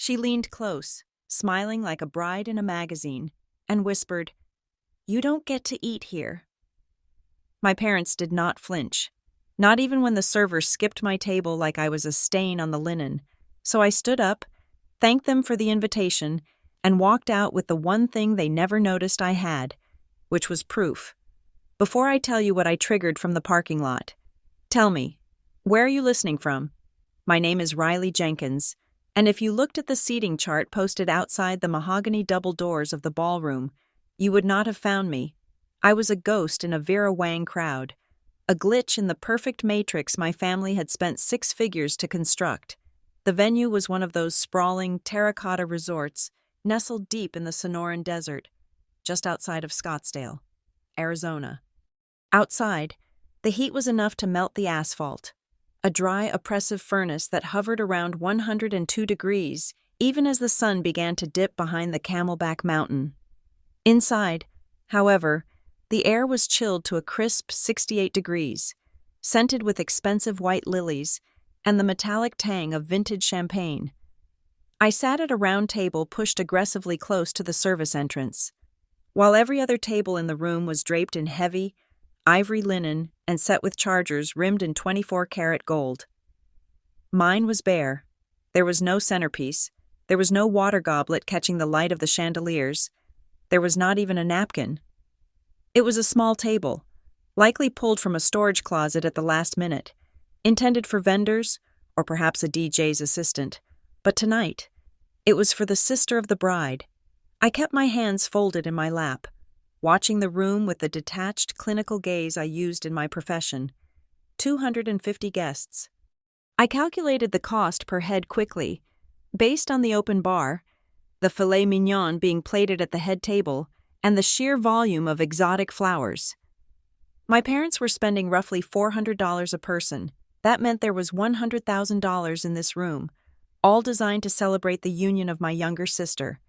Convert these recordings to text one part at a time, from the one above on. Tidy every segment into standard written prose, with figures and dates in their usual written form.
She leaned close, smiling like a bride in a magazine, and whispered, "You don't get to eat here." My parents did not flinch, not even when the server skipped my table like I was a stain on the linen, so I stood up, thanked them for the invitation, and walked out with the one thing they never noticed I had, which was proof. Before I tell you what I triggered from the parking lot, tell me, where are you listening from? My name is Riley Jenkins, and if you looked at the seating chart posted outside the mahogany double doors of the ballroom, you would not have found me. I was a ghost in a Vera Wang crowd, a glitch in the perfect matrix my family had spent 6 figures to construct. The venue was one of those sprawling terracotta resorts nestled deep in the Sonoran Desert, just outside of Scottsdale, Arizona. Outside, the heat was enough to melt the asphalt, a dry, oppressive furnace that hovered around 102 degrees even as the sun began to dip behind the Camelback Mountain. Inside, however, the air was chilled to a crisp 68 degrees, scented with expensive white lilies and the metallic tang of vintage champagne. I sat at a round table pushed aggressively close to the service entrance. While every other table in the room was draped in heavy, ivory linen and set with chargers rimmed in 24-karat gold. Mine was bare. There was no centerpiece. There was no water goblet catching the light of the chandeliers. There was not even a napkin. It was a small table, likely pulled from a storage closet at the last minute, intended for vendors or perhaps a DJ's assistant. But tonight, it was for the sister of the bride. I kept my hands folded in my lap, watching the room with the detached clinical gaze I used in my profession. 250 guests. I calculated the cost per head quickly, based on the open bar, the filet mignon being plated at the head table, and the sheer volume of exotic flowers. My parents were spending roughly $400 a person. That meant there was $100,000 in this room, all designed to celebrate the union of my younger sister,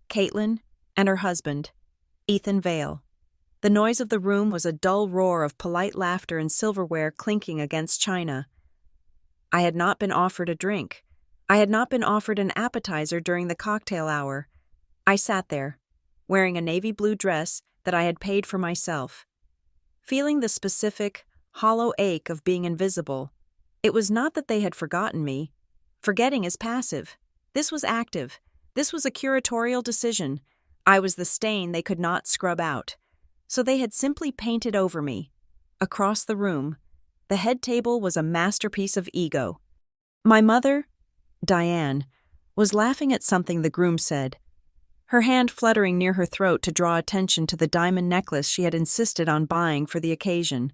Caitlin, and her husband, Ethan Vale. The noise of the room was a dull roar of polite laughter and silverware clinking against china. I had not been offered a drink. I had not been offered an appetizer during the cocktail hour. I sat there, wearing a navy blue dress that I had paid for myself, feeling the specific, hollow ache of being invisible. It was not that they had forgotten me. Forgetting is passive. This was active. This was a curatorial decision. I was the stain they could not scrub out. So they had simply painted over me. Across the room, the head table was a masterpiece of ego. My mother, Diane, was laughing at something the groom said, her hand fluttering near her throat to draw attention to the diamond necklace she had insisted on buying for the occasion.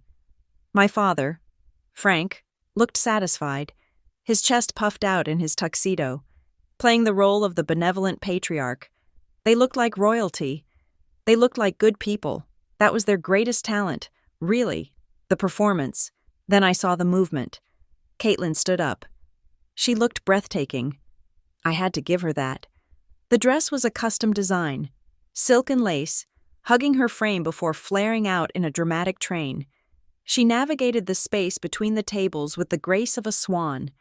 My father, Frank, looked satisfied, his chest puffed out in his tuxedo, playing the role of the benevolent patriarch. They looked like royalty. They looked like good people. That was their greatest talent, really, the performance. Then I saw the movement. Caitlin stood up. She looked breathtaking. I had to give her that. The dress was a custom design, silk and lace, hugging her frame before flaring out in a dramatic train. She navigated the space between the tables with the grace of a swan,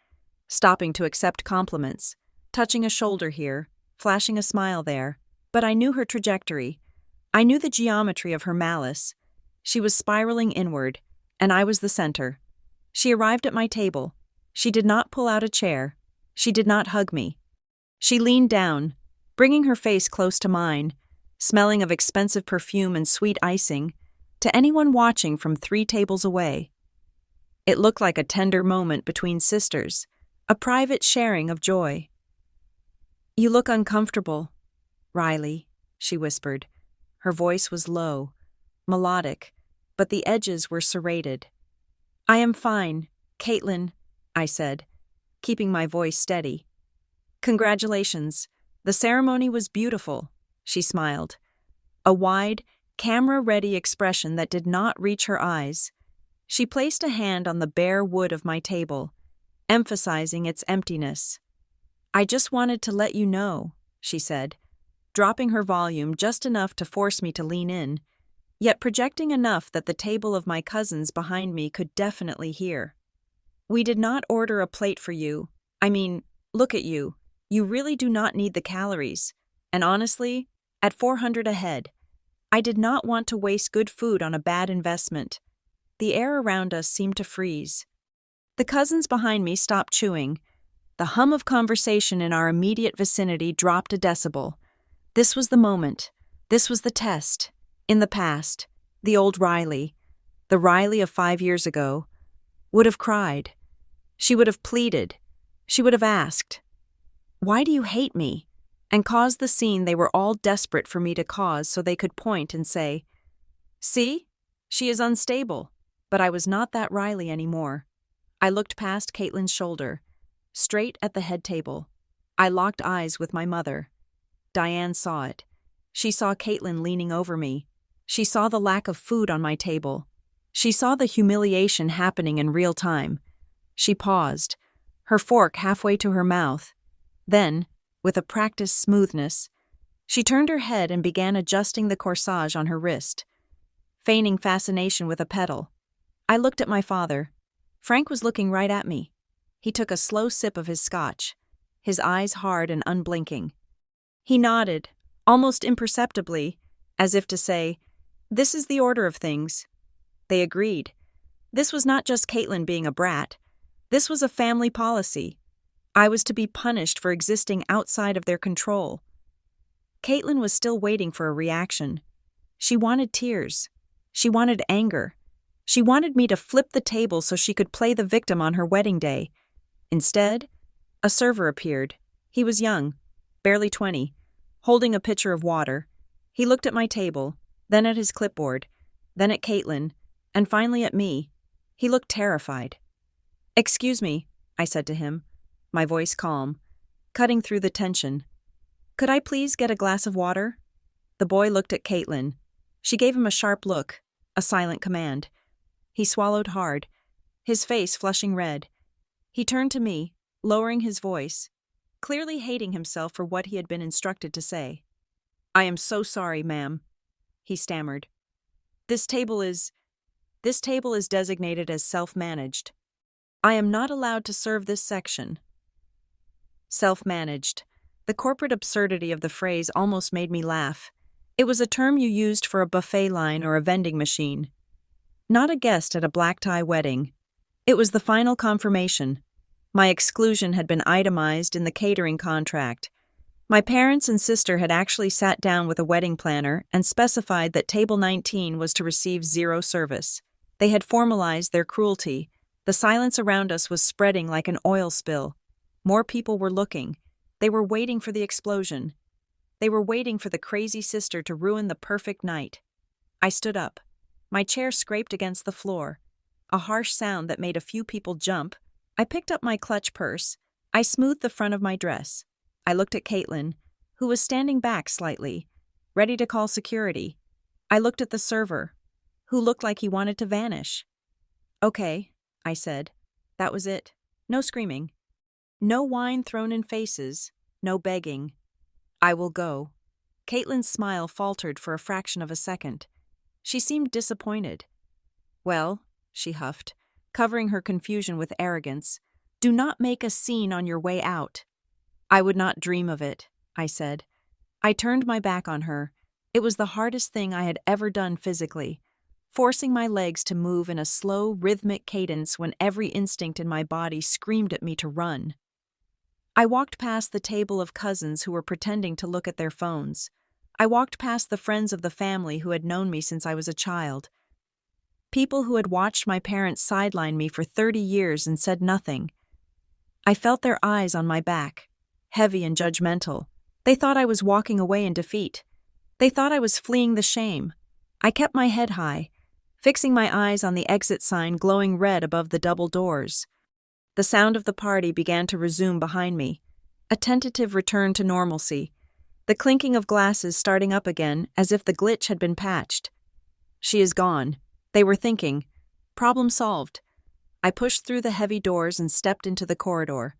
stopping to accept compliments, touching a shoulder here, flashing a smile there. But I knew her trajectory. I knew the geometry of her malice. She was spiraling inward, and I was the center. She arrived at my table. She did not pull out a chair. She did not hug me. She leaned down, bringing her face close to mine, smelling of expensive perfume and sweet icing, to anyone watching from 3 tables away. It looked like a tender moment between sisters, a private sharing of joy. "You look uncomfortable, Riley," she whispered. Her voice was low, melodic, but the edges were serrated. "I am fine, Caitlin," I said, keeping my voice steady. "Congratulations. The ceremony was beautiful," she smiled, a wide, camera-ready expression that did not reach her eyes. She placed a hand on the bare wood of my table, emphasizing its emptiness. "I just wanted to let you know," she said, dropping her volume just enough to force me to lean in, yet projecting enough that the table of my cousins behind me could definitely hear. "We did not order a plate for you. I mean, look at you. You really do not need the calories. And honestly, at 400 a head, I did not want to waste good food on a bad investment. The air around us seemed to freeze. The cousins behind me stopped chewing. The hum of conversation in our immediate vicinity dropped a decibel. This was the moment. This was the test. In the past, the old Riley, the Riley of 5 years ago, would have cried. She would have pleaded. She would have asked, "Why do you hate me?" and caused the scene they were all desperate for me to cause so they could point and say, "See? She is unstable." But I was not that Riley anymore. I looked past Caitlin's shoulder, straight at the head table. I locked eyes with my mother. Diane saw it. She saw Caitlin leaning over me. She saw the lack of food on my table. She saw the humiliation happening in real time. She paused, her fork halfway to her mouth. Then, with a practiced smoothness, she turned her head and began adjusting the corsage on her wrist, feigning fascination with a pedal. I looked at my father. Frank was looking right at me. He took a slow sip of his scotch, his eyes hard and unblinking. He nodded, almost imperceptibly, as if to say, "This is the order of things." They agreed. This was not just Caitlin being a brat. This was a family policy. I was to be punished for existing outside of their control. Caitlin was still waiting for a reaction. She wanted tears. She wanted anger. She wanted me to flip the table so she could play the victim on her wedding day. Instead, a server appeared. He was young, barely 20, holding a pitcher of water. He looked at my table, then at his clipboard, then at Caitlin, and finally at me. He looked terrified. "Excuse me," I said to him, my voice calm, cutting through the tension. "Could I please get a glass of water?" The boy looked at Caitlin. She gave him a sharp look, a silent command. He swallowed hard, his face flushing red. He turned to me, lowering his voice, clearly hating himself for what he had been instructed to say. "I am so sorry, ma'am," he stammered. This table is designated as self-managed. I am not allowed to serve this section." Self-managed. The corporate absurdity of the phrase almost made me laugh. It was a term you used for a buffet line or a vending machine. Not a guest at a black-tie wedding. It was the final confirmation. My exclusion had been itemized in the catering contract. My parents and sister had actually sat down with a wedding planner and specified that table 19 was to receive 0 service. They had formalized their cruelty. The silence around us was spreading like an oil spill. More people were looking. They were waiting for the explosion. They were waiting for the crazy sister to ruin the perfect night. I stood up. My chair scraped against the floor, a harsh sound that made a few people jump. I picked up my clutch purse. I smoothed the front of my dress. I looked at Caitlin, who was standing back slightly, ready to call security. I looked at the server, who looked like he wanted to vanish. "Okay," I said. That was it. No screaming. No wine thrown in faces. No begging. "I will go." Caitlin's smile faltered for a fraction of a second. She seemed disappointed. "Well," she huffed, covering her confusion with arrogance, "do not make a scene on your way out." "I would not dream of it," I said. I turned my back on her. It was the hardest thing I had ever done physically, forcing my legs to move in a slow, rhythmic cadence when every instinct in my body screamed at me to run. I walked past the table of cousins who were pretending to look at their phones. I walked past the friends of the family who had known me since I was a child. People who had watched my parents sideline me for 30 years and said nothing. I felt their eyes on my back, heavy and judgmental. They thought I was walking away in defeat. They thought I was fleeing the shame. I kept my head high, fixing my eyes on the exit sign glowing red above the double doors. The sound of the party began to resume behind me, a tentative return to normalcy, the clinking of glasses starting up again as if the glitch had been patched. "She is gone," they were thinking. Problem solved. I pushed through the heavy doors and stepped into the corridor.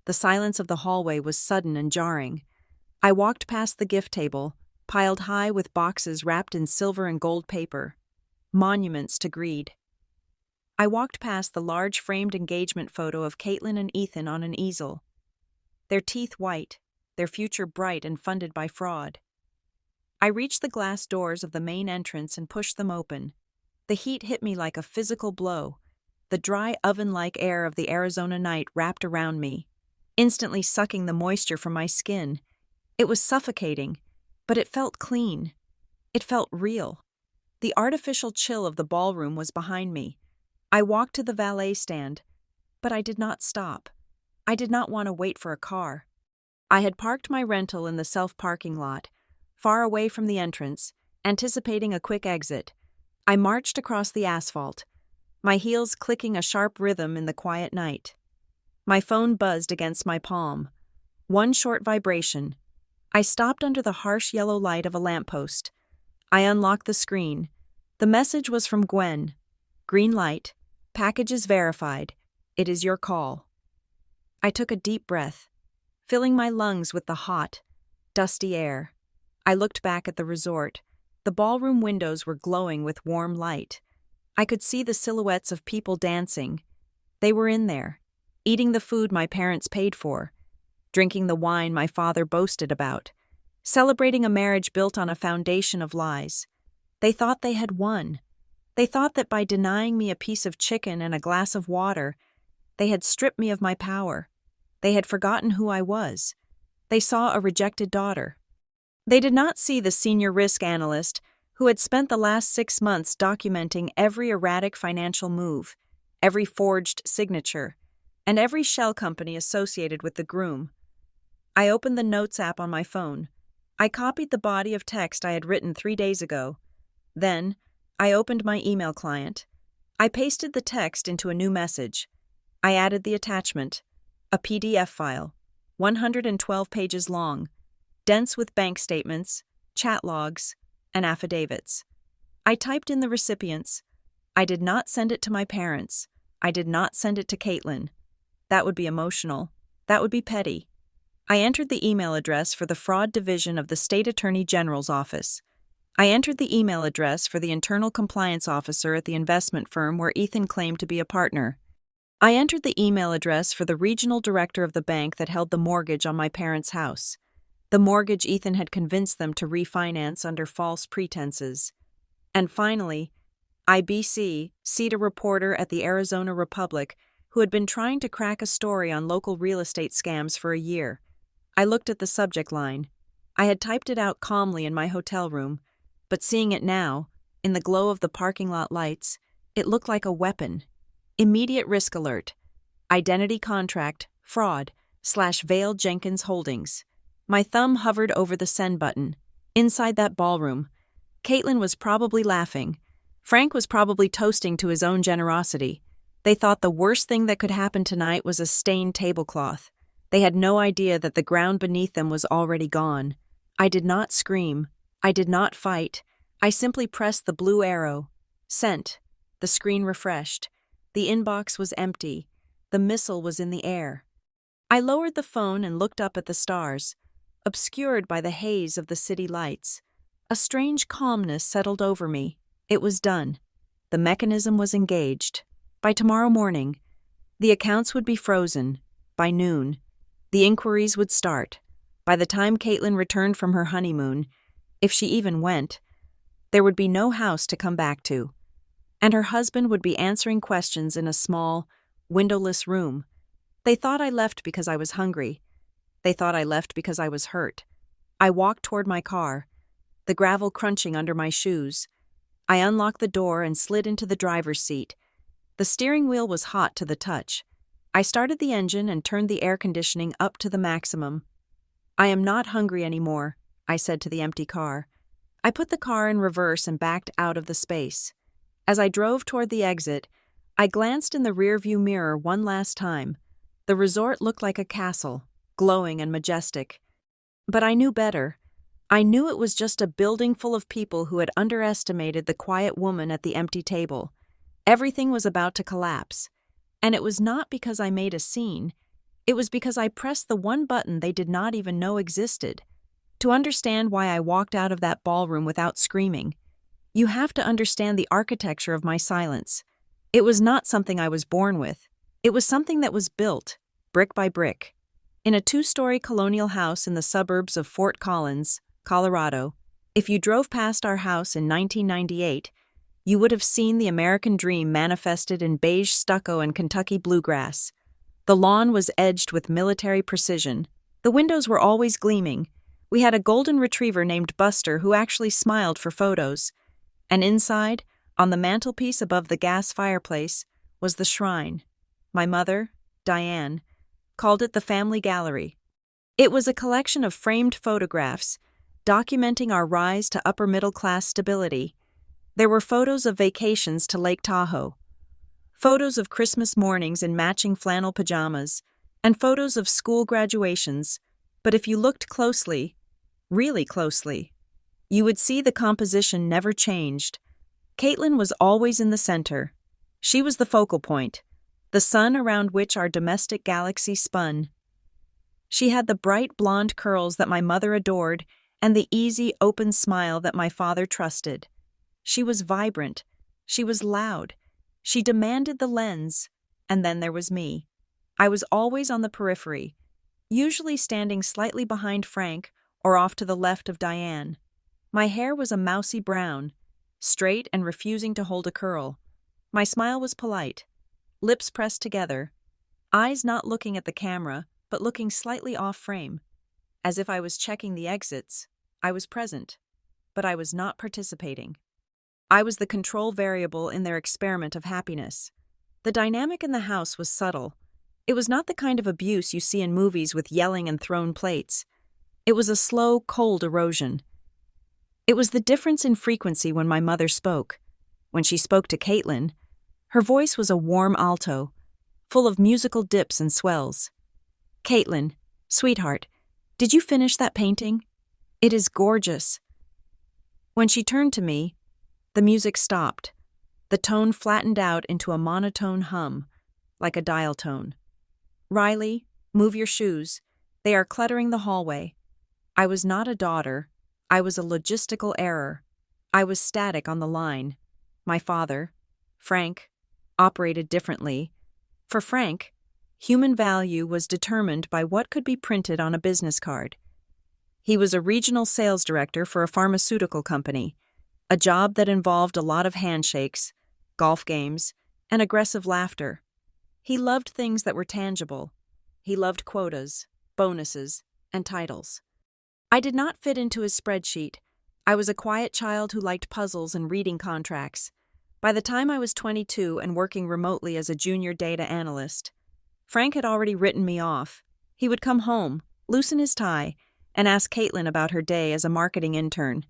The silence of the hallway was sudden and jarring. I walked past the gift table, piled high with boxes wrapped in silver and gold paper, monuments to greed. I walked past the large framed engagement photo of Caitlin and Ethan on an easel. their teeth white, their future bright and funded by fraud. I reached the glass doors of the main entrance and pushed them open. The heat hit me like a physical blow. The dry oven-like air of the Arizona night wrapped around me, instantly sucking the moisture from my skin. It was suffocating, but it felt clean. It felt real. The artificial chill of the ballroom was behind me. I walked to the valet stand, but I did not stop. I did not want to wait for a car. I had parked my rental in the self-parking lot, far away from the entrance, anticipating a quick exit. I marched across the asphalt, my heels clicking a sharp rhythm in the quiet night. My phone buzzed against my palm. One short vibration. I stopped under the harsh yellow light of a lamppost. I unlocked the screen. The message was from Gwen. Green light. Package is verified. It is your call. I took a deep breath, filling my lungs with the hot, dusty air. I looked back at the resort. The ballroom windows were glowing with warm light. I could see the silhouettes of people dancing. They were in there, eating the food my parents paid for, drinking the wine my father boasted about, celebrating a marriage built on a foundation of lies. They thought they had won. They thought that by denying me a piece of chicken and a glass of water, they had stripped me of my power. They had forgotten who I was. They saw a rejected daughter. They did not see the senior risk analyst who had spent the last 6 months documenting every erratic financial move, every forged signature, and every shell company associated with the groom. I opened the Notes app on my phone. I copied the body of text I had written 3 days ago. Then, I opened my email client. I pasted the text into a new message. I added the attachment, a PDF file, 112 pages long, dense with bank statements, chat logs, and affidavits. I typed in the recipients. I did not send it to my parents. I did not send it to Caitlin. That would be emotional. That would be petty. I entered the email address for the fraud division of the State Attorney General's office. I entered the email address for the internal compliance officer at the investment firm where Ethan claimed to be a partner. I entered the email address for the regional director of the bank that held the mortgage on my parents' house. The mortgage Ethan had convinced them to refinance under false pretenses. And finally, I BC'd a reporter at the Arizona Republic who had been trying to crack a story on local real estate scams for a year. I looked at the subject line. I had typed it out calmly in my hotel room, but seeing it now, in the glow of the parking lot lights, it looked like a weapon. Immediate risk alert. Identity contract, fraud, /Vail Jenkins Holdings. My thumb hovered over the send button. Inside that ballroom, Caitlin was probably laughing. Frank was probably toasting to his own generosity. They thought the worst thing that could happen tonight was a stained tablecloth. They had no idea that the ground beneath them was already gone. I did not scream. I did not fight. I simply pressed the blue arrow. Sent. The screen refreshed. The inbox was empty. The missile was in the air. I lowered the phone and looked up at the stars, obscured by the haze of the city lights. A strange calmness settled over me. It was done. The mechanism was engaged. By tomorrow morning, the accounts would be frozen. By noon, the inquiries would start. By the time Caitlin returned from her honeymoon, if she even went, there would be no house to come back to. And her husband would be answering questions in a small, windowless room. They thought I left because I was hungry. They thought I left because I was hurt. I walked toward my car, the gravel crunching under my shoes. I unlocked the door and slid into the driver's seat. The steering wheel was hot to the touch. I started the engine and turned the air conditioning up to the maximum. I am not hungry anymore, I said to the empty car. I put the car in reverse and backed out of the space. As I drove toward the exit, I glanced in the rearview mirror one last time. The resort looked like a castle, glowing and majestic. But I knew better. I knew it was just a building full of people who had underestimated the quiet woman at the empty table. Everything was about to collapse. And it was not because I made a scene. It was because I pressed the one button they did not even know existed. To understand why I walked out of that ballroom without screaming, you have to understand the architecture of my silence. It was not something I was born with. It was something that was built, brick by brick. In a two-story colonial house in the suburbs of Fort Collins, Colorado. If you drove past our house in 1998, you would have seen the American dream manifested in beige stucco and Kentucky bluegrass. The lawn was edged with military precision. The windows were always gleaming. We had a golden retriever named Buster who actually smiled for photos. And inside, on the mantelpiece above the gas fireplace, was the shrine. My mother, Diane, called it the family gallery. It was a collection of framed photographs documenting our rise to upper-middle-class stability. There were photos of vacations to Lake Tahoe, photos of Christmas mornings in matching flannel pajamas, and photos of school graduations. But if you looked closely, really closely, you would see the composition never changed. Caitlin was always in the center. She was the focal point, the sun around which our domestic galaxy spun. She had the bright blonde curls that my mother adored and the easy, open smile that my father trusted. She was vibrant. She was loud. She demanded the lens. And then there was me. I was always on the periphery, usually standing slightly behind Frank or off to the left of Diane. My hair was a mousy brown, straight and refusing to hold a curl. My smile was polite, lips pressed together, eyes not looking at the camera, but looking slightly off frame. As if I was checking the exits, I was present, but I was not participating. I was the control variable in their experiment of happiness. The dynamic in the house was subtle. It was not the kind of abuse you see in movies with yelling and thrown plates. It was a slow, cold erosion. It was the difference in frequency when my mother spoke. When she spoke to Caitlin, her voice was a warm alto, full of musical dips and swells. "Caitlin, sweetheart, did you finish that painting? It is gorgeous." When she turned to me, the music stopped. The tone flattened out into a monotone hum, like a dial tone. "Riley, move your shoes. They are cluttering the hallway." I was not a daughter. I was a logistical error. I was static on the line. My father, Frank, operated differently. For Frank, human value was determined by what could be printed on a business card. He was a regional sales director for a pharmaceutical company, a job that involved a lot of handshakes, golf games, and aggressive laughter. He loved things that were tangible. He loved quotas, bonuses, and titles. I did not fit into his spreadsheet. I was a quiet child who liked puzzles and reading contracts. By the time I was 22 and working remotely as a junior data analyst, Frank had already written me off. He would come home, loosen his tie, and ask Caitlin about her day as a marketing intern,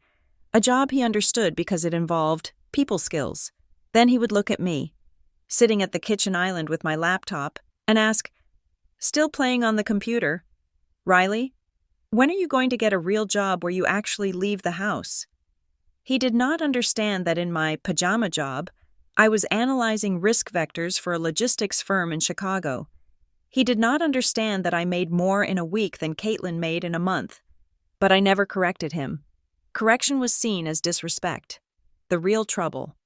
a job he understood because it involved people skills. Then he would look at me, sitting at the kitchen island with my laptop, and ask, "Still playing on the computer? Riley, when are you going to get a real job where you actually leave the house?" He did not understand that in my pajama job, I was analyzing risk vectors for a logistics firm in Chicago. He did not understand that I made more in a week than Caitlin made in a month. But I never corrected him. Correction was seen as disrespect. The real trouble,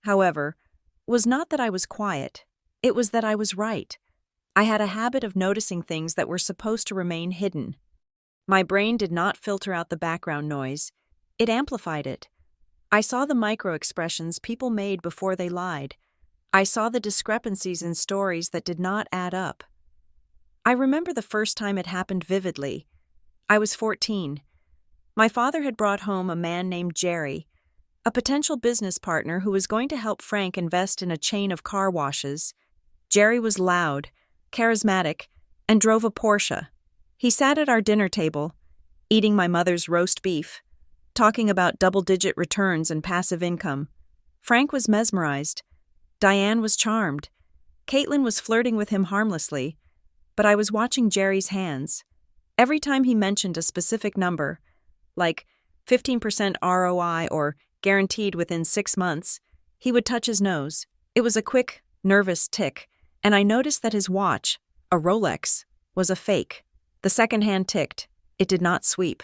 however, was not that I was quiet. It was that I was right. I had a habit of noticing things that were supposed to remain hidden. My brain did not filter out the background noise. It amplified it. I saw the micro-expressions people made before they lied. I saw the discrepancies in stories that did not add up. I remember the first time it happened vividly. I was 14. My father had brought home a man named Jerry, a potential business partner who was going to help Frank invest in a chain of car washes. Jerry was loud, charismatic, and drove a Porsche. He sat at our dinner table, eating my mother's roast beef, talking about double-digit returns and passive income. Frank was mesmerized. Diane was charmed. Caitlin was flirting with him harmlessly, but I was watching Jerry's hands. Every time he mentioned a specific number, like 15% ROI or guaranteed within 6 months, he would touch his nose. It was a quick, nervous tick, and I noticed that his watch, a Rolex, was a fake. The second hand ticked. It did not sweep.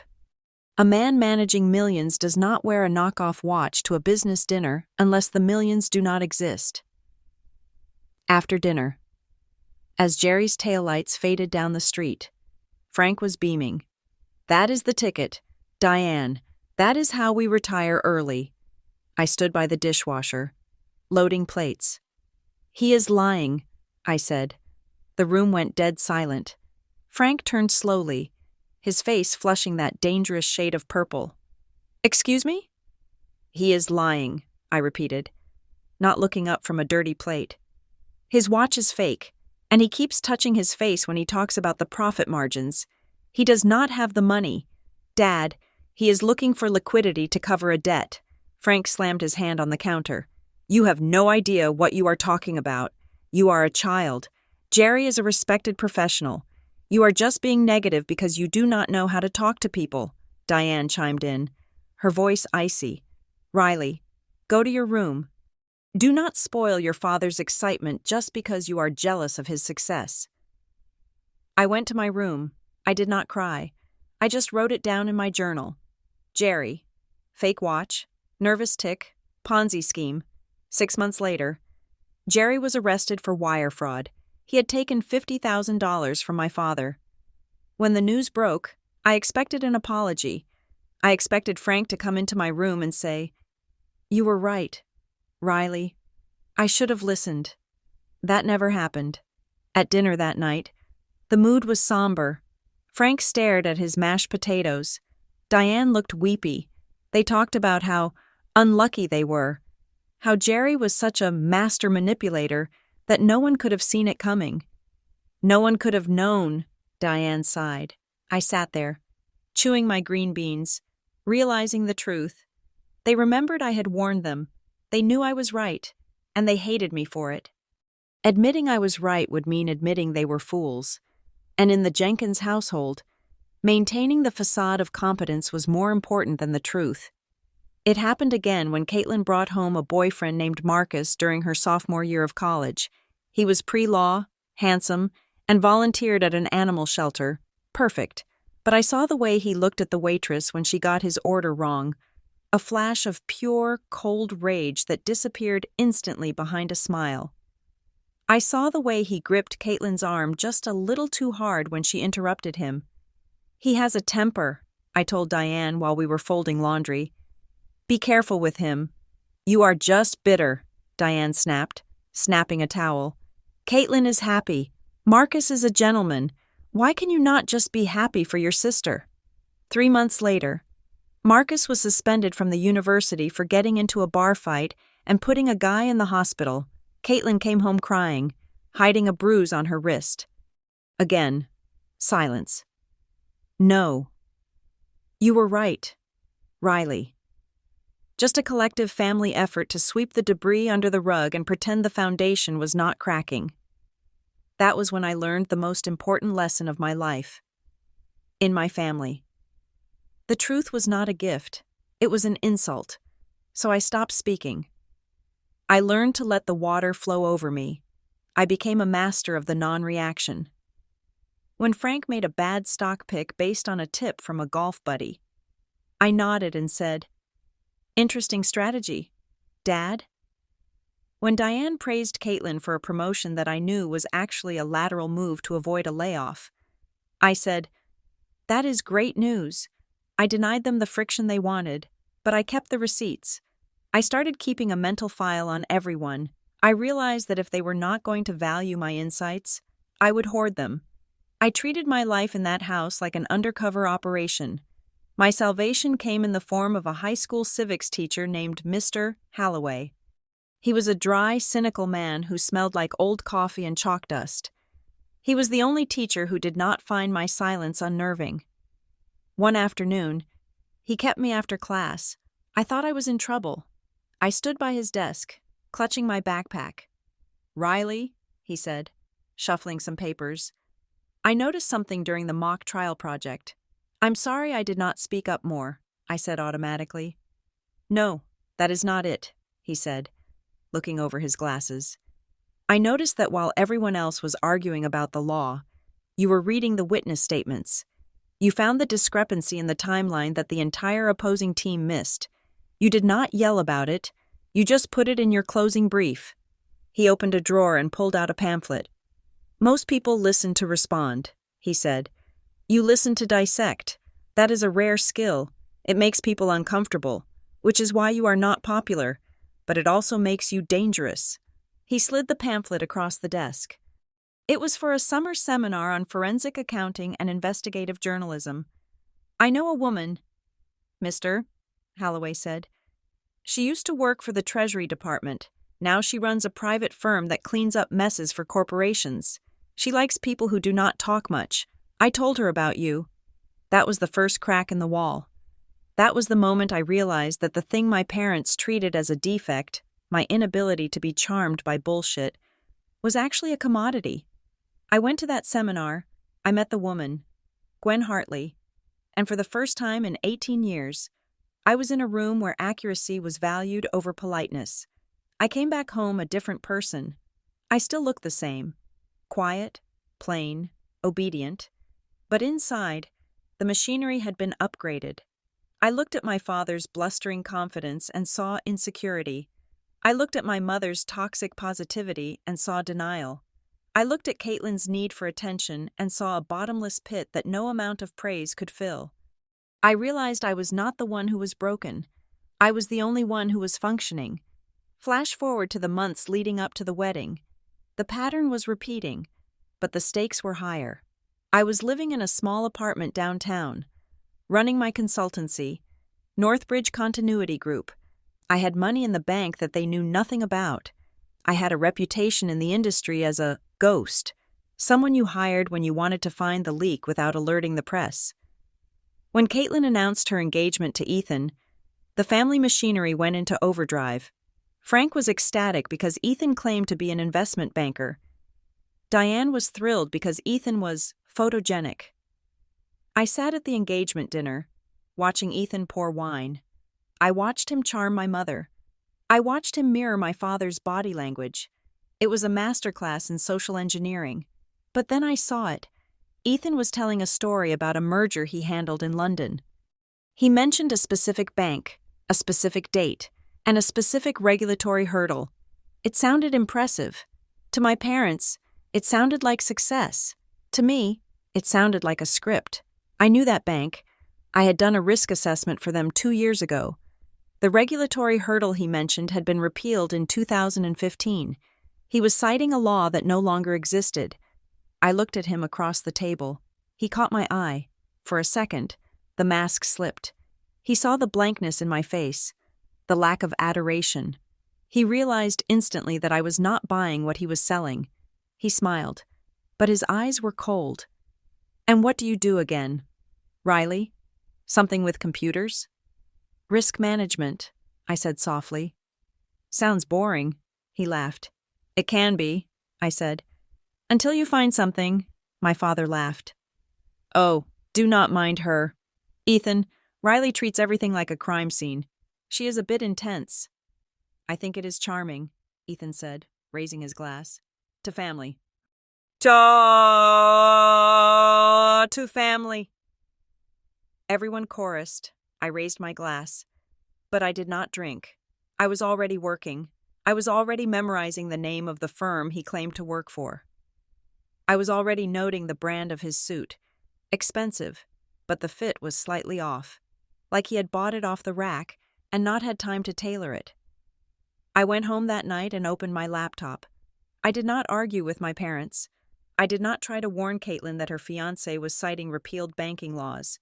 A man managing millions does not wear a knockoff watch to a business dinner unless the millions do not exist. After dinner, as Jerry's taillights faded down the street, Frank was beaming. That is the ticket. Diane, that is how we retire early. I stood by the dishwasher, loading plates. He is lying, I said. The room went dead silent. Frank turned slowly, his face flushing that dangerous shade of purple. Excuse me? He is lying, I repeated, not looking up from a dirty plate. His watch is fake, and he keeps touching his face when he talks about the profit margins. He does not have the money. Dad, he is looking for liquidity to cover a debt. Frank slammed his hand on the counter. You have no idea what you are talking about. You are a child. Jerry is a respected professional. You are just being negative because you do not know how to talk to people, Diane chimed in, her voice icy. Riley, go to your room. Do not spoil your father's excitement just because you are jealous of his success. I went to my room. I did not cry. I just wrote it down in my journal. Jerry. Fake watch. Nervous tick. Ponzi scheme. 6 months later. Jerry was arrested for wire fraud. He had taken $50,000 from my father. When the news broke, I expected an apology. I expected Frank to come into my room and say, You were right, Riley. I should have listened. That never happened. At dinner that night, the mood was somber. Frank stared at his mashed potatoes. Diane looked weepy. They talked about how unlucky they were, how Jerry was such a master manipulator that no one could have seen it coming. No one could have known, Diane sighed. I sat there, chewing my green beans, realizing the truth. They remembered I had warned them. They knew I was right, and they hated me for it. Admitting I was right would mean admitting they were fools. And in the Jenkins household, maintaining the facade of competence was more important than the truth. It happened again when Caitlin brought home a boyfriend named Marcus during her sophomore year of college. He was pre-law, handsome, and volunteered at an animal shelter. Perfect. But I saw the way he looked at the waitress when she got his order wrong. A flash of pure, cold rage that disappeared instantly behind a smile. I saw the way he gripped Caitlin's arm just a little too hard when she interrupted him. He has a temper, I told Diane while we were folding laundry. Be careful with him. You are just bitter, Diane snapped, snapping a towel. Caitlin is happy. Marcus is a gentleman. Why can you not just be happy for your sister? 3 months later, Marcus was suspended from the university for getting into a bar fight and putting a guy in the hospital. Caitlin came home crying, hiding a bruise on her wrist. Again, silence. No. You were right, Riley. Just a collective family effort to sweep the debris under the rug and pretend the foundation was not cracking. That was when I learned the most important lesson of my life. In my family. The truth was not a gift. It was an insult. So I stopped speaking. I learned to let the water flow over me. I became a master of the non-reaction. When Frank made a bad stock pick based on a tip from a golf buddy, I nodded and said, Interesting strategy, Dad. When Diane praised Caitlin for a promotion that I knew was actually a lateral move to avoid a layoff, I said, That is great news. I denied them the friction they wanted, but I kept the receipts. I started keeping a mental file on everyone. I realized that if they were not going to value my insights, I would hoard them. I treated my life in that house like an undercover operation. My salvation came in the form of a high school civics teacher named Mr. Halloway. He was a dry, cynical man who smelled like old coffee and chalk dust. He was the only teacher who did not find my silence unnerving. One afternoon, he kept me after class. I thought I was in trouble. I stood by his desk, clutching my backpack. Riley, he said, shuffling some papers. I noticed something during the mock trial project. I'm sorry I did not speak up more, I said automatically. No, that is not it, he said, looking over his glasses. I noticed that while everyone else was arguing about the law, you were reading the witness statements. You found the discrepancy in the timeline that the entire opposing team missed. You did not yell about it. You just put it in your closing brief. He opened a drawer and pulled out a pamphlet. Most people listen to respond, he said. You listen to dissect. That is a rare skill. It makes people uncomfortable, which is why you are not popular, but it also makes you dangerous. He slid the pamphlet across the desk. It was for a summer seminar on forensic accounting and investigative journalism. I know a woman, Mr. Holloway said. She used to work for the Treasury Department. Now she runs a private firm that cleans up messes for corporations. She likes people who do not talk much. I told her about you. That was the first crack in the wall. That was the moment I realized that the thing my parents treated as a defect, my inability to be charmed by bullshit, was actually a commodity. I went to that seminar. I met the woman, Gwen Hartley, and for the first time in 18 years, I was in a room where accuracy was valued over politeness. I came back home a different person. I still looked the same. Quiet, plain, obedient. But inside, the machinery had been upgraded. I looked at my father's blustering confidence and saw insecurity. I looked at my mother's toxic positivity and saw denial. I looked at Caitlin's need for attention and saw a bottomless pit that no amount of praise could fill. I realized I was not the one who was broken. I was the only one who was functioning. Flash forward to the months leading up to the wedding. The pattern was repeating, but the stakes were higher. I was living in a small apartment downtown, running my consultancy, Northbridge Continuity Group. I had money in the bank that they knew nothing about. I had a reputation in the industry as a ghost, someone you hired when you wanted to find the leak without alerting the press. When Caitlin announced her engagement to Ethan, the family machinery went into overdrive. Frank was ecstatic because Ethan claimed to be an investment banker. Diane was thrilled because Ethan was photogenic. I sat at the engagement dinner, watching Ethan pour wine. I watched him charm my mother. I watched him mirror my father's body language. It was a masterclass in social engineering. But then I saw it. Ethan was telling a story about a merger he handled in London. He mentioned a specific bank, a specific date, and a specific regulatory hurdle. It sounded impressive. To my parents, it sounded like success. To me, it sounded like a script. I knew that bank. I had done a risk assessment for them 2 years ago. The regulatory hurdle he mentioned had been repealed in 2015. He was citing a law that no longer existed. I looked at him across the table. He caught my eye. For a second, the mask slipped. He saw the blankness in my face, the lack of adoration. He realized instantly that I was not buying what he was selling. He smiled, but his eyes were cold. "And what do you do again, Riley? Something with computers?" "Risk management," I said softly. "Sounds boring," he laughed. "It can be," I said. "Until you find something," my father laughed. "Oh, do not mind her. Ethan, Riley treats everything like a crime scene. She is a bit intense." "I think it is charming," Ethan said, raising his glass. "To family." To family." Everyone chorused. I raised my glass. But I did not drink. I was already working. I was already memorizing the name of the firm he claimed to work for. I was already noting the brand of his suit. Expensive, but the fit was slightly off, like he had bought it off the rack and not had time to tailor it. I went home that night and opened my laptop. I did not argue with my parents. I did not try to warn Caitlin that her fiancé was citing repealed banking laws.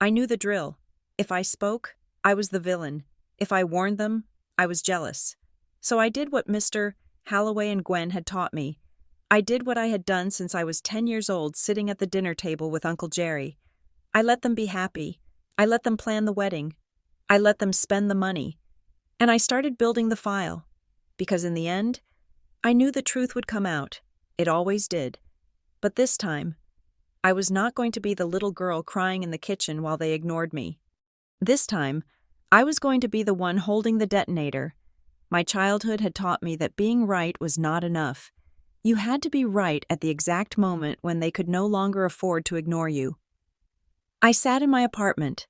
I knew the drill. If I spoke, I was the villain. If I warned them, I was jealous. So I did what Mr. Holloway and Gwen had taught me. I did what I had done since I was 10 years old, sitting at the dinner table with Uncle Jerry. I let them be happy. I let them plan the wedding. I let them spend the money. And I started building the file. Because in the end, I knew the truth would come out. It always did. But this time, I was not going to be the little girl crying in the kitchen while they ignored me. This time, I was going to be the one holding the detonator. My childhood had taught me that being right was not enough. You had to be right at the exact moment when they could no longer afford to ignore you. I sat in my apartment,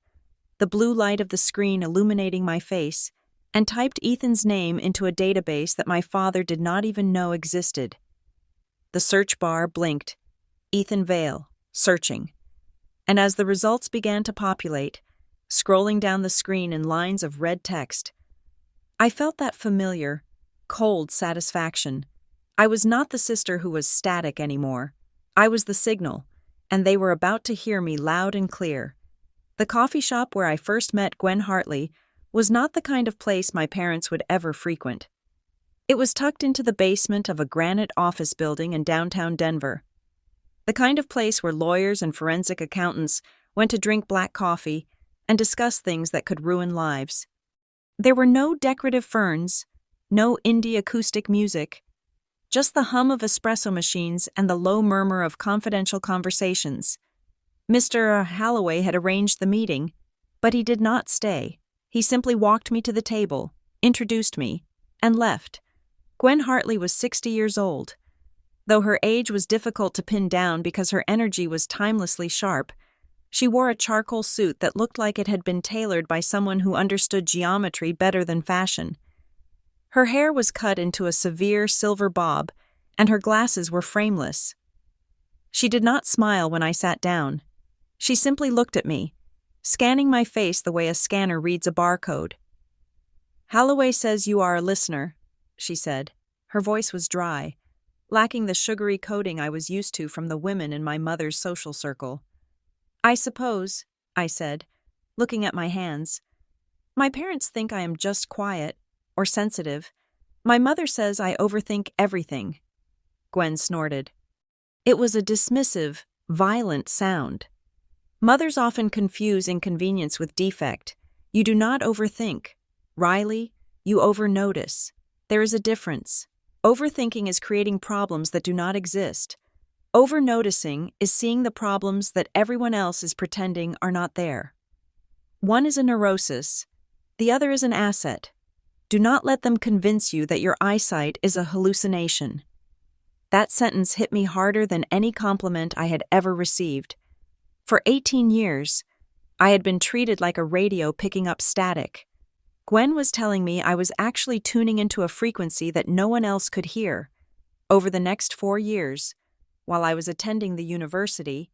the blue light of the screen illuminating my face, and typed Ethan's name into a database that my father did not even know existed. The search bar blinked. Ethan Vale, searching. And as the results began to populate, scrolling down the screen in lines of red text, I felt that familiar, cold satisfaction. I was not the sister who was static anymore. I was the signal, and they were about to hear me loud and clear. The coffee shop where I first met Gwen Hartley was not the kind of place my parents would ever frequent. It was tucked into the basement of a granite office building in downtown Denver. The kind of place where lawyers and forensic accountants went to drink black coffee and discuss things that could ruin lives. There were no decorative ferns, no indie acoustic music, just the hum of espresso machines and the low murmur of confidential conversations. Mr. Holloway had arranged the meeting, but he did not stay. He simply walked me to the table, introduced me, and left. Gwen Hartley was 60 years old. Though her age was difficult to pin down because her energy was timelessly sharp, she wore a charcoal suit that looked like it had been tailored by someone who understood geometry better than fashion. Her hair was cut into a severe silver bob, and her glasses were frameless. She did not smile when I sat down. She simply looked at me, scanning my face the way a scanner reads a barcode. "Holloway says you are a listener," she said. Her voice was dry, lacking the sugary coating I was used to from the women in my mother's social circle. "I suppose," I said, looking at my hands. "My parents think I am just quiet, or sensitive. My mother says I overthink everything." Gwen snorted. It was a dismissive, violent sound. Mothers often confuse inconvenience with defect. You do not overthink. Riley, you overnotice. There is a difference. Overthinking is creating problems that do not exist. Overnoticing is seeing the problems that everyone else is pretending are not there. One is a neurosis. The other is an asset. Do not let them convince you that your eyesight is a hallucination. That sentence hit me harder than any compliment I had ever received. For 18 years, I had been treated like a radio picking up static. Gwen was telling me I was actually tuning into a frequency that no one else could hear. Over the next 4 years, while I was attending the university,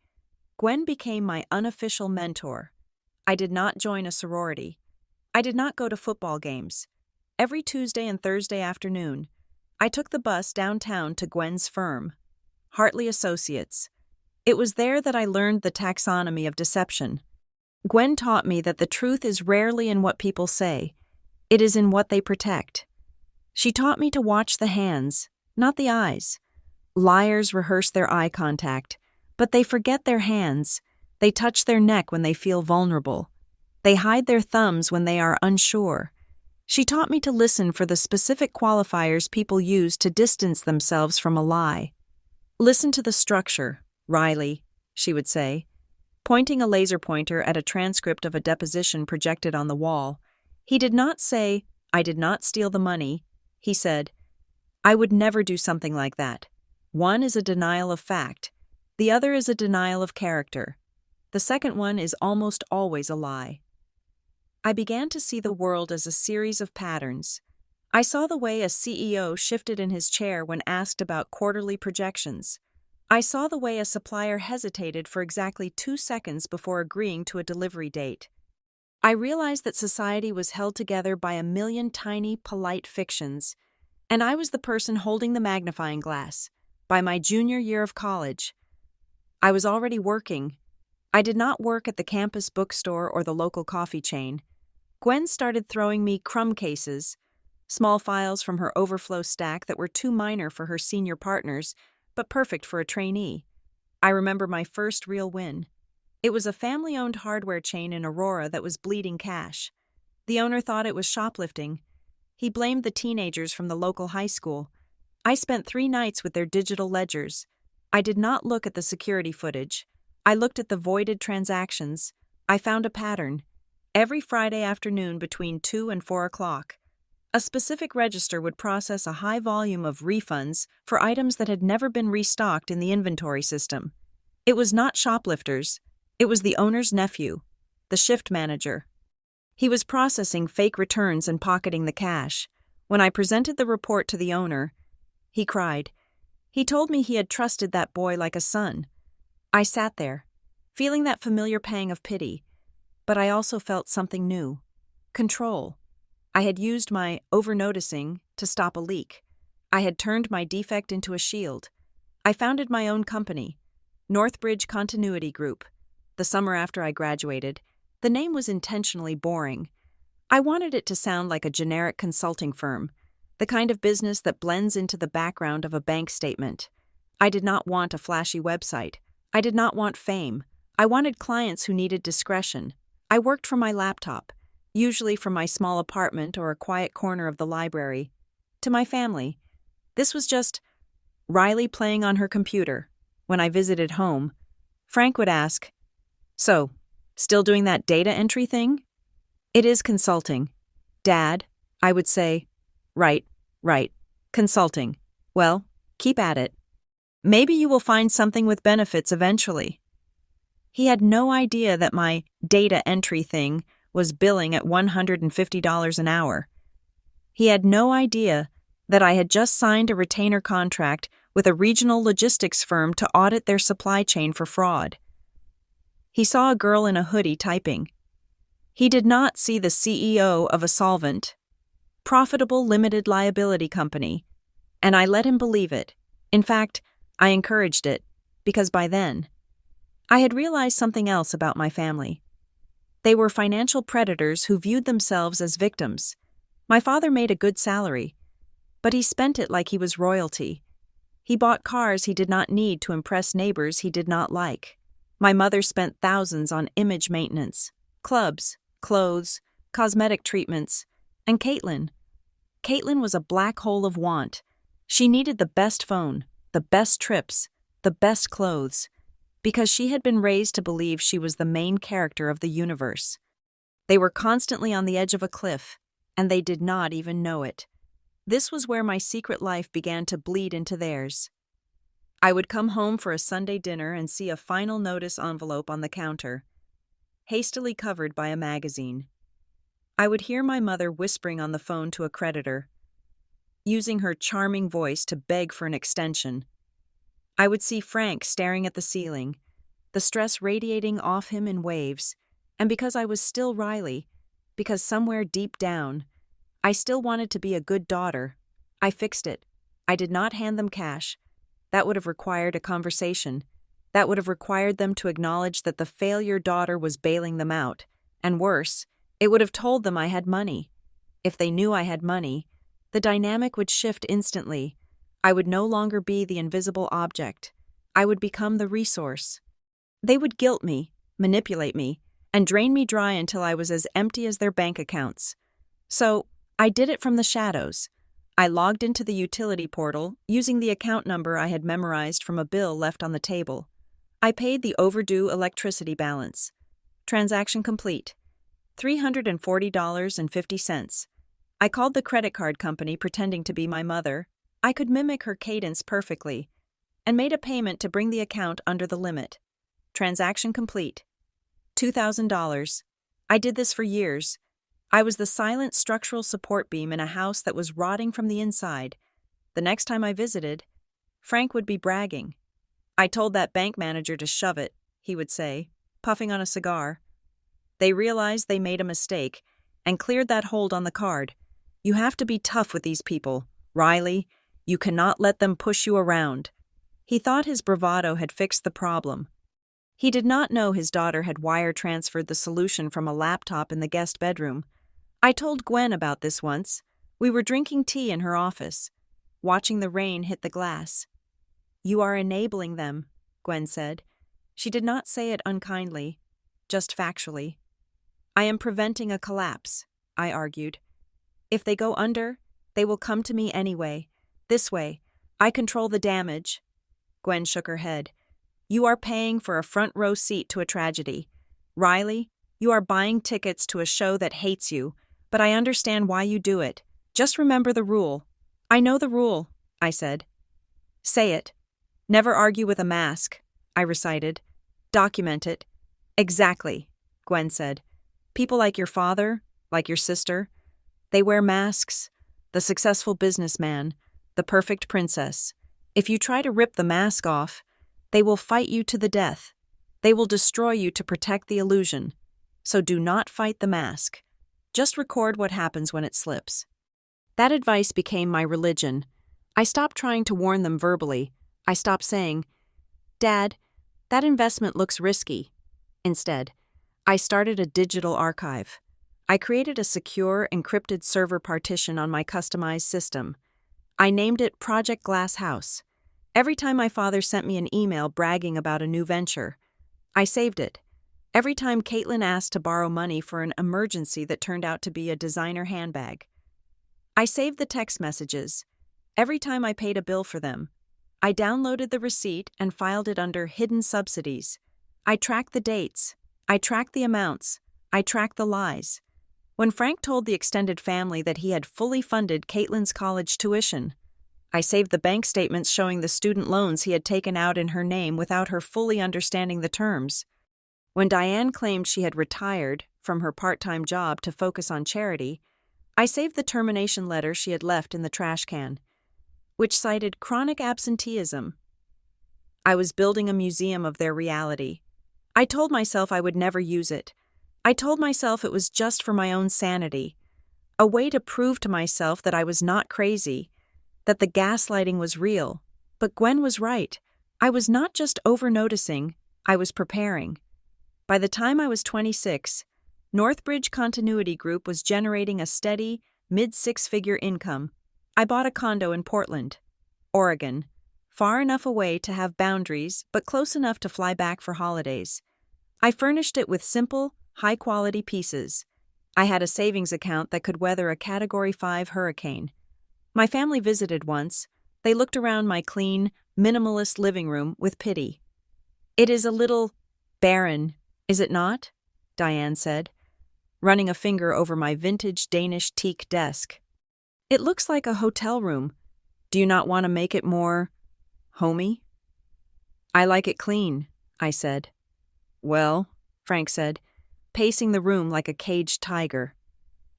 Gwen became my unofficial mentor. I did not join a sorority. I did not go to football games. Every Tuesday and Thursday afternoon, I took the bus downtown to Gwen's firm, Hartley Associates. It was there that I learned the taxonomy of deception. Gwen taught me that the truth is rarely in what people say. It is in what they protect. She taught me to watch the hands, not the eyes. Liars rehearse their eye contact, but they forget their hands. They touch their neck when they feel vulnerable. They hide their thumbs when they are unsure. She taught me to listen for the specific qualifiers people use to distance themselves from a lie. "Listen to the structure, Riley," she would say, pointing a laser pointer at a transcript of a deposition projected on the wall. He did not say, "I did not steal the money." He said, "I would never do something like that. One is a denial of fact. The other is a denial of character. The second one is almost always a lie." I began to see the world as a series of patterns. I saw the way a CEO shifted in his chair when asked about quarterly projections. I saw the way a supplier hesitated for exactly 2 seconds before agreeing to a delivery date. I realized that society was held together by a million tiny, polite fictions, and I was the person holding the magnifying glass. By my junior year of college, I was already working. I did not work at the campus bookstore or the local coffee chain. Gwen started throwing me crumb cases, small files from her overflow stack that were too minor for her senior partners, but perfect for a trainee. I remember my first real win. It was a family-owned hardware chain in Aurora that was bleeding cash. The owner thought it was shoplifting. He blamed the teenagers from the local high school. I spent 3 nights with their digital ledgers. I did not look at the security footage. I looked at the voided transactions. I found a pattern. Every Friday afternoon between 2 and 4 o'clock, a specific register would process a high volume of refunds for items that had never been restocked in the inventory system. It was not shoplifters. It was the owner's nephew, the shift manager. He was processing fake returns and pocketing the cash. When I presented the report to the owner, he cried. He told me he had trusted that boy like a son. I sat there. feeling that familiar pang of pity. But I also felt something new. Control. I had used my over-noticing to stop a leak. I had turned my defect into a shield. I founded my own company, Northbridge Continuity Group. The summer after I graduated, the name was intentionally boring. I wanted it to sound like a generic consulting firm, the kind of business that blends into the background of a bank statement. I did not want a flashy website. I did not want fame. I wanted clients who needed discretion. I worked from my laptop, usually from my small apartment or a quiet corner of the library. To my family, this was just Riley playing on her computer. When I visited home, Frank would ask, "So, still doing that data entry thing?" "It is consulting." "Dad," I would say, Right. Consulting. Well, keep at it. Maybe you will find something with benefits eventually." He had no idea that my data entry thing was billing at $150 an hour. He had no idea that I had just signed a retainer contract with a regional logistics firm to audit their supply chain for fraud. He saw a girl in a hoodie typing. He did not see the CEO of a solvent, profitable limited liability company, and I let him believe it. In fact, I encouraged it, because by then, I had realized something else about my family. They were financial predators who viewed themselves as victims. My father made a good salary, but he spent it like he was royalty. He bought cars he did not need to impress neighbors he did not like. My mother spent thousands on image maintenance, clubs, clothes, cosmetic treatments, and Caitlin was a black hole of want. She needed the best phone, the best trips, the best clothes, because she had been raised to believe she was the main character of the universe. They were constantly on the edge of a cliff, and they did not even know it. This was where my secret life began to bleed into theirs. I would come home for a Sunday dinner and see a final notice envelope on the counter, hastily covered by a magazine. I would hear my mother whispering on the phone to a creditor, using her charming voice to beg for an extension. I would see Frank staring at the ceiling, the stress radiating off him in waves, and because I was still Riley, because somewhere deep down, I still wanted to be a good daughter, I fixed it. I did not hand them cash. That would have required a conversation. That would have required them to acknowledge that the failure daughter was bailing them out, and worse, it would have told them I had money. If they knew I had money, the dynamic would shift instantly. I would no longer be the invisible object. I would become the resource. They would guilt me, manipulate me, and drain me dry until I was as empty as their bank accounts. So, I did it from the shadows. I logged into the utility portal using the account number I had memorized from a bill left on the table. I paid the overdue electricity balance. Transaction complete. $340.50. I called the credit card company pretending to be my mother. I could mimic her cadence perfectly, and made a payment to bring the account under the limit. Transaction complete. $2,000. I did this for years. I was the silent structural support beam in a house that was rotting from the inside. The next time I visited, Frank would be bragging. "I told that bank manager to shove it," he would say, puffing on a cigar. They realized they made a mistake and cleared that hold on the card. You have to be tough with these people, Riley. You cannot let them push you around. He thought his bravado had fixed the problem. He did not know his daughter had wire transferred the solution from a laptop in the guest bedroom. I told Gwen about this once. We were drinking tea in her office, watching the rain hit the glass. "You are enabling them," Gwen said. She did not say it unkindly, just factually. "I am preventing a collapse," I argued. "If they go under, they will come to me anyway. This way, I control the damage." Gwen shook her head. "You are paying for a front row seat to a tragedy. Riley, you are buying tickets to a show that hates you, but I understand why you do it. Just remember the rule." "I know the rule," I said. "Say it. Never argue with a mask," I recited. "Document it." "Exactly," Gwen said. "People like your father, like your sister, they wear masks. The successful businessman, the perfect princess. If you try to rip the mask off, they will fight you to the death. They will destroy you to protect the illusion. So do not fight the mask. Just record what happens when it slips. That advice became my religion. I stopped trying to warn them verbally. I stopped saying, "Dad, that investment looks risky." Instead, I started a digital archive. I created a secure, encrypted server partition on my customized system. I named it Project Glass House. Every time my father sent me an email bragging about a new venture, I saved it. Every time Caitlin asked to borrow money for an emergency that turned out to be a designer handbag, I saved the text messages. Every time I paid a bill for them, I downloaded the receipt and filed it under Hidden Subsidies. I tracked the dates. I tracked the amounts. I tracked the lies. When Frank told the extended family that he had fully funded Caitlin's college tuition, I saved the bank statements showing the student loans he had taken out in her name without her fully understanding the terms. When Diane claimed she had retired from her part-time job to focus on charity, I saved the termination letter she had left in the trash can, which cited chronic absenteeism. I was building a museum of their reality. I told myself I would never use it. I told myself it was just for my own sanity, a way to prove to myself that I was not crazy, that the gaslighting was real. But Gwen was right. I was not just over-noticing, I was preparing. By the time I was 26, Northbridge Continuity Group was generating a steady, mid-six-figure income. I bought a condo in Portland, Oregon, far enough away to have boundaries, but close enough to fly back for holidays. I furnished it with simple, high-quality pieces. I had a savings account that could weather a Category 5 hurricane. My family visited once. They looked around my clean, minimalist living room with pity. "It is a little barren, is it not?" Diane said, running a finger over my vintage Danish teak desk. "It looks like a hotel room. Do you not want to make it more homey?" "I like it clean," I said. "Well," Frank said, pacing the room like a caged tiger,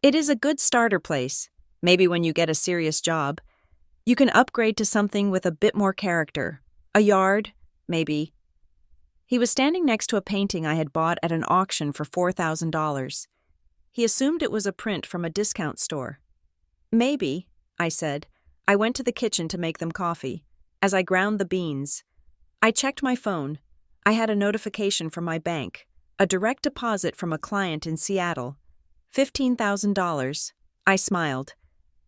"it is a good starter place. Maybe when you get a serious job, you can upgrade to something with a bit more character. A yard, maybe." He was standing next to a painting I had bought at an auction for $4,000. He assumed it was a print from a discount store. "Maybe," I said. I went to the kitchen to make them coffee. As I ground the beans, I checked my phone. I had a notification from my bank, a direct deposit from a client in Seattle. $15,000. I smiled.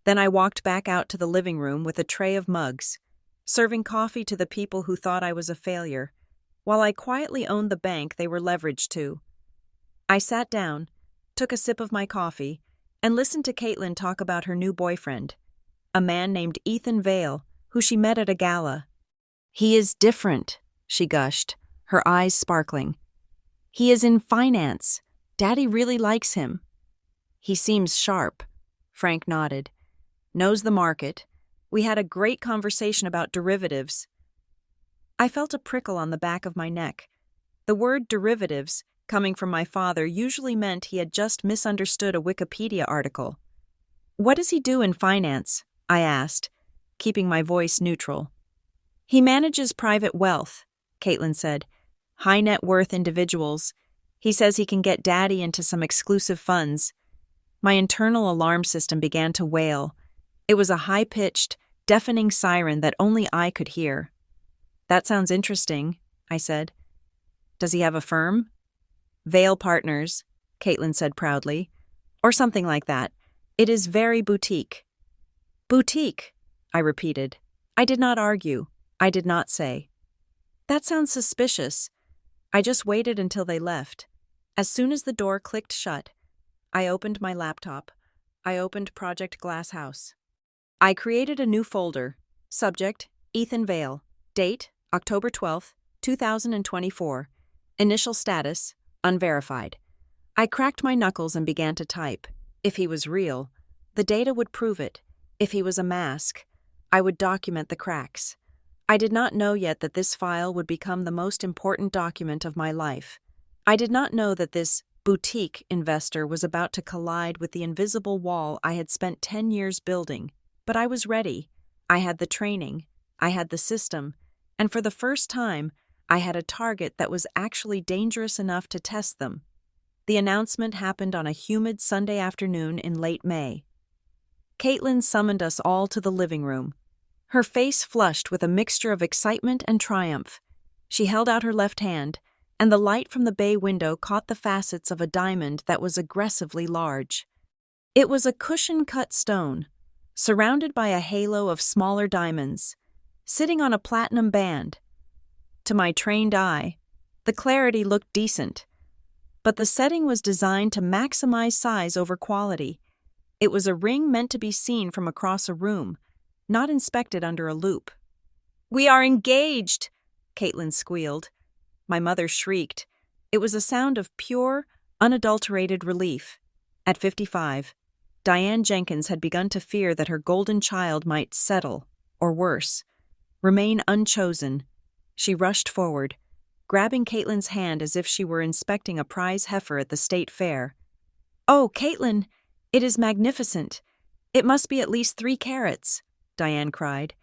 Then I walked back out to the living room with a tray of mugs, serving coffee to the people who thought I was a failure, while I quietly owned the bank they were leveraged to. I sat down, took a sip of my coffee, and listened to Caitlin talk about her new boyfriend, a man named Ethan Vale, who she met at a gala. "He is different," she gushed, her eyes sparkling. "He is in finance. Daddy really likes him." "He seems sharp," Frank nodded. "Knows the market. We had a great conversation about derivatives." I felt a prickle on the back of my neck. The word derivatives, coming from my father, usually meant he had just misunderstood a Wikipedia article. "What does he do in finance?" I asked, keeping my voice neutral. "He manages private wealth," Caitlin said. "High net worth individuals. He says he can get Daddy into some exclusive funds." My internal alarm system began to wail. It was a high-pitched, deafening siren that only I could hear. "That sounds interesting," I said. "Does he have a firm?" "Vale Partners," Caitlin said proudly. "Or something like that. It is very boutique." "Boutique," I repeated. I did not argue. I did not say, "That sounds suspicious." I just waited until they left. As soon as the door clicked shut, I opened my laptop. I opened Project Glass House. I created a new folder. Subject, Ethan Vale. Date, October 12, 2024. Initial status, unverified. I cracked my knuckles and began to type. If he was real, the data would prove it. If he was a mask, I would document the cracks. I did not know yet that this file would become the most important document of my life. I did not know that this boutique investor was about to collide with the invisible wall I had spent 10 years building. But I was ready. I had the training. I had the system. And for the first time, I had a target that was actually dangerous enough to test them. The announcement happened on a humid Sunday afternoon in late May. Caitlin summoned us all to the living room. Her face flushed with a mixture of excitement and triumph. She held out her left hand, and the light from the bay window caught the facets of a diamond that was aggressively large. It was a cushion-cut stone, surrounded by a halo of smaller diamonds, sitting on a platinum band. To my trained eye, the clarity looked decent, but the setting was designed to maximize size over quality. It was a ring meant to be seen from across a room, not inspected under a loupe. "We are engaged!" Caitlin squealed. My mother shrieked. It was a sound of pure, unadulterated relief. At 55, Diane Jenkins had begun to fear that her golden child might settle, or worse, remain unchosen. She rushed forward, grabbing Caitlin's hand as if she were inspecting a prize heifer at the state fair. "Oh, Caitlin, it is magnificent. It must be at least 3 carats, Diane cried,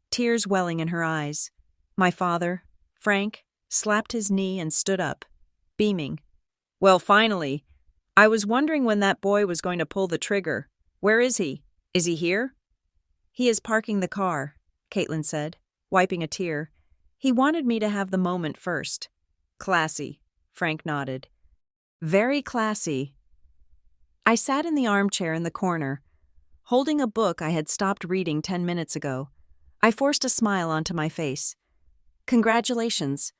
tears welling in her eyes. My father, Frank, slapped his knee and stood up, beaming. "Well, finally. I was wondering when that boy was going to pull the trigger. Where is he? Is he here?" "He is parking the car," Caitlin said, wiping a tear. "He wanted me to have the moment first." "Classy," Frank nodded. "Very classy." I sat in the armchair in the corner, holding a book I had stopped reading 10 minutes ago. I forced a smile onto my face. "Congratulations."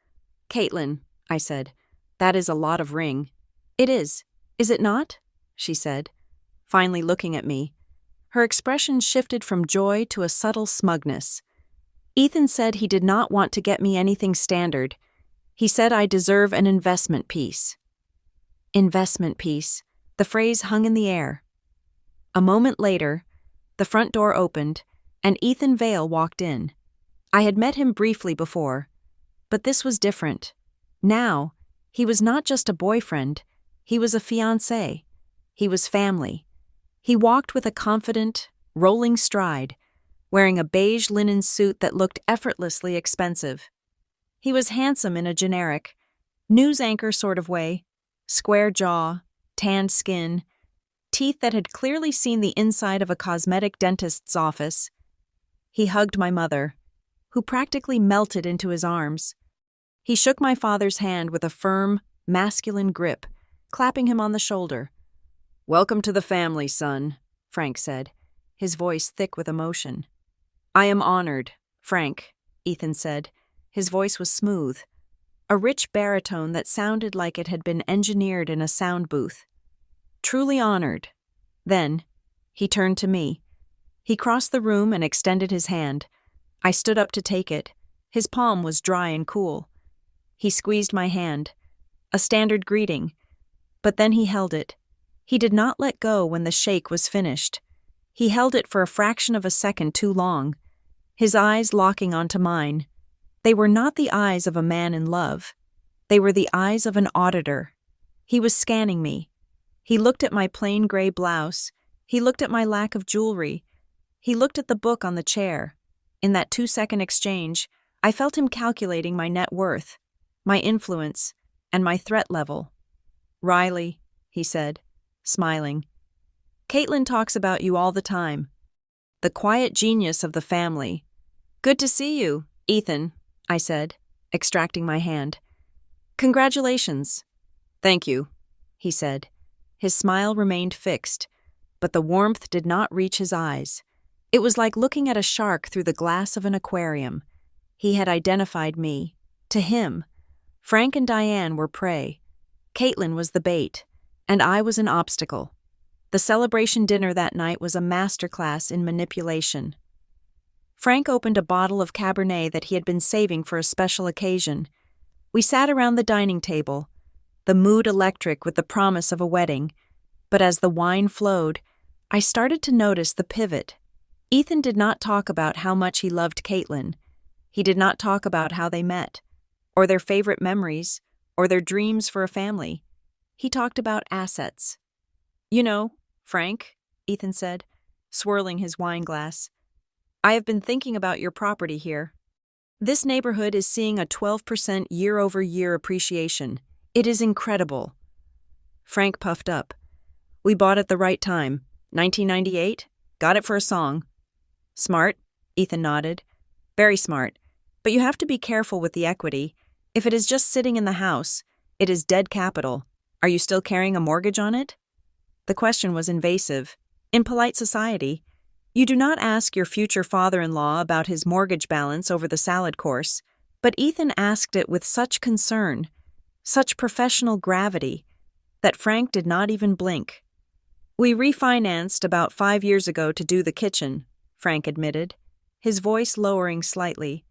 "Caitlin," I said, "that is a lot of ring." "It is it not?" she said, finally looking at me. Her expression shifted from joy to a subtle smugness. "Ethan said he did not want to get me anything standard. He said I deserve an investment piece." Investment piece. The phrase hung in the air. A moment later, the front door opened, and Ethan Vale walked in. I had met him briefly before, but this was different. Now, he was not just a boyfriend, he was a fiancé. He was family. He walked with a confident, rolling stride, wearing a beige linen suit that looked effortlessly expensive. He was handsome in a generic, news anchor sort of way, square jaw, tanned skin, teeth that had clearly seen the inside of a cosmetic dentist's office. He hugged my mother, who practically melted into his arms. He shook my father's hand with a firm, masculine grip, clapping him on the shoulder. "Welcome to the family, son," Frank said, his voice thick with emotion. "I am honored, Frank," Ethan said. His voice was smooth, a rich baritone that sounded like it had been engineered in a sound booth. "Truly honored." Then, he turned to me. He crossed the room and extended his hand. I stood up to take it. His palm was dry and cool. He squeezed my hand, a standard greeting, but then he held it. He did not let go when the shake was finished. He held it for a fraction of a second too long, his eyes locking onto mine. They were not the eyes of a man in love. They were the eyes of an auditor. He was scanning me. He looked at my plain gray blouse. He looked at my lack of jewelry. He looked at the book on the chair. In that 2-second exchange, I felt him calculating my net worth, my influence, and my threat level. "Riley," he said, smiling. "Caitlin talks about you all the time. The quiet genius of the family." "Good to see you, Ethan," I said, extracting my hand. "Congratulations." "Thank you," he said. His smile remained fixed, but the warmth did not reach his eyes. It was like looking at a shark through the glass of an aquarium. He had identified me. To him, Frank and Diane were prey. Caitlin was the bait, and I was an obstacle. The celebration dinner that night was a masterclass in manipulation. Frank opened a bottle of Cabernet that he had been saving for a special occasion. We sat around the dining table, the mood electric with the promise of a wedding. But as the wine flowed, I started to notice the pivot. Ethan did not talk about how much he loved Caitlin. He did not talk about how they met, or their favorite memories, or their dreams for a family. He talked about assets. "You know, Frank," Ethan said, swirling his wine glass, "I have been thinking about your property here." This neighborhood is seeing a 12% year-over-year appreciation. It is incredible. Frank puffed up. We bought at the right time. 1998? Got it for a song. Smart, Ethan nodded. Very smart. But you have to be careful with the equity. If it is just sitting in the house, it is dead capital. Are you still carrying a mortgage on it? The question was invasive. In polite society, you do not ask your future father-in-law about his mortgage balance over the salad course, but Ethan asked it with such concern, such professional gravity, that Frank did not even blink. We refinanced about 5 years ago to do the kitchen, Frank admitted, his voice lowering slightly.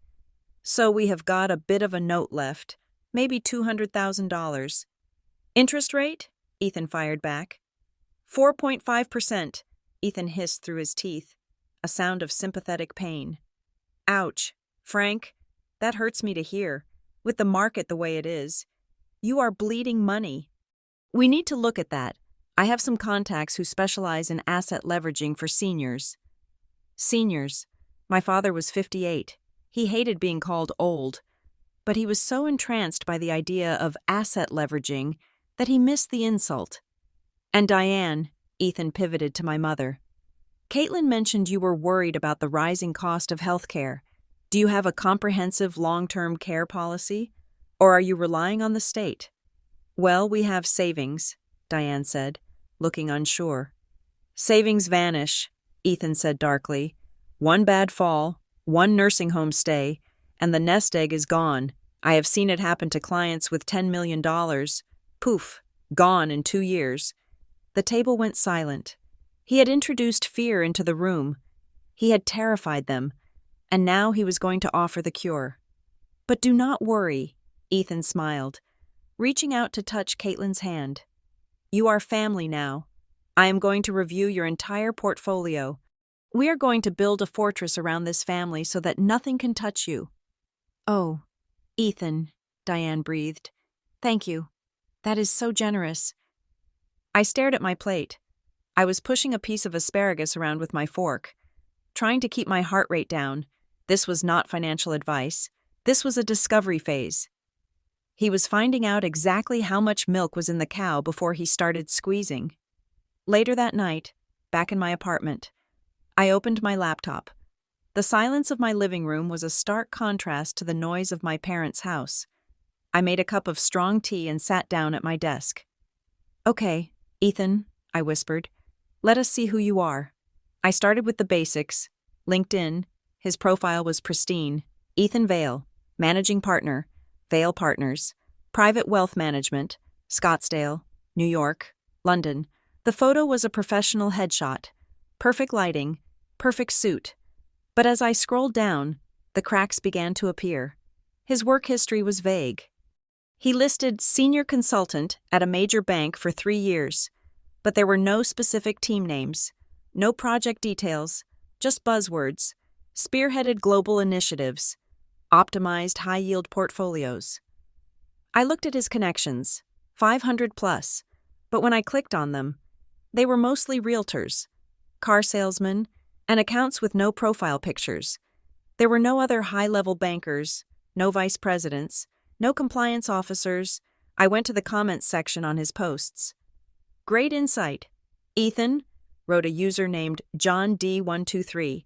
So we have got a bit of a note left, maybe $200,000. Interest rate? Ethan fired back. 4.5%, Ethan hissed through his teeth, a sound of sympathetic pain. Ouch, Frank, that hurts me to hear, with the market the way it is. You are bleeding money. We need to look at that. I have some contacts who specialize in asset leveraging for seniors. Seniors. My father was 58. He hated being called old, but he was so entranced by the idea of asset leveraging that he missed the insult. And Diane, Ethan pivoted to my mother. Caitlin mentioned you were worried about the rising cost of healthcare. Do you have a comprehensive long-term care policy, or are you relying on the state? Well, we have savings, Diane said, looking unsure. Savings vanish, Ethan said darkly. One bad fall, one nursing home stay, and the nest egg is gone. I have seen it happen to clients with $10 million. Poof, gone in 2 years. The table went silent. He had introduced fear into the room. He had terrified them, and now he was going to offer the cure. But do not worry, Ethan smiled, reaching out to touch Caitlin's hand. You are family now. I am going to review your entire portfolio. We are going to build a fortress around this family so that nothing can touch you. Oh, Ethan, Diane breathed. Thank you. That is so generous. I stared at my plate. I was pushing a piece of asparagus around with my fork, trying to keep my heart rate down. This was not financial advice. This was a discovery phase. He was finding out exactly how much milk was in the cow before he started squeezing. Later that night, back in my apartment, I opened my laptop. The silence of my living room was a stark contrast to the noise of my parents' house. I made a cup of strong tea and sat down at my desk. Okay, Ethan, I whispered. Let us see who you are. I started with the basics. LinkedIn. His profile was pristine. Ethan Vale, managing partner, Vale Partners. Private wealth management, Scottsdale, New York, London. The photo was a professional headshot. Perfect lighting, perfect suit. But as I scrolled down, the cracks began to appear. His work history was vague. He listed senior consultant at a major bank for 3 years, but there were no specific team names, no project details, just buzzwords, spearheaded global initiatives, optimized high-yield portfolios. I looked at his connections, 500 plus, but when I clicked on them, they were mostly realtors, car salesmen, and accounts with no profile pictures. There were no other high-level bankers, no vice presidents, no compliance officers. I went to the comments section on his posts. Great insight. Ethan, wrote a user named John D123.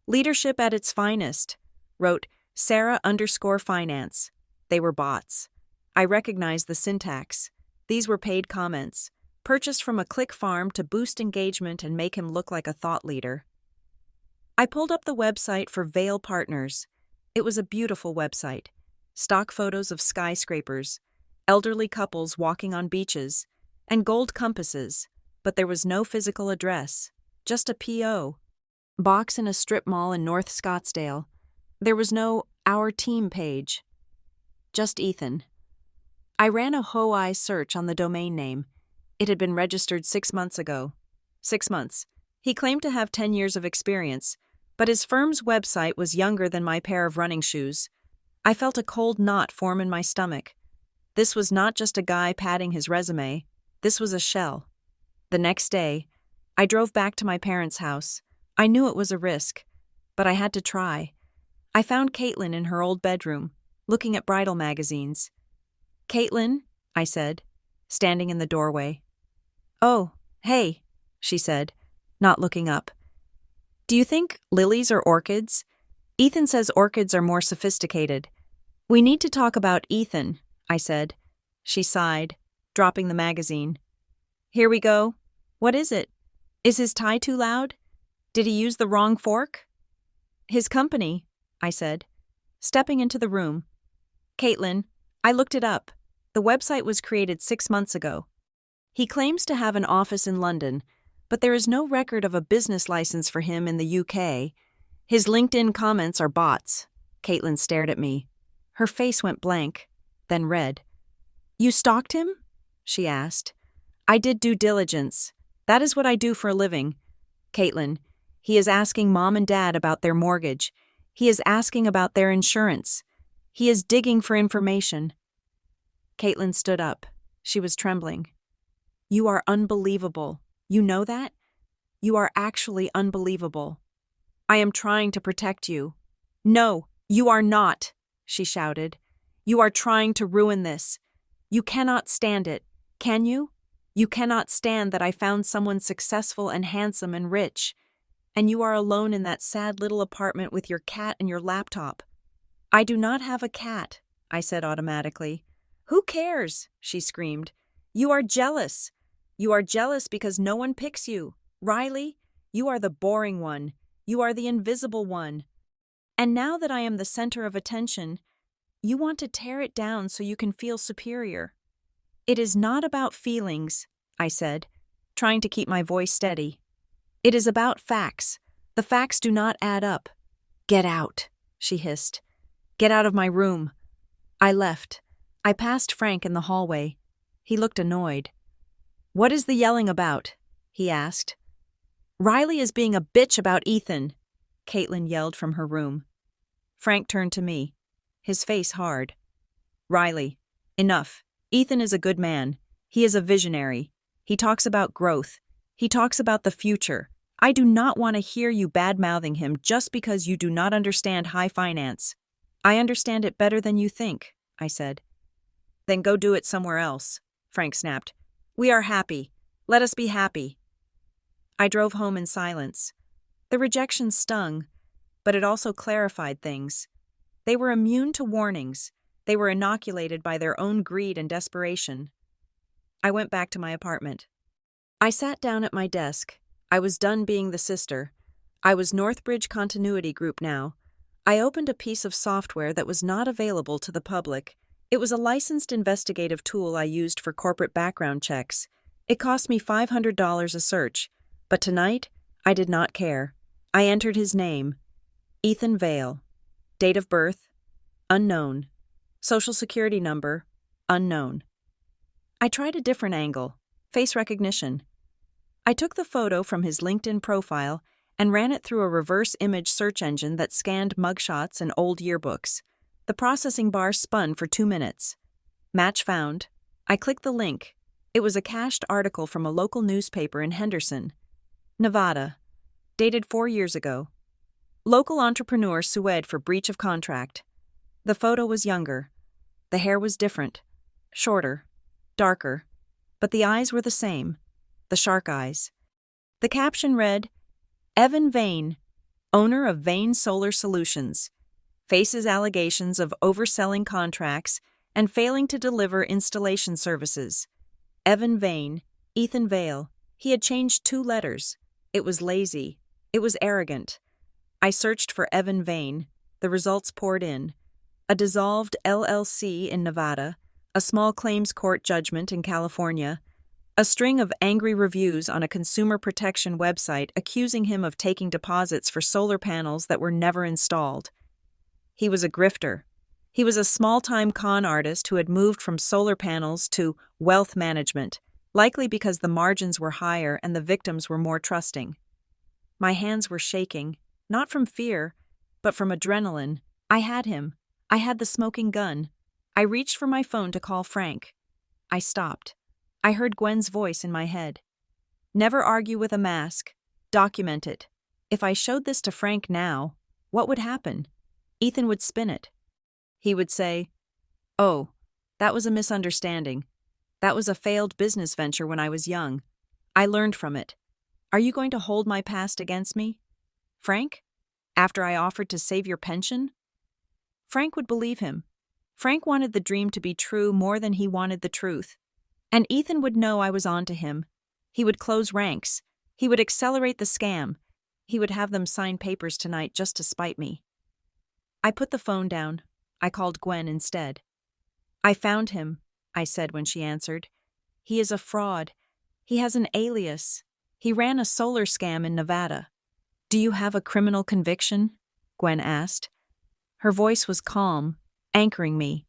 Leadership at its finest, wrote Sarah_finance. They were bots. I recognized the syntax. These were paid comments, purchased from a click farm to boost engagement and make him look like a thought leader. I pulled up the website for Vale Partners. It was a beautiful website. Stock photos of skyscrapers, elderly couples walking on beaches, and gold compasses, but there was no physical address, just a P.O. box in a strip mall in North Scottsdale. There was no Our Team page. Just Ethan. I ran a HOI search on the domain name. It had been registered 6 months ago. 6 months. He claimed to have 10 years of experience, but his firm's website was younger than my pair of running shoes. I felt a cold knot form in my stomach. This was not just a guy padding his resume. This was a shell. The next day, I drove back to my parents' house. I knew it was a risk, but I had to try. I found Caitlin in her old bedroom, looking at bridal magazines. "Caitlin," I said, standing in the doorway. "Oh, hey," she said, not looking up. "Do you think lilies or orchids? Ethan says orchids are more sophisticated." "We need to talk about Ethan," I said. She sighed, dropping the magazine. "Here we go. What is it? Is his tie too loud? Did he use the wrong fork?" "His company," I said, stepping into the room. "Caitlin, I looked it up. The website was created 6 months ago. He claims to have an office in London, but there is no record of a business license for him in the UK. His LinkedIn comments are bots." Caitlin stared at me. Her face went blank, then red. "You stalked him?" she asked. "I did due diligence. That is what I do for a living. Caitlin, he is asking Mom and Dad about their mortgage. He is asking about their insurance. He is digging for information." Caitlin stood up. She was trembling. "You are unbelievable. You know that? You are actually unbelievable. I am trying to protect you." "No, you are not," she shouted. "You are trying to ruin this. You cannot stand it, can you? You cannot stand that I found someone successful and handsome and rich, and you are alone in that sad little apartment with your cat and your laptop." "I do not have a cat," I said automatically. "Who cares?" she screamed. "You are jealous. You are jealous because no one picks you. Riley, you are the boring one. You are the invisible one. And now that I am the center of attention, you want to tear it down so you can feel superior." "It is not about feelings," I said, trying to keep my voice steady. "It is about facts. The facts do not add up." "Get out," she hissed. "Get out of my room." I left. I passed Frank in the hallway. He looked annoyed. "What is the yelling about?" he asked. "Riley is being a bitch about Ethan," Caitlin yelled from her room. Frank turned to me, his face hard. "Riley, enough. Ethan is a good man. He is a visionary. He talks about growth. He talks about the future. I do not want to hear you bad-mouthing him just because you do not understand high finance." "I understand it better than you think," I said. "Then go do it somewhere else," Frank snapped. "We are happy. Let us be happy." I drove home in silence. The rejection stung, but it also clarified things. They were immune to warnings. They were inoculated by their own greed and desperation. I went back to my apartment. I sat down at my desk. I was done being the sister. I was Northbridge Continuity Group now. I opened a piece of software that was not available to the public. It was a licensed investigative tool I used for corporate background checks. It cost me $500 a search, but tonight, I did not care. I entered his name, Ethan Vale. Date of birth, unknown. Social security number, unknown. I tried a different angle, face recognition. I took the photo from his LinkedIn profile and ran it through a reverse image search engine that scanned mugshots and old yearbooks. The processing bar spun for 2 minutes. Match found. I clicked the link. It was a cached article from a local newspaper in Henderson, Nevada, dated 4 years ago. Local entrepreneur sued for breach of contract. The photo was younger. The hair was different, shorter, darker, but the eyes were the same, the shark eyes. The caption read, "Evan Vane, owner of Vane Solar Solutions, faces allegations of overselling contracts and failing to deliver installation services. Evan Vane, Ethan Vale." He had changed 2 letters. It was lazy. It was arrogant. I searched for Evan Vane. The results poured in. A dissolved LLC in Nevada, a small claims court judgment in California, a string of angry reviews on a consumer protection website accusing him of taking deposits for solar panels that were never installed. He was a grifter. He was a small-time con artist who had moved from solar panels to wealth management, likely because the margins were higher and the victims were more trusting. My hands were shaking, not from fear, but from adrenaline. I had him. I had the smoking gun. I reached for my phone to call Frank. I stopped. I heard Gwen's voice in my head. "Never argue with a mask. Document it. If I showed this to Frank now, what would happen? Ethan would spin it. He would say, "Oh, that was a misunderstanding. That was a failed business venture when I was young. I learned from it. Are you going to hold my past against me? Frank? After I offered to save your pension?" Frank would believe him. Frank wanted the dream to be true more than he wanted the truth. And Ethan would know I was on to him. He would close ranks. He would accelerate the scam. He would have them sign papers tonight just to spite me. I put the phone down. I called Gwen instead. "I found him," I said when she answered. "He is a fraud. He has an alias. He ran a solar scam in Nevada." "Do you have a criminal conviction?" Gwen asked. Her voice was calm, anchoring me.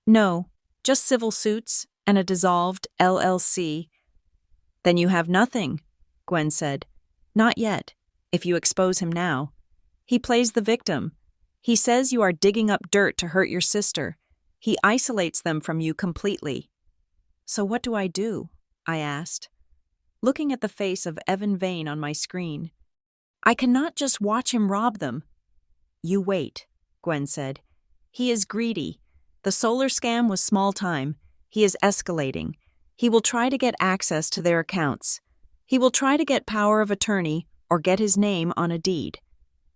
"No, just civil suits and a dissolved LLC." "Then you have nothing," Gwen said. "Not yet, if you expose him now. He plays the victim. He says you are digging up dirt to hurt your sister. He isolates them from you completely." "So what do I do?" I asked, looking at the face of Evan Vane on my screen. "I cannot just watch him rob them." "You wait," Gwen said. "He is greedy. The solar scam was small time. He is escalating. He will try to get access to their accounts. He will try to get power of attorney or get his name on a deed.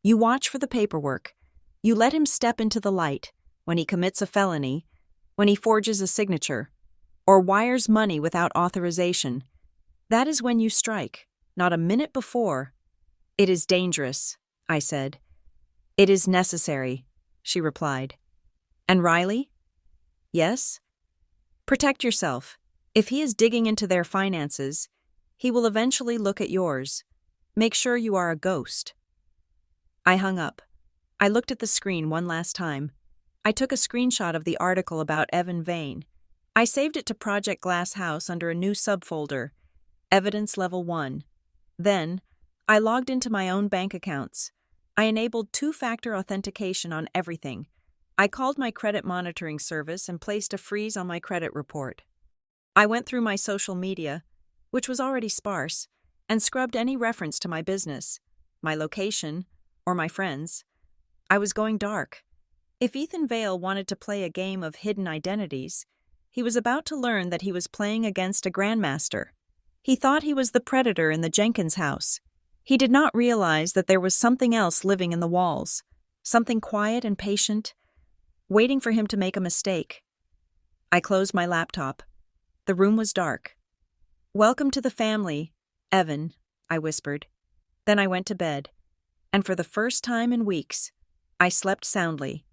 You watch for the paperwork. You let him step into the light when he commits a felony, when he forges a signature, or wires money without authorization. That is when you strike, not a minute before." "It is dangerous," I said. "It is necessary," she replied. "And Riley?" "Yes?" "Protect yourself. If he is digging into their finances, he will eventually look at yours. Make sure you are a ghost." I hung up. I looked at the screen one last time. I took a screenshot of the article about Evan Vane. I saved it to Project Glass House under a new subfolder, Evidence Level 1. Then, I logged into my own bank accounts. I enabled two-factor authentication on everything. I called my credit monitoring service and placed a freeze on my credit report. I went through my social media, which was already sparse, and scrubbed any reference to my business, my location, or my friends. I was going dark. If Ethan Vale wanted to play a game of hidden identities, he was about to learn that he was playing against a grandmaster. He thought he was the predator in the Jenkins house. He did not realize that there was something else living in the walls, something quiet and patient, waiting for him to make a mistake. I closed my laptop. The room was dark. "Welcome to the family, Evan," I whispered. Then I went to bed, and for the first time in weeks, I slept soundly.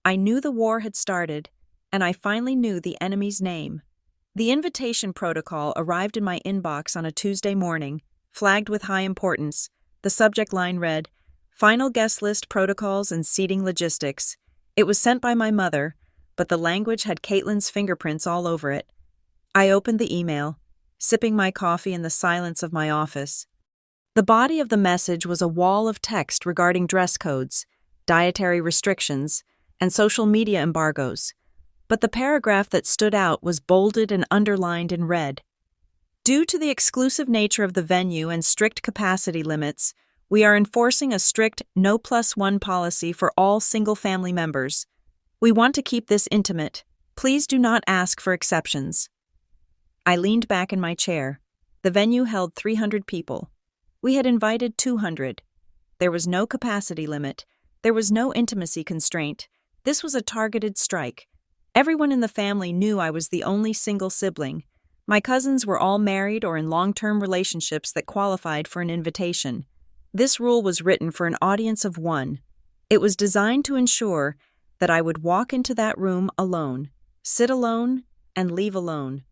I knew the war had started, and I finally knew the enemy's name. The invitation protocol arrived in my inbox on a Tuesday morning, flagged with high importance. The subject line read, "Final guest list protocols and seating logistics." It was sent by my mother, but the language had Caitlin's fingerprints all over it. I opened the email, sipping my coffee in the silence of my office. The body of the message was a wall of text regarding dress codes, dietary restrictions, and social media embargoes, but the paragraph that stood out was bolded and underlined in red. "Due to the exclusive nature of the venue and strict capacity limits, we are enforcing a strict no+1 policy for all single-family members. We want to keep this intimate. Please do not ask for exceptions." I leaned back in my chair. The venue held 300 people. We had invited 200. There was no capacity limit. There was no intimacy constraint. This was a targeted strike. Everyone in the family knew I was the only single sibling. My cousins were all married or in long-term relationships that qualified for an invitation. This rule was written for an audience of one. It was designed to ensure that I would walk into that room alone, sit alone, and leave alone.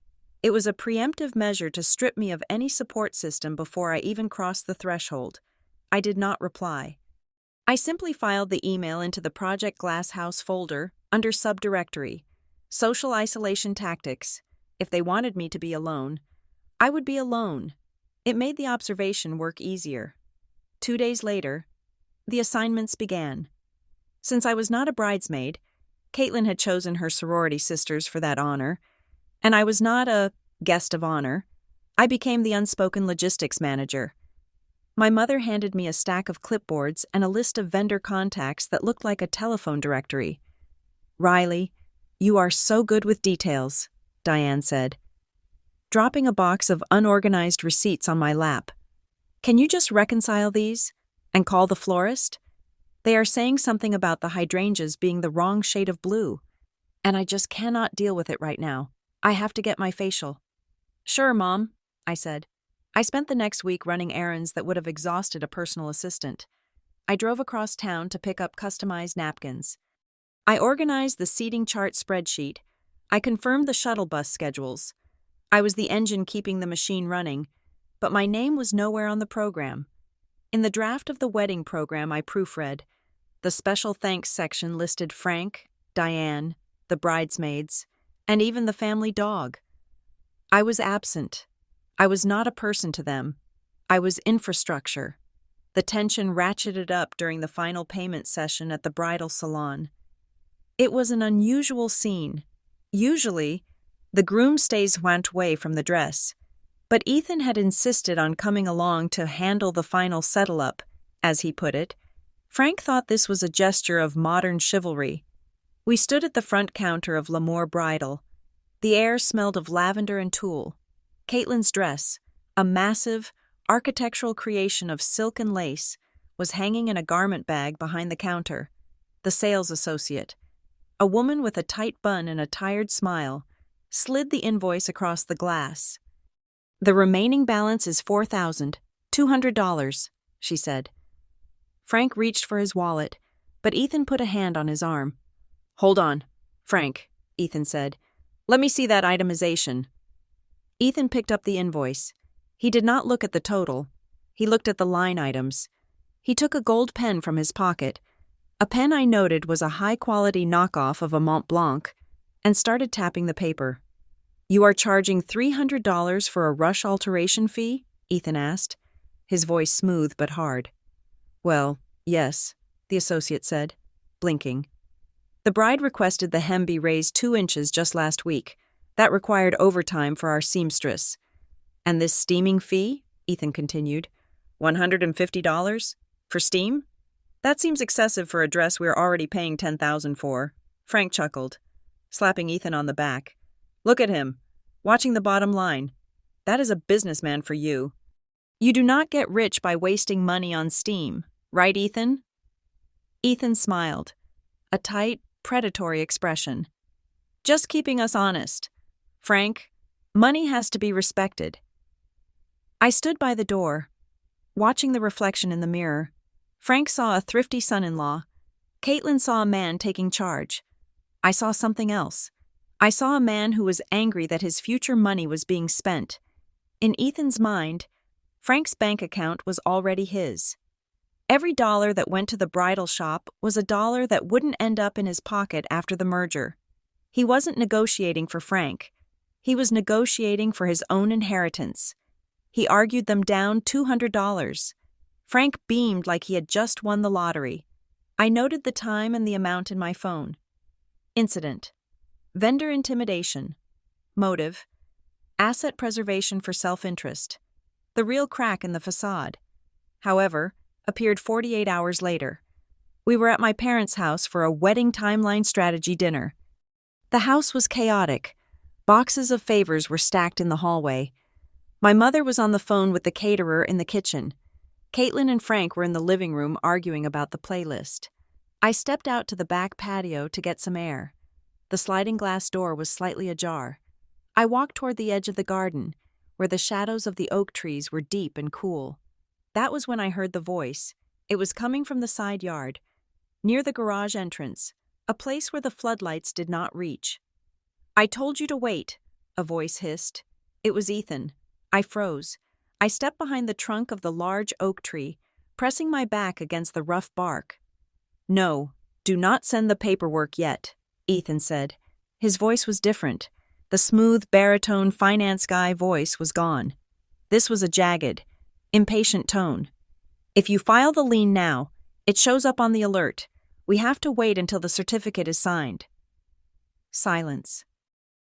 It was a preemptive measure to strip me of any support system before I even crossed the threshold. I did not reply. I simply filed the email into the Project Glass House folder under subdirectory, Social Isolation Tactics. If they wanted me to be alone, I would be alone. It made the observation work easier. 2 days later, the assignments began. Since I was not a bridesmaid, Caitlin had chosen her sorority sisters for that honor, and I was not a guest of honor. I became the unspoken logistics manager. My mother handed me a stack of clipboards and a list of vendor contacts that looked like a telephone directory. "Riley, you are so good with details," Diane said, dropping a box of unorganized receipts on my lap. "Can you just reconcile these and call the florist? They are saying something about the hydrangeas being the wrong shade of blue, and I just cannot deal with it right now. I have to get my facial." "Sure, Mom," I said. I spent the next week running errands that would have exhausted a personal assistant. I drove across town to pick up customized napkins. I organized the seating chart spreadsheet. I confirmed the shuttle bus schedules. I was the engine keeping the machine running, but my name was nowhere on the program. In the draft of the wedding program I proofread, the special thanks section listed Frank, Diane, the bridesmaids, and even the family dog. I was absent. I was not a person to them. I was infrastructure. The tension ratcheted up during the final payment session at the bridal salon. It was an unusual scene. Usually, the groom stays away from the dress, but Ethan had insisted on coming along to handle the final settle-up, as he put it. Frank thought this was a gesture of modern chivalry. We stood at the front counter of L'Amour Bridal. The air smelled of lavender and tulle. Caitlin's dress, a massive, architectural creation of silk and lace, was hanging in a garment bag behind the counter. The sales associate, a woman with a tight bun and a tired smile, slid the invoice across the glass. "The remaining balance is $4,200, she said. Frank reached for his wallet, but Ethan put a hand on his arm. "Hold on, Frank," Ethan said. "Let me see that itemization." Ethan picked up the invoice. He did not look at the total. He looked at the line items. He took a gold pen from his pocket. A pen I noted was a high-quality knockoff of a Mont Blanc, and started tapping the paper. "You are charging $300 for a rush alteration fee?" Ethan asked, his voice smooth but hard. "Well, yes," the associate said, blinking. "The bride requested the hem be raised 2 inches just last week. That required overtime for our seamstress. And this steaming fee?" Ethan continued. $150? For steam? That seems excessive for a dress we're already paying $10,000 for." Frank chuckled, slapping Ethan on the back. "Look at him, watching the bottom line. That is a businessman for you. You do not get rich by wasting money on steam, right, Ethan?" Ethan smiled, a tight, predatory expression. "Just keeping us honest. Frank, money has to be respected." I stood by the door, watching the reflection in the mirror. Frank saw a thrifty son-in-law. Caitlin saw a man taking charge. I saw something else. I saw a man who was angry that his future money was being spent. In Ethan's mind, Frank's bank account was already his. Every dollar that went to the bridal shop was a dollar that wouldn't end up in his pocket after the merger. He wasn't negotiating for Frank. He was negotiating for his own inheritance. He argued them down $200. Frank beamed like he had just won the lottery. I noted the time and the amount in my phone. Incident: vendor intimidation. Motive: asset preservation for self-interest. The real crack in the facade, however, appeared 48 hours later. We were at my parents' house for a wedding timeline strategy dinner. The house was chaotic. Boxes of favors were stacked in the hallway. My mother was on the phone with the caterer in the kitchen. Caitlin and Frank were in the living room arguing about the playlist. I stepped out to the back patio to get some air. The sliding glass door was slightly ajar. I walked toward the edge of the garden, where the shadows of the oak trees were deep and cool. That was when I heard the voice. It was coming from the side yard, near the garage entrance, a place where the floodlights did not reach. "I told you to wait," a voice hissed. It was Ethan. I froze. I stepped behind the trunk of the large oak tree, pressing my back against the rough bark. "No, do not send the paperwork yet," Ethan said. His voice was different. The smooth, baritone finance guy voice was gone. This was a jagged, impatient tone. "If you file the lien now, it shows up on the alert. We have to wait until the certificate is signed." Silence.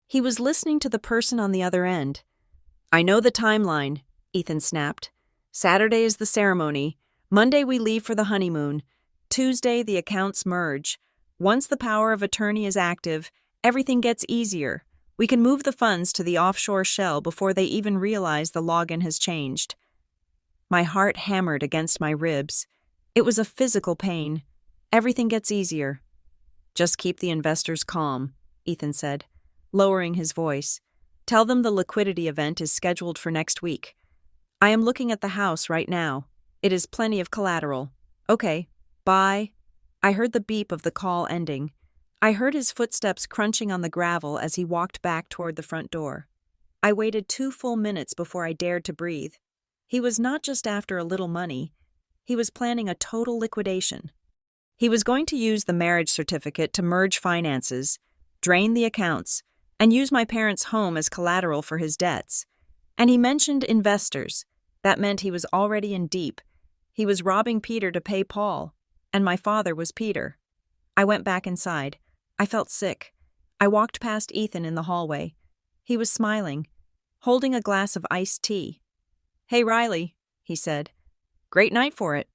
He was listening to the person on the other end. "I know the timeline," Ethan snapped. Saturday is the ceremony. Monday we leave for the honeymoon. Tuesday the accounts merge. Once the power of attorney is active, everything gets easier. We can move the funds to the offshore shell before they even realize the login has changed. My heart hammered against my ribs. It was a physical pain. Everything gets easier. Just keep the investors calm, Ethan said, lowering his voice. Tell them the liquidity event is scheduled for next week. I am looking at the house right now. It is plenty of collateral. Okay, bye. I heard the beep of the call ending. I heard his footsteps crunching on the gravel as he walked back toward the front door. I waited 2 full minutes before I dared to breathe. He was not just after a little money. He was planning a total liquidation. He was going to use the marriage certificate to merge finances, drain the accounts, and use my parents' home as collateral for his debts. And he mentioned investors. That meant he was already in deep. He was robbing Peter to pay Paul, and my father was Peter. I went back inside. I felt sick. I walked past Ethan in the hallway. He was smiling, holding a glass of iced tea. Hey, Riley, he said. Great night for it.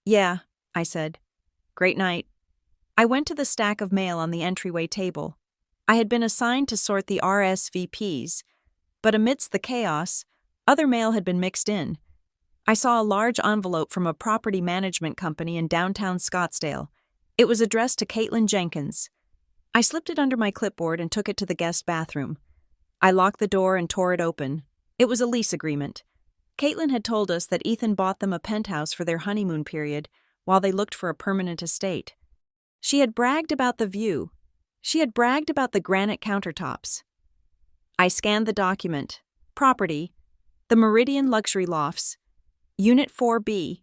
Yeah, I said. Great night. I went to the stack of mail on the entryway table. I had been assigned to sort the RSVPs, but amidst the chaos, other mail had been mixed in. I saw a large envelope from a property management company in downtown Scottsdale. It was addressed to Caitlin Jenkins. I slipped it under my clipboard and took it to the guest bathroom. I locked the door and tore it open. It was a lease agreement. Caitlin had told us that Ethan bought them a penthouse for their honeymoon period while they looked for a permanent estate. She had bragged about the view. She had bragged about the granite countertops. I scanned the document. Property, the Meridian Luxury Lofts, Unit 4B,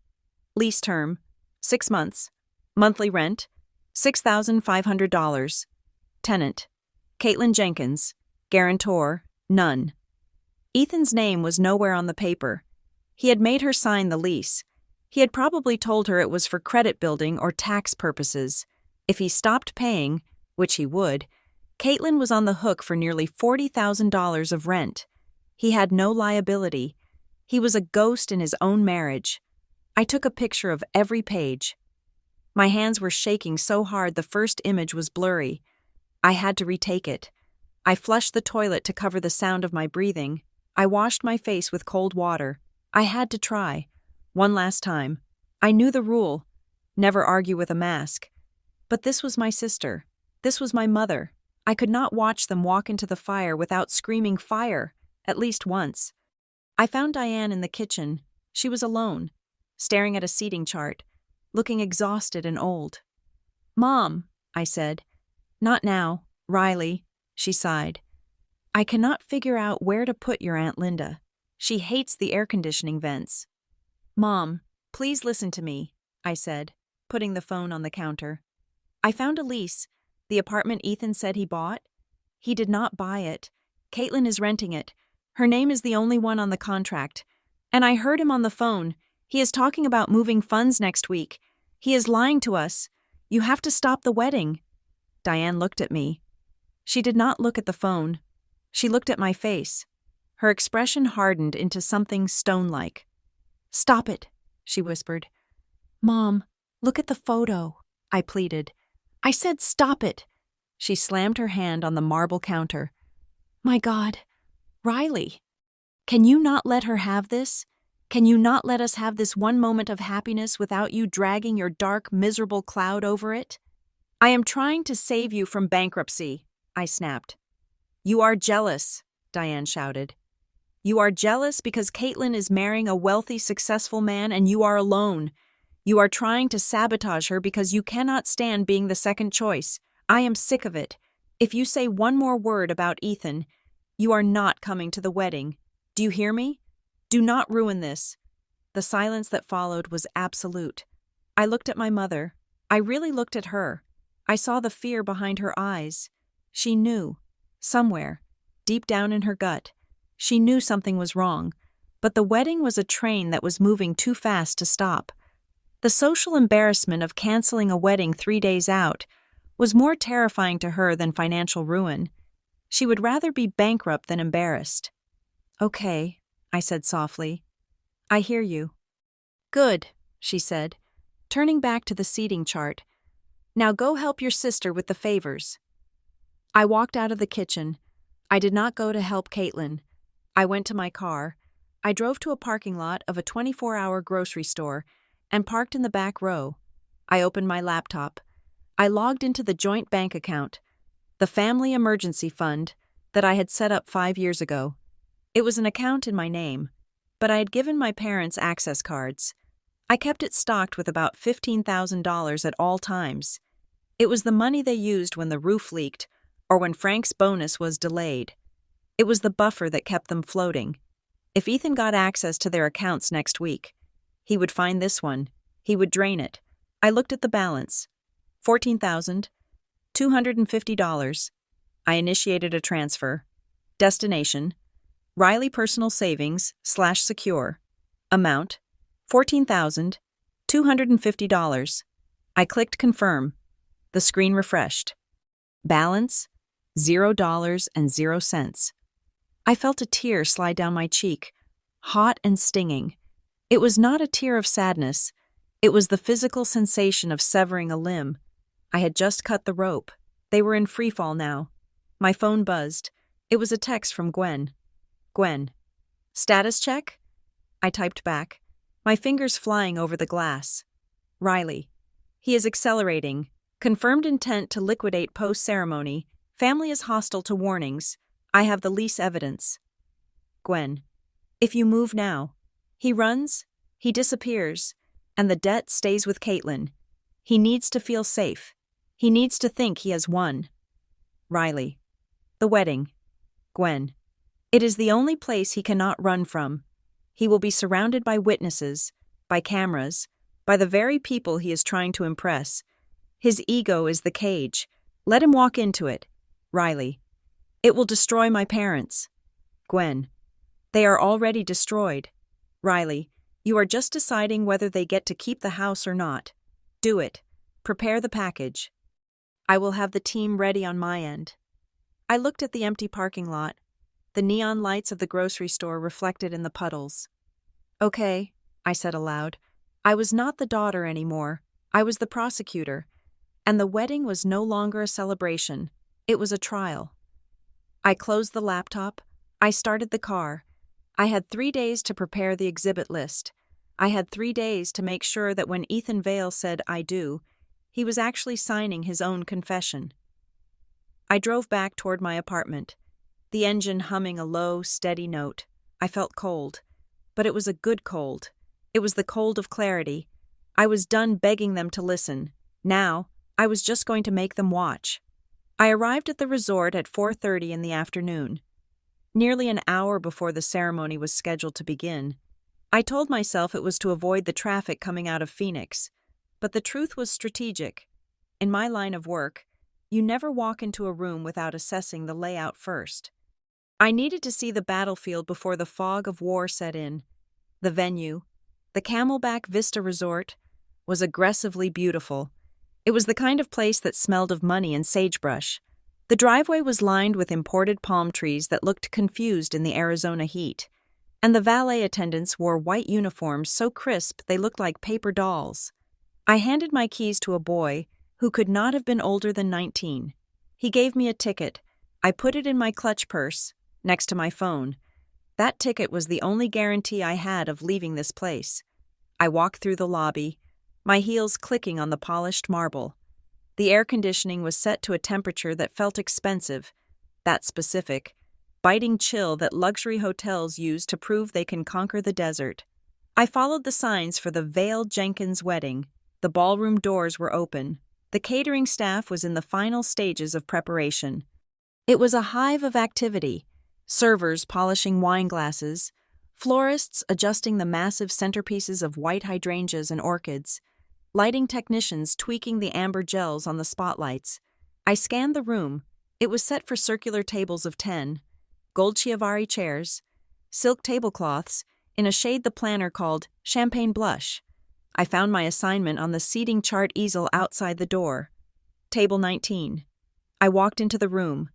lease term, 6 months, monthly rent, $6,500. Tenant, Caitlin Jenkins, guarantor, none. Ethan's name was nowhere on the paper. He had made her sign the lease. He had probably told her it was for credit building or tax purposes. If he stopped paying, which he would, Caitlin was on the hook for nearly $40,000 of rent. He had no liability. He was a ghost in his own marriage. I took a picture of every page. My hands were shaking so hard the first image was blurry. I had to retake it. I flushed the toilet to cover the sound of my breathing. I washed my face with cold water. I had to try. One last time. I knew the rule. Never argue with a mask. But this was my sister. This was my mother. I could not watch them walk into the fire without screaming fire, at least once. I found Diane in the kitchen. She was alone, staring at a seating chart, looking exhausted and old. Mom, I said. Not now, Riley, she sighed. I cannot figure out where to put your Aunt Linda. She hates the air conditioning vents. Mom, please listen to me, I said, putting the phone on the counter. I found a lease, the apartment Ethan said he bought. He did not buy it. Caitlin is renting it. Her name is the only one on the contract. And I heard him on the phone. He is talking about moving funds next week. He is lying to us. You have to stop the wedding. Diane looked at me. She did not look at the phone. She looked at my face. Her expression hardened into something stone-like. Stop it, she whispered. Mom, look at the photo, I pleaded. I said stop it. She slammed her hand on the marble counter. My God, Riley, can you not let her have this? Can you not let us have this one moment of happiness without you dragging your dark, miserable cloud over it? I am trying to save you from bankruptcy, I snapped. You are jealous, Diane shouted. You are jealous because Caitlin is marrying a wealthy, successful man and you are alone. You are trying to sabotage her because you cannot stand being the second choice. I am sick of it. If you say one more word about Ethan, you are not coming to the wedding. Do you hear me? Do not ruin this. The silence that followed was absolute. I looked at my mother. I really looked at her. I saw the fear behind her eyes. She knew. Somewhere, deep down in her gut, she knew something was wrong, but the wedding was a train that was moving too fast to stop. The social embarrassment of canceling a wedding 3 days out was more terrifying to her than financial ruin. She would rather be bankrupt than embarrassed. Okay, I said softly. I hear you. Good, she said, turning back to the seating chart. Now go help your sister with the favors. I walked out of the kitchen. I did not go to help Caitlin. I went to my car. I drove to a parking lot of a 24-hour grocery store and parked in the back row. I opened my laptop. I logged into the joint bank account, the family emergency fund that I had set up 5 years ago. It was an account in my name, but I had given my parents access cards. I kept it stocked with about $15,000 at all times. It was the money they used when the roof leaked or when Frank's bonus was delayed. It was the buffer that kept them floating. If Ethan got access to their accounts next week, he would find this one. He would drain it. I looked at the balance. $14,250. I initiated a transfer. Destination: Riley Personal Savings / Secure. Amount: $14,250. I clicked confirm. The screen refreshed. Balance: $0.00. I felt a tear slide down my cheek, hot and stinging. It was not a tear of sadness. It was the physical sensation of severing a limb. I had just cut the rope. They were in freefall now. My phone buzzed. It was a text from Gwen. Gwen. Status check? I typed back, my fingers flying over the glass. Riley. He is accelerating. Confirmed intent to liquidate post-ceremony. Family is hostile to warnings. I have the lease evidence. Gwen. If you move now. He runs, he disappears, and the debt stays with Caitlin. He needs to feel safe. He needs to think he has won. Riley. The wedding. Gwen. It is the only place he cannot run from. He will be surrounded by witnesses, by cameras, by the very people he is trying to impress. His ego is the cage. Let him walk into it. Riley. It will destroy my parents. Gwen. They are already destroyed. Riley. You are just deciding whether they get to keep the house or not. Do it. Prepare the package. I will have the team ready on my end. I looked at the empty parking lot, the neon lights of the grocery store reflected in the puddles. Okay, I said aloud. I was not the daughter anymore. I was the prosecutor. And the wedding was no longer a celebration. It was a trial. I closed the laptop. I started the car. I had 3 days to prepare the exhibit list. I had 3 days to make sure that when Ethan Vale said "I do," he was actually signing his own confession. I drove back toward my apartment, the engine humming a low, steady note. I felt cold, but it was a good cold. It was the cold of clarity. I was done begging them to listen. Now, I was just going to make them watch. I arrived at the resort at 4:30 in the afternoon, nearly an hour before the ceremony was scheduled to begin. I told myself it was to avoid the traffic coming out of Phoenix, but the truth was strategic. In my line of work, you never walk into a room without assessing the layout first. I needed to see the battlefield before the fog of war set in. The venue, the Camelback Vista Resort, was aggressively beautiful. It was the kind of place that smelled of money and sagebrush. The driveway was lined with imported palm trees that looked confused in the Arizona heat, and the valet attendants wore white uniforms so crisp they looked like paper dolls. I handed my keys to a boy who could not have been older than 19. He gave me a ticket. I put it in my clutch purse, next to my phone. That ticket was the only guarantee I had of leaving this place. I walked through the lobby, my heels clicking on the polished marble. The air conditioning was set to a temperature that felt expensive, that specific, biting chill that luxury hotels use to prove they can conquer the desert. I followed the signs for the Vale Jenkins wedding. The ballroom doors were open. The catering staff was in the final stages of preparation. It was a hive of activity. Servers polishing wine glasses, florists adjusting the massive centerpieces of white hydrangeas and orchids, lighting technicians tweaking the amber gels on the spotlights. I scanned the room. It was set for circular tables of 10, gold Chiavari chairs, silk tablecloths, in a shade the planner called champagne blush. I found my assignment on the seating chart easel outside the door. Table 19. I walked into the room.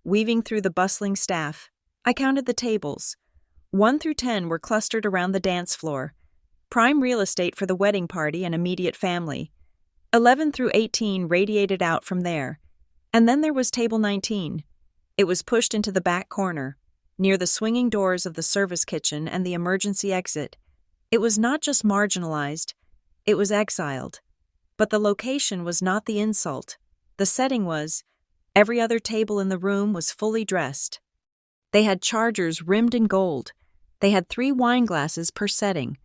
Weaving through the bustling staff, I counted the tables. 1 through 10 were clustered around the dance floor, prime real estate for the wedding party and immediate family. 11 through 18 radiated out from there, and then there was table 19. It was pushed into the back corner, near the swinging doors of the service kitchen and the emergency exit. It was not just marginalized, it was exiled. But the location was not the insult. The setting was, every other table in the room was fully dressed. They had chargers rimmed in gold. They had 3 wine glasses per setting,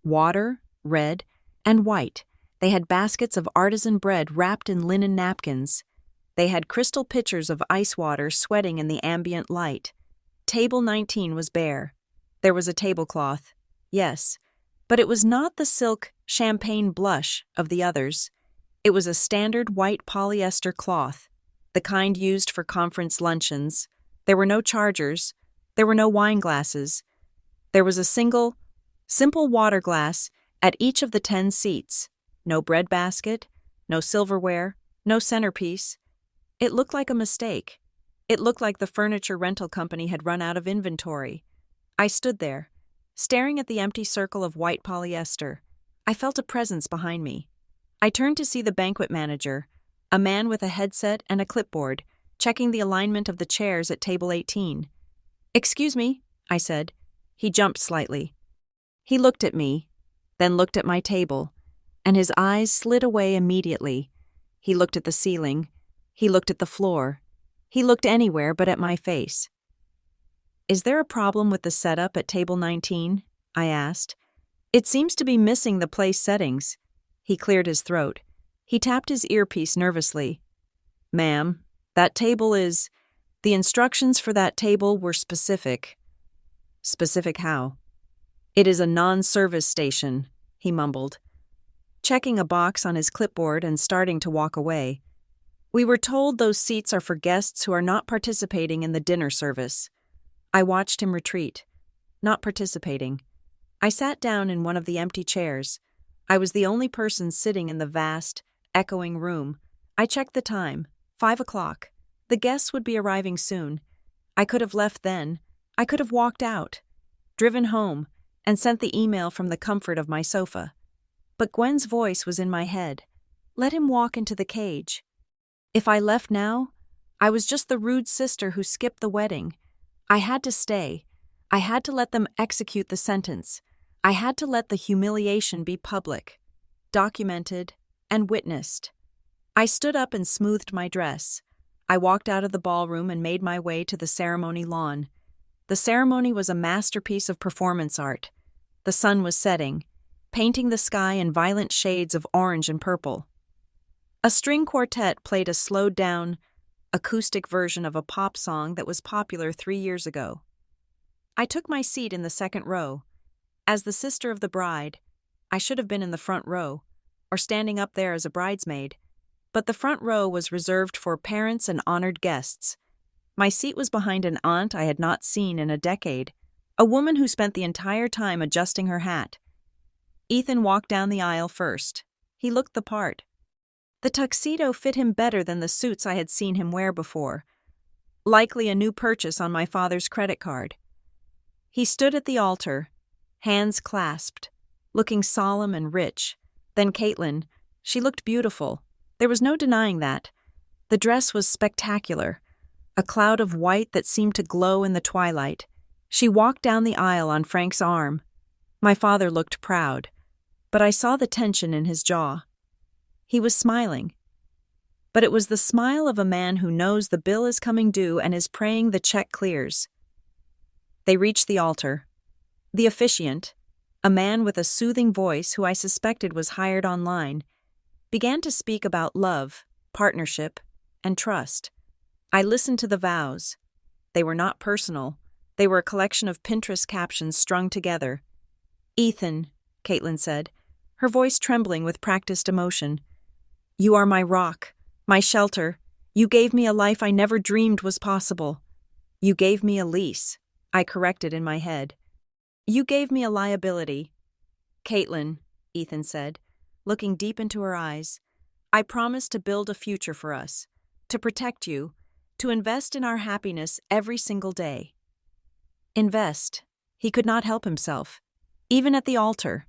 water, red, and white. They had baskets of artisan bread wrapped in linen napkins. They had crystal pitchers of ice water sweating in the ambient light. Table 19 was bare. There was a tablecloth, yes, but it was not the silk champagne blush of the others. It was a standard white polyester cloth, the kind used for conference luncheons. There were no chargers. There were no wine glasses. There was a simple water glass at each of the 10 seats. No bread basket, no silverware, no centerpiece. It looked like a mistake. It looked like the furniture rental company had run out of inventory. I stood there, staring at the empty circle of white polyester. I felt a presence behind me. I turned to see the banquet manager, a man with a headset and a clipboard, checking the alignment of the chairs at table 18. "Excuse me," I said. He jumped slightly. He looked at me, then looked at my table, and his eyes slid away immediately. He looked at the ceiling. He looked at the floor. He looked anywhere but at my face. "Is there a problem with the setup at table 19?" I asked. "It seems to be missing the place settings." He cleared his throat. He tapped his earpiece nervously. "Ma'am, that table is... The instructions for that table were specific." "Specific how?" "It is a non-service station," he mumbled, checking a box on his clipboard and starting to walk away. "We were told those seats are for guests who are not participating in the dinner service." I watched him retreat. Not participating. I sat down in one of the empty chairs. I was the only person sitting in the vast, echoing room. I checked the time. 5 o'clock. The guests would be arriving soon. I could have left then. I could have walked out, driven home, and sent the email from the comfort of my sofa. But Gwen's voice was in my head. Let him walk into the cage. If I left now, I was just the rude sister who skipped the wedding. I had to stay. I had to let them execute the sentence. I had to let the humiliation be public, documented, and witnessed. I stood up and smoothed my dress. I walked out of the ballroom and made my way to the ceremony lawn. The ceremony was a masterpiece of performance art. The sun was setting, painting the sky in violent shades of orange and purple. A string quartet played a slowed-down, acoustic version of a pop song that was popular 3 years ago. I took my seat in the second row. As the sister of the bride, I should have been in the front row, or standing up there as a bridesmaid, but the front row was reserved for parents and honored guests. My seat was behind an aunt I had not seen in a decade, a woman who spent the entire time adjusting her hat. Ethan walked down the aisle first. He looked the part. The tuxedo fit him better than the suits I had seen him wear before, likely a new purchase on my father's credit card. He stood at the altar, hands clasped, looking solemn and rich. Then Caitlin, she looked beautiful. There was no denying that. The dress was spectacular, a cloud of white that seemed to glow in the twilight. She walked down the aisle on Frank's arm. My father looked proud, but I saw the tension in his jaw. He was smiling, but it was the smile of a man who knows the bill is coming due and is praying the check clears. They reached the altar. The officiant, a man with a soothing voice who I suspected was hired online, began to speak about love, partnership, and trust. I listened to the vows. They were not personal. They were a collection of Pinterest captions strung together. "Ethan," Caitlin said, her voice trembling with practiced emotion, "you are my rock, my shelter. You gave me a life I never dreamed was possible. You gave me a lease," I corrected in my head. "You gave me a liability." "Caitlin," Ethan said, looking deep into her eyes, "I promise to build a future for us, to protect you, to invest in our happiness every single day." "Invest," He could not help himself. Even at the altar.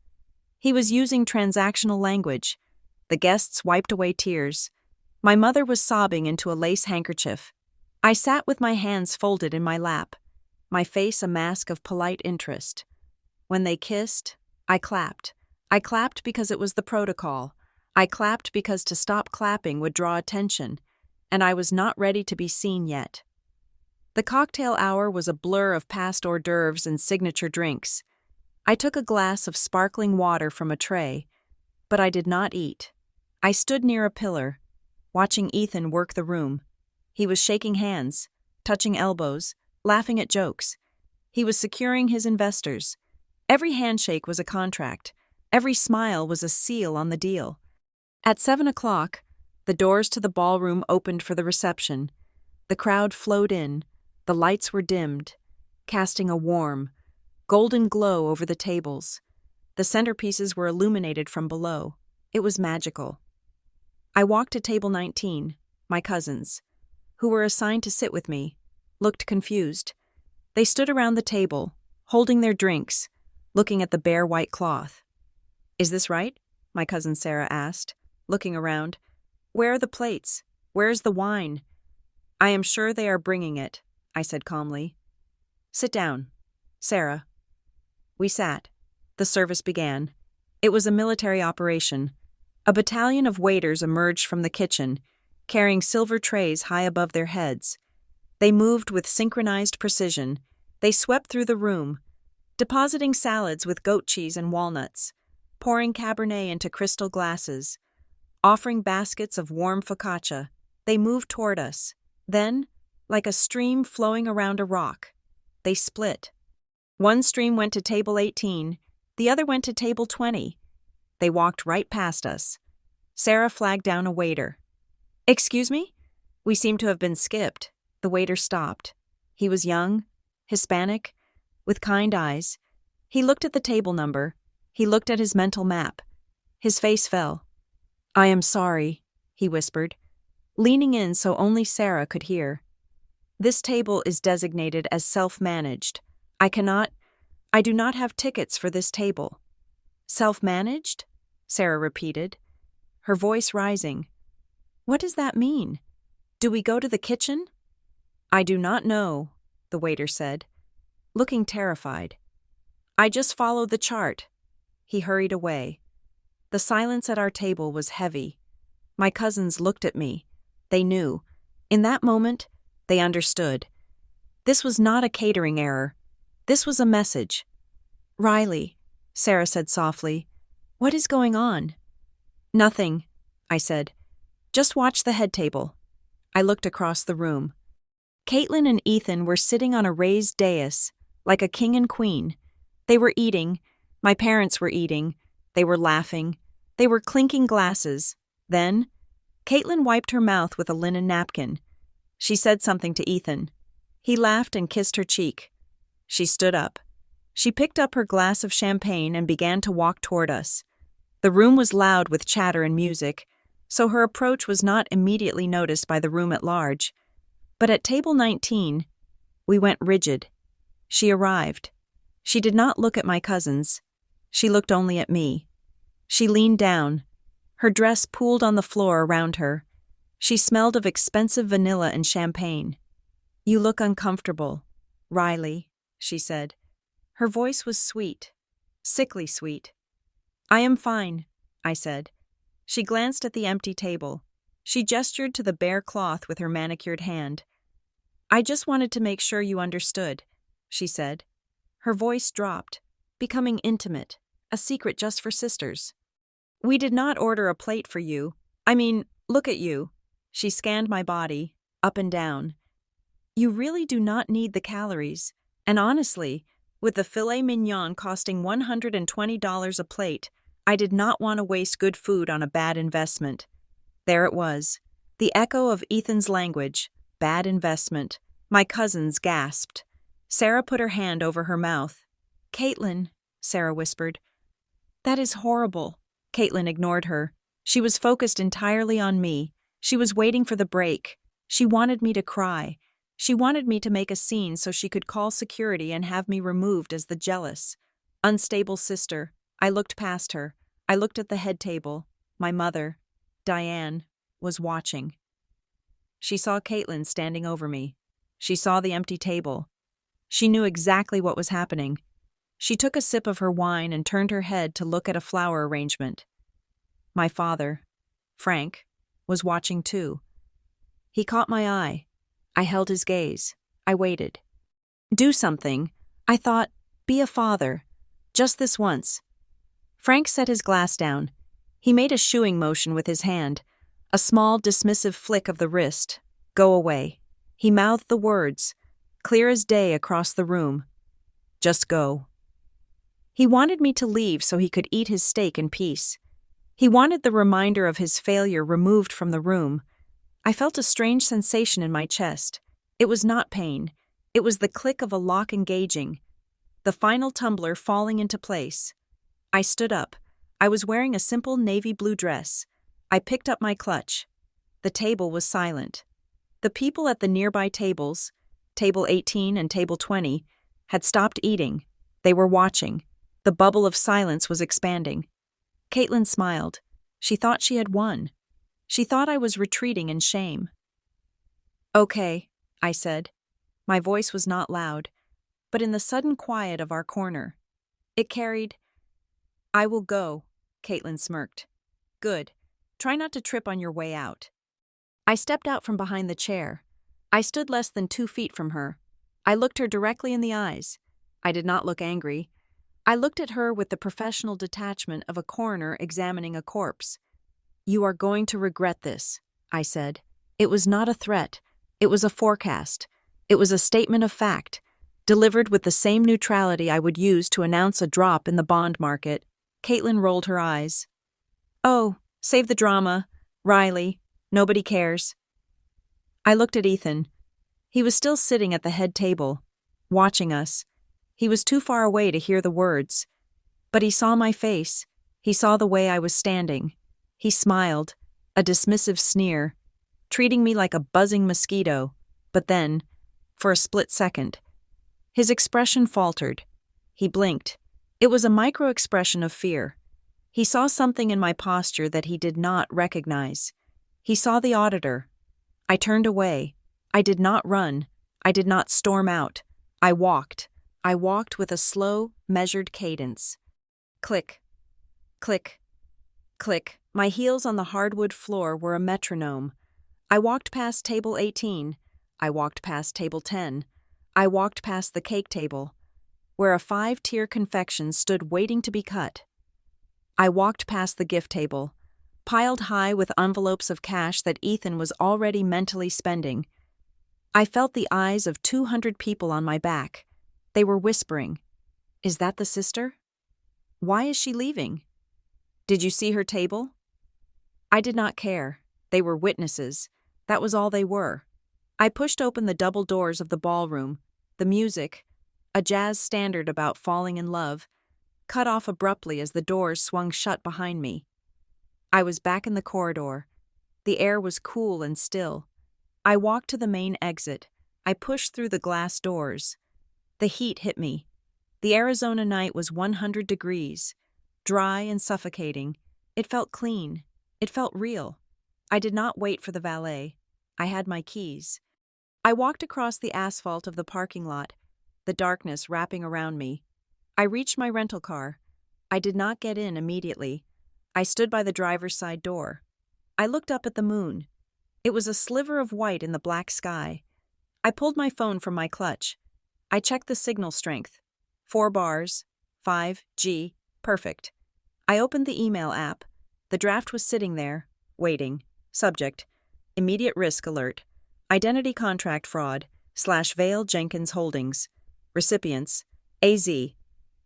He was using transactional language. The guests wiped away tears. My mother was sobbing into a lace handkerchief. I sat with my hands folded in my lap, my face a mask of polite interest. When they kissed, I clapped. I clapped because it was the protocol. I clapped because to stop clapping would draw attention, and I was not ready to be seen yet. The cocktail hour was a blur of past hors d'oeuvres and signature drinks. I took a glass of sparkling water from a tray, but I did not eat. I stood near a pillar, watching Ethan work the room. He was shaking hands, touching elbows, laughing at jokes. He was securing his investors. Every handshake was a contract. Every smile was a seal on the deal. At 7 o'clock, the doors to the ballroom opened for the reception. The crowd flowed in. The lights were dimmed, casting a warm, golden glow over the tables. The centerpieces were illuminated from below. It was magical. I walked to table 19, my cousins, who were assigned to sit with me, looked confused. They stood around the table, holding their drinks, looking at the bare white cloth. "Is this right?" my cousin Sarah asked, looking around. "Where are the plates? Where's the wine?" "I am sure they are bringing it," I said calmly. "Sit down, Sarah." We sat. The service began. It was a military operation. A battalion of waiters emerged from the kitchen, carrying silver trays high above their heads. They moved with synchronized precision. They swept through the room, depositing salads with goat cheese and walnuts, pouring Cabernet into crystal glasses, offering baskets of warm focaccia. They moved toward us. Then, like a stream flowing around a rock, they split. One stream went to table 18, the other went to table 20. They walked right past us. Sarah flagged down a waiter. "Excuse me?" We seemed to have been skipped. The waiter stopped. He was young, Hispanic, with kind eyes. He looked at the table number. He looked at his mental map. His face fell. "I am sorry," he whispered, leaning in so only Sarah could hear. "This table is designated as self-managed. I do not have tickets for this table." "Self-managed?" Sarah repeated, her voice rising. "What does that mean? Do we go to the kitchen?" "I do not know," the waiter said, looking terrified. "I just follow the chart." He hurried away. The silence at our table was heavy. My cousins looked at me. They knew. In that moment, they understood. This was not a catering error. This was a message. "Riley," Sarah said softly, "what is going on?" "Nothing," I said. "Just watch the head table." I looked across the room. Caitlin and Ethan were sitting on a raised dais, like a king and queen. They were eating. My parents were eating. They were laughing. They were clinking glasses. Then, Caitlin wiped her mouth with a linen napkin. She said something to Ethan. He laughed and kissed her cheek. She stood up. She picked up her glass of champagne and began to walk toward us. The room was loud with chatter and music, so her approach was not immediately noticed by the room at large. But at table 19, we went rigid. She arrived. She did not look at my cousins. She looked only at me. She leaned down. Her dress pooled on the floor around her. She smelled of expensive vanilla and champagne. "You look uncomfortable, Riley," she said. Her voice was sweet, sickly sweet. "I am fine," I said. She glanced at the empty table. She gestured to the bare cloth with her manicured hand. "I just wanted to make sure you understood," she said. Her voice dropped, becoming intimate, a secret just for sisters. "We did not order a plate for you. Look at you." She scanned my body, up and down. "You really do not need the calories. And honestly, with the filet mignon costing $120 a plate, I did not want to waste good food on a bad investment." There it was, the echo of Ethan's language, bad investment. My cousins gasped. Sarah put her hand over her mouth. "Caitlin," Sarah whispered. "That is horrible." Caitlin ignored her. She was focused entirely on me. She was waiting for the break. She wanted me to cry. She wanted me to make a scene so she could call security and have me removed as the jealous, unstable sister. I looked past her. I looked at the head table. My mother, Diane, was watching. She saw Caitlin standing over me. She saw the empty table. She knew exactly what was happening. She took a sip of her wine and turned her head to look at a flower arrangement. My father, Frank, was watching too. He caught my eye. I held his gaze. I waited. Do something. I thought, be a father. Just this once. Frank set his glass down. He made a shooing motion with his hand, a small, dismissive flick of the wrist. Go away. He mouthed the words, clear as day across the room. Just go. He wanted me to leave so he could eat his steak in peace. He wanted the reminder of his failure removed from the room. I felt a strange sensation in my chest. It was not pain. It was the click of a lock engaging, the final tumbler falling into place. I stood up. I was wearing a simple navy blue dress. I picked up my clutch. The table was silent. The people at the nearby tables, table 18 and table 20, had stopped eating. They were watching. The bubble of silence was expanding. Caitlin smiled. She thought she had won. She thought I was retreating in shame. Okay, I said. My voice was not loud, but in the sudden quiet of our corner, it carried, I will go, Caitlin smirked. Good. Try not to trip on your way out. I stepped out from behind the chair. I stood less than 2 feet from her. I looked her directly in the eyes. I did not look angry. I looked at her with the professional detachment of a coroner examining a corpse. You are going to regret this, I said. It was not a threat. It was a forecast. It was a statement of fact, delivered with the same neutrality I would use to announce a drop in the bond market. Caitlin rolled her eyes. Oh, save the drama. Riley. Nobody cares. I looked at Ethan. He was still sitting at the head table, watching us. He was too far away to hear the words. But he saw my face. He saw the way I was standing. He smiled, a dismissive sneer, treating me like a buzzing mosquito. But then, for a split second, his expression faltered. He blinked. It was a micro-expression of fear. He saw something in my posture that he did not recognize. He saw the auditor. I turned away. I did not run. I did not storm out. I walked. I walked with a slow, measured cadence. Click. Click. Click. My heels on the hardwood floor were a metronome. I walked past table 18. I walked past table 10. I walked past the cake table, where a 5-tier confection stood waiting to be cut. I walked past the gift table, piled high with envelopes of cash that Ethan was already mentally spending. I felt the eyes of 200 people on my back. They were whispering, "Is that the sister? Why is she leaving? Did you see her table?" I did not care. They were witnesses. That was all they were. I pushed open the double doors of the ballroom. The music, a jazz standard about falling in love, cut off abruptly as the doors swung shut behind me. I was back in the corridor. The air was cool and still. I walked to the main exit. I pushed through the glass doors. The heat hit me. The Arizona night was 100 degrees, dry and suffocating. It felt clean. It felt real. I did not wait for the valet. I had my keys. I walked across the asphalt of the parking lot, the darkness wrapping around me. I reached my rental car. I did not get in immediately. I stood by the driver's side door. I looked up at the moon. It was a sliver of white in the black sky. I pulled my phone from my clutch. I checked the signal strength. 4 bars, 5G, perfect. I opened the email app. The draft was sitting there, waiting. Subject: immediate risk alert. Identity contract fraud / Vale Jenkins Holdings. Recipients: AZ,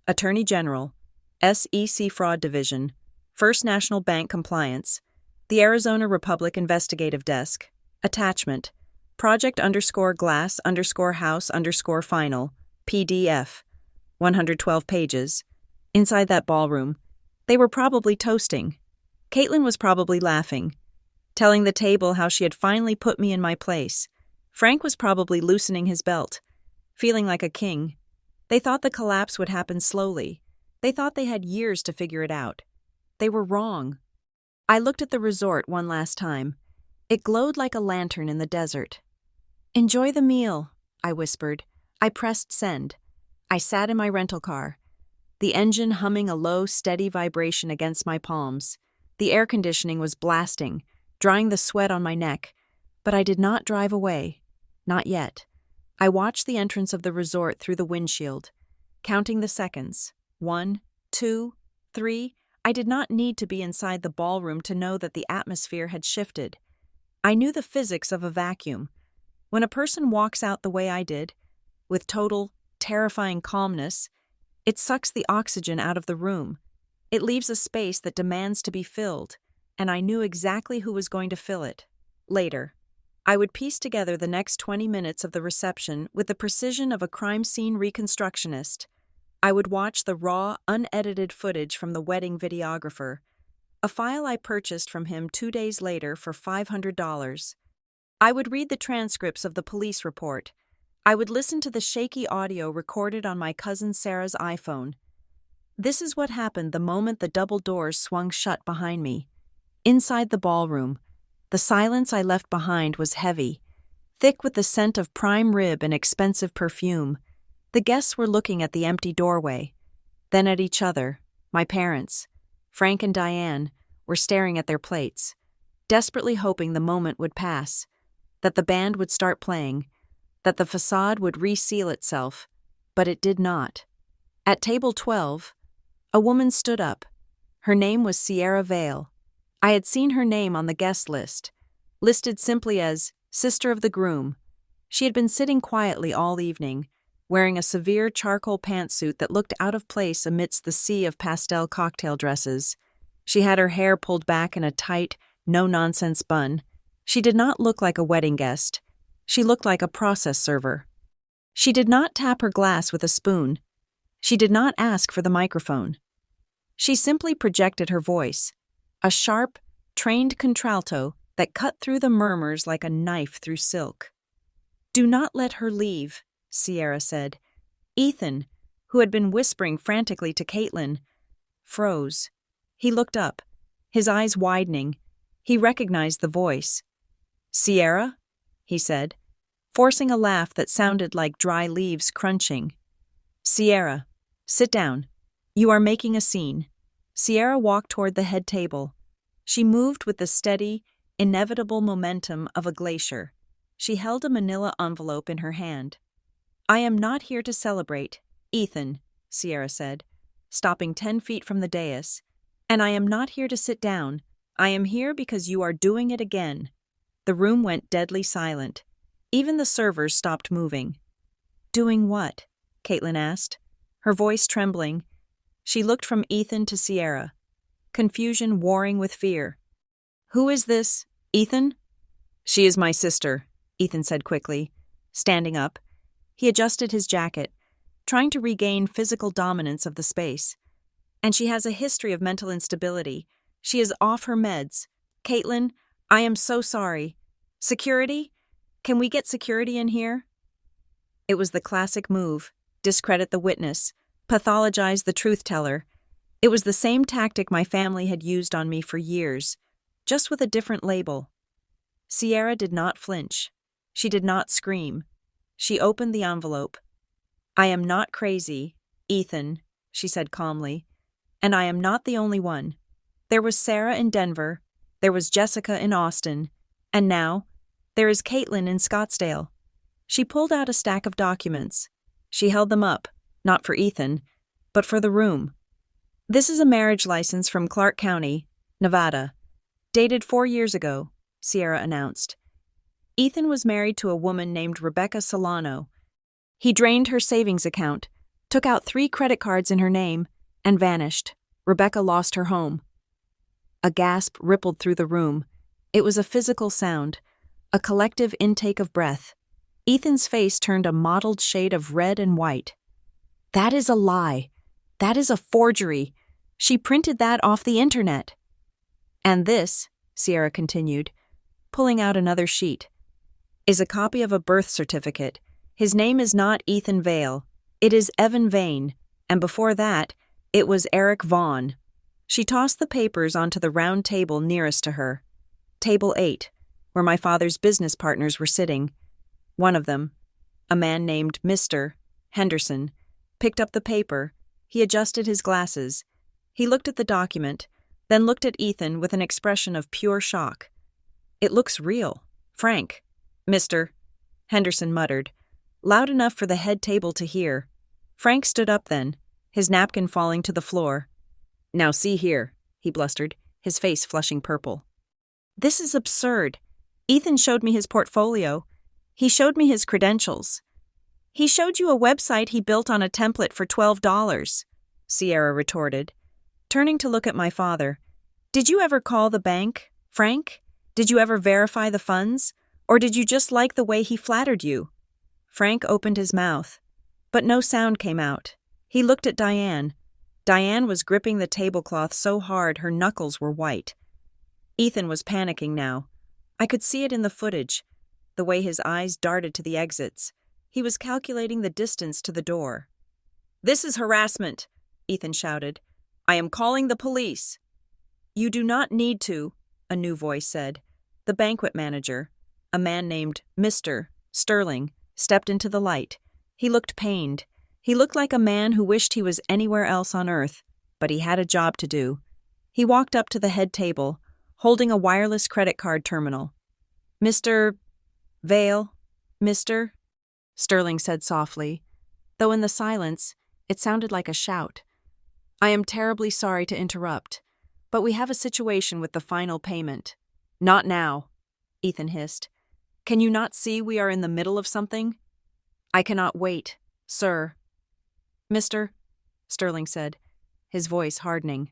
Attorney General, SEC Fraud Division, First National Bank Compliance, the Arizona Republic Investigative Desk. Attachment: project_glass_house_final, PDF, 112 pages. Inside that ballroom, they were probably toasting. Caitlin was probably laughing, telling the table how she had finally put me in my place, Frank was probably loosening his belt, feeling like a king. They thought the collapse would happen slowly. They thought they had years to figure it out. They were wrong. I looked at the resort one last time. It glowed like a lantern in the desert. "Enjoy the meal," I whispered. I pressed send. I sat in my rental car, the engine humming a low, steady vibration against my palms. The air conditioning was blasting, drying the sweat on my neck, but I did not drive away. Not yet. I watched the entrance of the resort through the windshield, counting the seconds. 1, 2, 3. I did not need to be inside the ballroom to know that the atmosphere had shifted. I knew the physics of a vacuum. When a person walks out the way I did, with total, terrifying calmness, it sucks the oxygen out of the room. It leaves a space that demands to be filled, and I knew exactly who was going to fill it. Later, I would piece together the next 20 minutes of the reception with the precision of a crime scene reconstructionist. I would watch the raw, unedited footage from the wedding videographer, a file I purchased from him 2 days later for $500. I would read the transcripts of the police report. I would listen to the shaky audio recorded on my cousin Sarah's iPhone. This is what happened the moment the double doors swung shut behind me. Inside the ballroom, the silence I left behind was heavy, thick with the scent of prime rib and expensive perfume. The guests were looking at the empty doorway, then at each other. My parents, Frank and Diane, were staring at their plates, desperately hoping the moment would pass, that the band would start playing, that the facade would reseal itself, but it did not. At table 12, a woman stood up. Her name was Sierra Vale. I had seen her name on the guest list, listed simply as Sister of the Groom. She had been sitting quietly all evening, wearing a severe charcoal pantsuit that looked out of place amidst the sea of pastel cocktail dresses. She had her hair pulled back in a tight, no-nonsense bun. She did not look like a wedding guest. She looked like a process server. She did not tap her glass with a spoon. She did not ask for the microphone. She simply projected her voice, a sharp, trained contralto that cut through the murmurs like a knife through silk. "Do not let her leave," Sierra said. Ethan, who had been whispering frantically to Caitlin, froze. He looked up, his eyes widening. He recognized the voice. "Sierra?" he said, forcing a laugh that sounded like dry leaves crunching. "Sierra, sit down. You are making a scene." Sierra walked toward the head table. She moved with the steady, inevitable momentum of a glacier. She held a manila envelope in her hand. "I am not here to celebrate, Ethan," Sierra said, stopping 10 feet from the dais. "And I am not here to sit down. I am here because you are doing it again." The room went deadly silent. Even the servers stopped moving. "Doing what?" Caitlin asked, her voice trembling. She looked from Ethan to Sierra, confusion warring with fear. "Who is this, Ethan?" "She is my sister," Ethan said quickly, standing up. He adjusted his jacket, trying to regain physical dominance of the space. "And she has a history of mental instability. She is off her meds. Caitlin, I am so sorry. Security? Can we get security in here?" It was the classic move: discredit the witness, pathologize the truth-teller. It was the same tactic my family had used on me for years, just with a different label. Sierra did not flinch. She did not scream. She opened the envelope. "I am not crazy, Ethan," she said calmly, "and I am not the only one. There was Sarah in Denver, there was Jessica in Austin, and now there is Caitlin in Scottsdale." She pulled out a stack of documents. She held them up, not for Ethan, but for the room. "This is a marriage license from Clark County, Nevada, dated 4 years ago," Sierra announced. Ethan was married to a woman named Rebecca Solano. He drained her savings account, took out 3 credit cards in her name, and vanished. Rebecca lost her home. A gasp rippled through the room. It was a physical sound, a collective intake of breath. Ethan's face turned a mottled shade of red and white. "That is a lie. That is a forgery. She printed that off the internet." "And this," Sierra continued, pulling out another sheet. is a copy of a birth certificate. His name is not Ethan Vale. It is Evan Vane, and before that, it was Eric Vaughn. She tossed the papers onto the round table nearest to her. Table 8, where my father's business partners were sitting. One of them, a man named Mr. Henderson, picked up the paper. He adjusted his glasses. He looked at the document, then looked at Ethan with an expression of pure shock. "It looks real. Frank." "Mr. Henderson muttered, loud enough for the head table to hear. Frank stood up then, his napkin falling to the floor. "Now see here," he blustered, his face flushing purple. "This is absurd. Ethan showed me his portfolio. He showed me his credentials. He showed you a website he built on a template for $12, Sierra retorted, turning to look at my father. "Did you ever call the bank, Frank? Did you ever verify the funds? Or did you just like the way he flattered you?" Frank opened his mouth, but no sound came out. He looked at Diane. Diane was gripping the tablecloth so hard her knuckles were white. Ethan was panicking now. I could see it in the footage, the way his eyes darted to the exits. He was calculating the distance to the door. "This is harassment," Ethan shouted. "I am calling the police." "You do not need to," a new voice said. The banquet manager, a man named Mr. Sterling, stepped into the light. He looked pained. He looked like a man who wished he was anywhere else on earth, but he had a job to do. He walked up to the head table, holding a wireless credit card terminal. "Mr. Vale, Mr. Sterling said softly, though in the silence, it sounded like a shout. "I am terribly sorry to interrupt, but we have a situation with the final payment." "Not now," Ethan hissed. "Can you not see we are in the middle of something?" "I cannot wait, sir." "Mr. Sterling said, his voice hardening.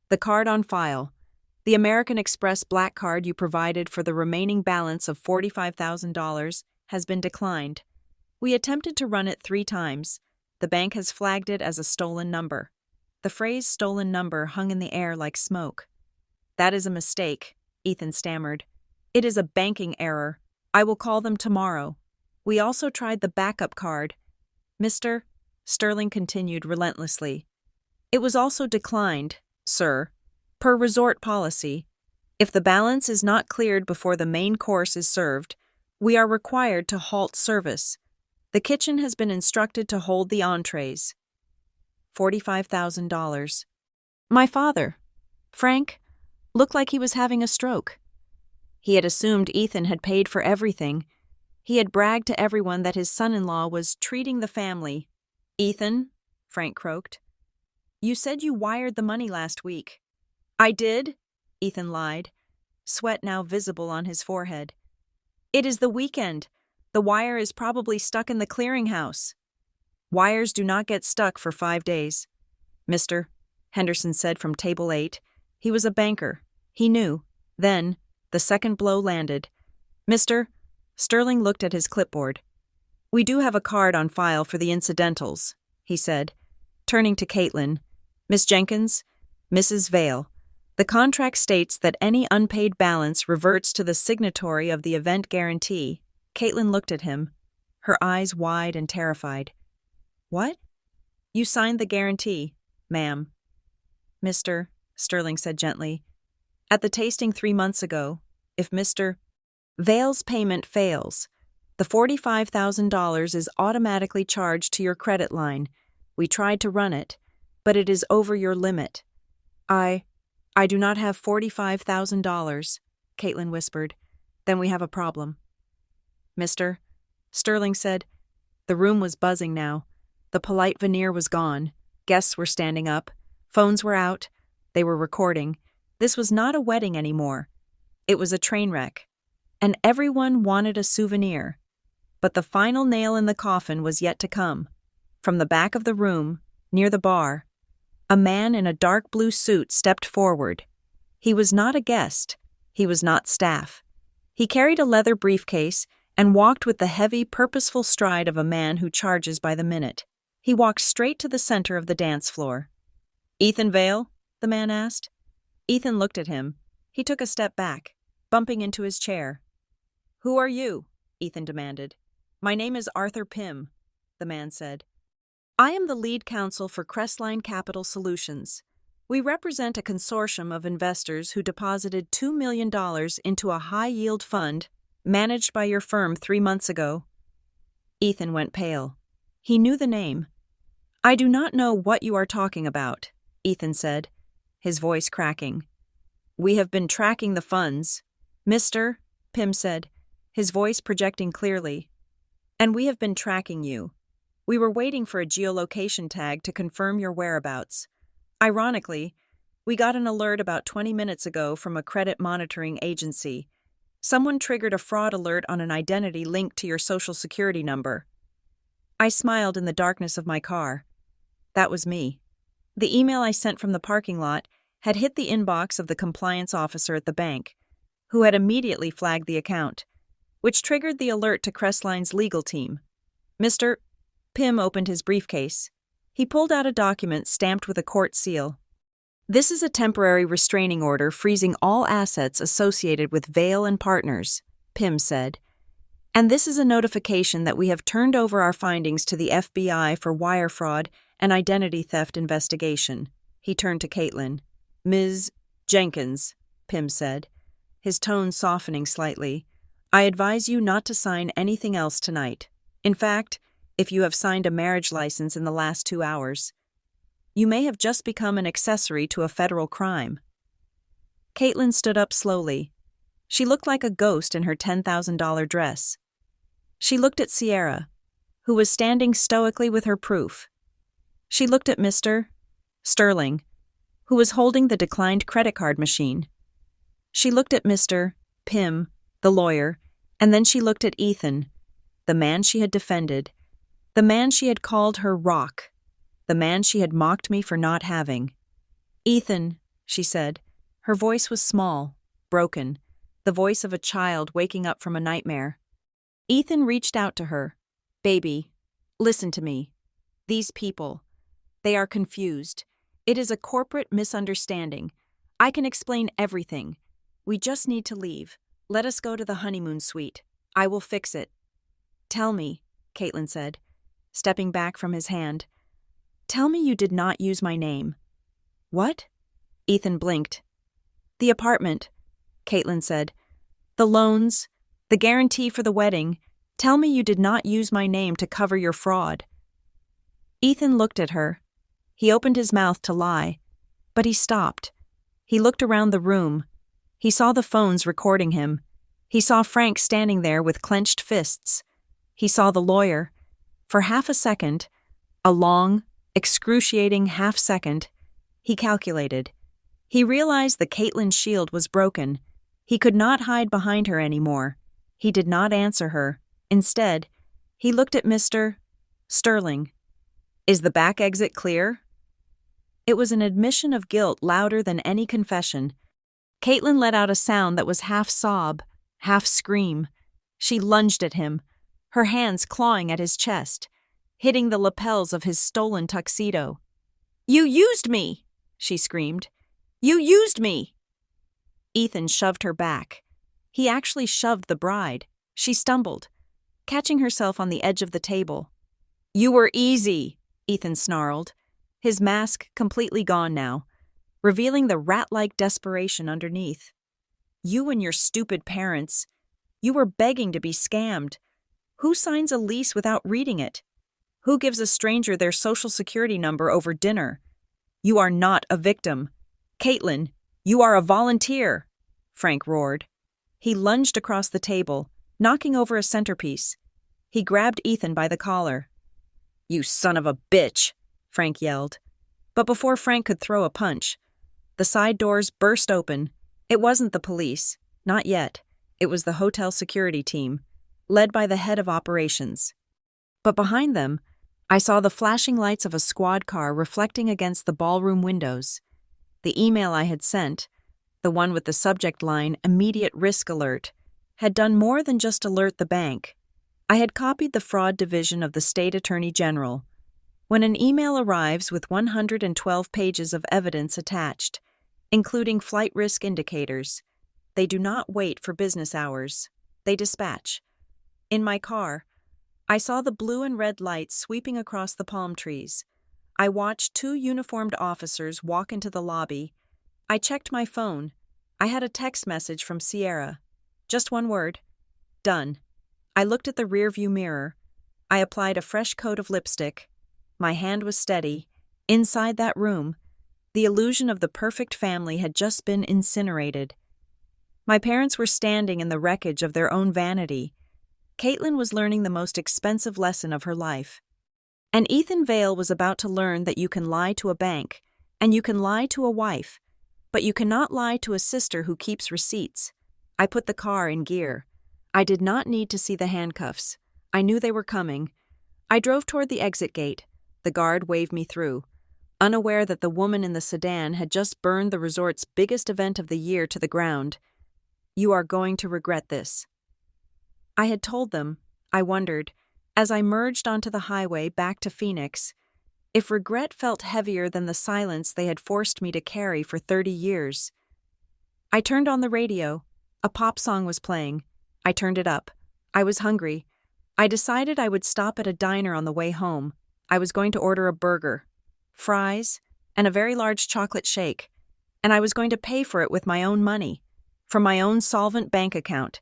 "The card on file, the American Express black card you provided for the remaining balance of $45,000, has been declined. We attempted to run it 3 times. The bank has flagged it as a stolen number." The phrase "stolen number" hung in the air like smoke. "That is a mistake," Ethan stammered. "It is a banking error. I will call them tomorrow. We also tried the backup card." "Mr. Sterling continued relentlessly. "It was also declined, sir, per resort policy. If the balance is not cleared before the main course is served, we are required to halt service. The kitchen has been instructed to hold the entrees." $45,000. My father, Frank, looked like he was having a stroke. He had assumed Ethan had paid for everything. He had bragged to everyone that his son-in-law was treating the family. "Ethan," Frank croaked, "you said you wired the money last week." "I did," Ethan lied, sweat now visible on his forehead. "It is the weekend. The wire is probably stuck in the clearinghouse." "Wires do not get stuck for 5 days," Mr. Henderson said from table 8. He was a banker. He knew. Then, the second blow landed. "Mr. Sterling looked at his clipboard. "We do have a card on file for the incidentals," he said, turning to Caitlin. "Miss Jenkins, Mrs. Vale. The contract states that any unpaid balance reverts to the signatory of the event guarantee." Caitlin looked at him, her eyes wide and terrified. "What?" "You signed the guarantee, ma'am," Mr. Sterling said gently. "At the tasting 3 months ago, if Mr. Vale's payment fails, the $45,000 is automatically charged to your credit line. We tried to run it, but it is over your limit." I do not have $45,000, Caitlin whispered. "Then we have a problem." "Mr. Sterling said." The room was buzzing now. The polite veneer was gone. Guests were standing up. Phones were out. They were recording. This was not a wedding anymore. It was a train wreck. And everyone wanted a souvenir. But the final nail in the coffin was yet to come. From the back of the room, near the bar, a man in a dark blue suit stepped forward. He was not a guest. He was not staff. He carried a leather briefcase and walked with the heavy, purposeful stride of a man who charges by the minute. He walked straight to the center of the dance floor. "Ethan Vale?" the man asked. Ethan looked at him. He took a step back, bumping into his chair. "Who are you?" Ethan demanded. My name is Arthur Pym, the man said. I am the lead counsel for Crestline Capital Solutions. We represent a consortium of investors who deposited $2 million into a high-yield fund managed by your firm 3 months ago. Ethan went pale. He knew the name. I do not know what you are talking about, Ethan said, his voice cracking. We have been tracking the funds, Mr. Pym said, his voice projecting clearly. And we have been tracking you. We were waiting for a geolocation tag to confirm your whereabouts. Ironically, we got an alert about 20 minutes ago from a credit monitoring agency. Someone triggered a fraud alert on an identity linked to your social security number. I smiled in the darkness of my car. That was me. The email I sent from the parking lot had hit the inbox of the compliance officer at the bank, who had immediately flagged the account, which triggered the alert to Crestline's legal team. Mr. Pym opened his briefcase. He pulled out a document stamped with a court seal. This is a temporary restraining order freezing all assets associated with Vail and Partners, Pym said. And this is a notification that we have turned over our findings to the FBI for wire fraud and identity theft investigation. He turned to Caitlin. Ms. Jenkins, Pym said, his tone softening slightly. I advise you not to sign anything else tonight. In fact, if you have signed a marriage license in the last 2 hours, you may have just become an accessory to a federal crime. Caitlin stood up slowly. She looked like a ghost in her $10,000 dress. She looked at Sierra, who was standing stoically with her proof. She looked at Mr. Sterling, who was holding the declined credit card machine. She looked at Mr. Pym, the lawyer, and then she looked at Ethan, the man she had defended, the man she had called her rock, the man she had mocked me for not having. Ethan, she said. Her voice was small, broken, the voice of a child waking up from a nightmare. Ethan reached out to her. Baby, listen to me. These people, they are confused. It is a corporate misunderstanding. I can explain everything. We just need to leave. Let us go to the honeymoon suite. I will fix it. Tell me, Caitlin said, stepping back from his hand. Tell me you did not use my name. What? Ethan blinked. The apartment, Caitlin said. The loans, the guarantee for the wedding. Tell me you did not use my name to cover your fraud. Ethan looked at her. He opened his mouth to lie, but he stopped. He looked around the room. He saw the phones recording him. He saw Frank standing there with clenched fists. He saw the lawyer. For half a second, a long, excruciating half-second, he calculated. He realized the Caitlin's shield was broken. He could not hide behind her anymore. He did not answer her. Instead, he looked at Mr. Sterling. Is the back exit clear? It was an admission of guilt louder than any confession. Caitlin let out a sound that was half sob, half scream. She lunged at him, her hands clawing at his chest, hitting the lapels of his stolen tuxedo. You used me, she screamed. You used me! Ethan shoved her back. He actually shoved the bride. She stumbled, catching herself on the edge of the table. You were easy, Ethan snarled, his mask completely gone now, revealing the rat-like desperation underneath. You and your stupid parents. You were begging to be scammed. Who signs a lease without reading it? Who gives a stranger their social security number over dinner? You are not a victim. Caitlin, you are a volunteer, Frank roared. He lunged across the table, knocking over a centerpiece. He grabbed Ethan by the collar. You son of a bitch, Frank yelled. But before Frank could throw a punch, the side doors burst open. It wasn't the police, not yet. It was the hotel security team, led by the head of operations. But behind them, I saw the flashing lights of a squad car reflecting against the ballroom windows. The email I had sent, the one with the subject line, "Immediate Risk Alert," had done more than just alert the bank. I had copied the fraud division of the state attorney general. When an email arrives with 112 pages of evidence attached, including flight risk indicators, they do not wait for business hours. They dispatch. In my car, I saw the blue and red lights sweeping across the palm trees. I watched two uniformed officers walk into the lobby. I checked my phone. I had a text message from Sierra. Just one word. Done. I looked at the rearview mirror. I applied a fresh coat of lipstick. My hand was steady. Inside that room, the illusion of the perfect family had just been incinerated. My parents were standing in the wreckage of their own vanity. Caitlin was learning the most expensive lesson of her life. And Ethan Vale was about to learn that you can lie to a bank, and you can lie to a wife, but you cannot lie to a sister who keeps receipts. I put the car in gear. I did not need to see the handcuffs. I knew they were coming. I drove toward the exit gate. The guard waved me through, unaware that the woman in the sedan had just burned the resort's biggest event of the year to the ground. You are going to regret this. I had told them, I wondered, as I merged onto the highway back to Phoenix, if regret felt heavier than the silence they had forced me to carry for 30 years. I turned on the radio. A pop song was playing. I turned it up. I was hungry. I decided I would stop at a diner on the way home. I was going to order a burger, fries, and a very large chocolate shake, and I was going to pay for it with my own money, from my own solvent bank account,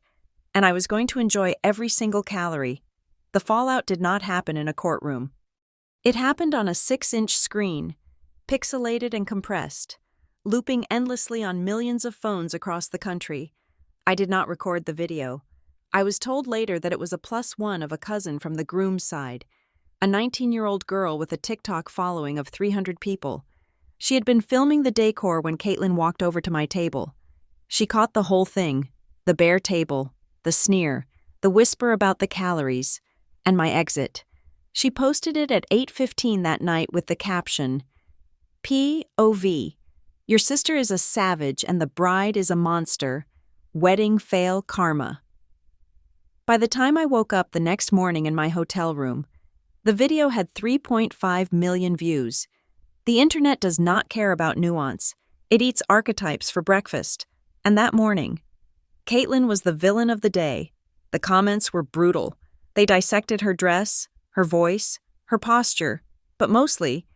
and I was going to enjoy every single calorie. The fallout did not happen in a courtroom. It happened on a 6-inch screen, pixelated and compressed, looping endlessly on millions of phones across the country. I did not record the video. I was told later that it was a +1 of a cousin from the groom's side, a 19-year-old girl with a TikTok following of 300 people. She had been filming the decor when Caitlin walked over to my table. She caught the whole thing, the bare table, the sneer, the whisper about the calories, and my exit. She posted it at 8:15 that night with the caption, POV, your sister is a savage and the bride is a monster. Wedding fail karma. By the time I woke up the next morning in my hotel room, the video had 3.5 million views. The internet does not care about nuance. It eats archetypes for breakfast. And that morning, Caitlin was the villain of the day. The comments were brutal. They dissected her dress, her voice, her posture, but mostly,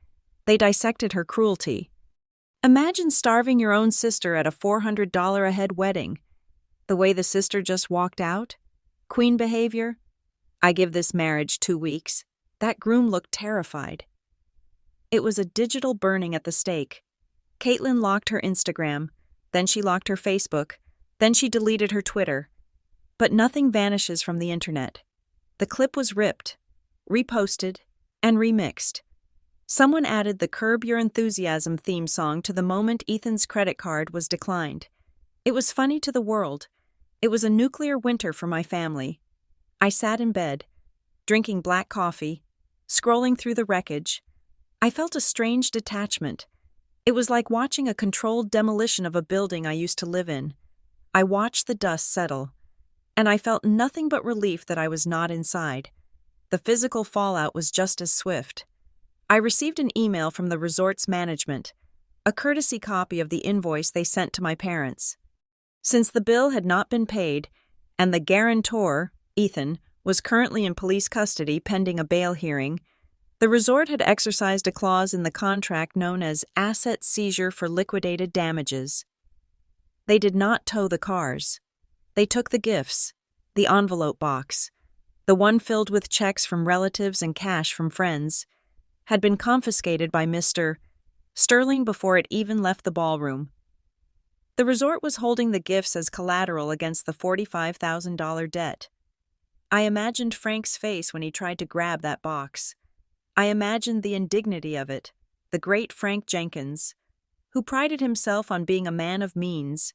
they dissected her cruelty. Imagine starving your own sister at a $400 a head wedding. The way the sister just walked out? Queen behavior? I give this marriage 2 weeks. That groom looked terrified. It was a digital burning at the stake. Caitlin locked her Instagram, then she locked her Facebook, then she deleted her Twitter. But nothing vanishes from the internet. The clip was ripped, reposted, and remixed. Someone added the Curb Your Enthusiasm theme song to the moment Ethan's credit card was declined. It was funny to the world. It was a nuclear winter for my family. I sat in bed, drinking black coffee, scrolling through the wreckage. I felt a strange detachment. It was like watching a controlled demolition of a building I used to live in. I watched the dust settle, and I felt nothing but relief that I was not inside. The physical fallout was just as swift. I received an email from the resort's management, a courtesy copy of the invoice they sent to my parents. Since the bill had not been paid, and the guarantor, Ethan, was currently in police custody pending a bail hearing, the resort had exercised a clause in the contract known as asset seizure for liquidated damages. They did not tow the cars. They took the gifts, the envelope box, the one filled with checks from relatives and cash from friends, had been confiscated by Mr. Sterling before it even left the ballroom. The resort was holding the gifts as collateral against the $45,000 debt. I imagined Frank's face when he tried to grab that box. I imagined the indignity of it, the great Frank Jenkins, who prided himself on being a man of means,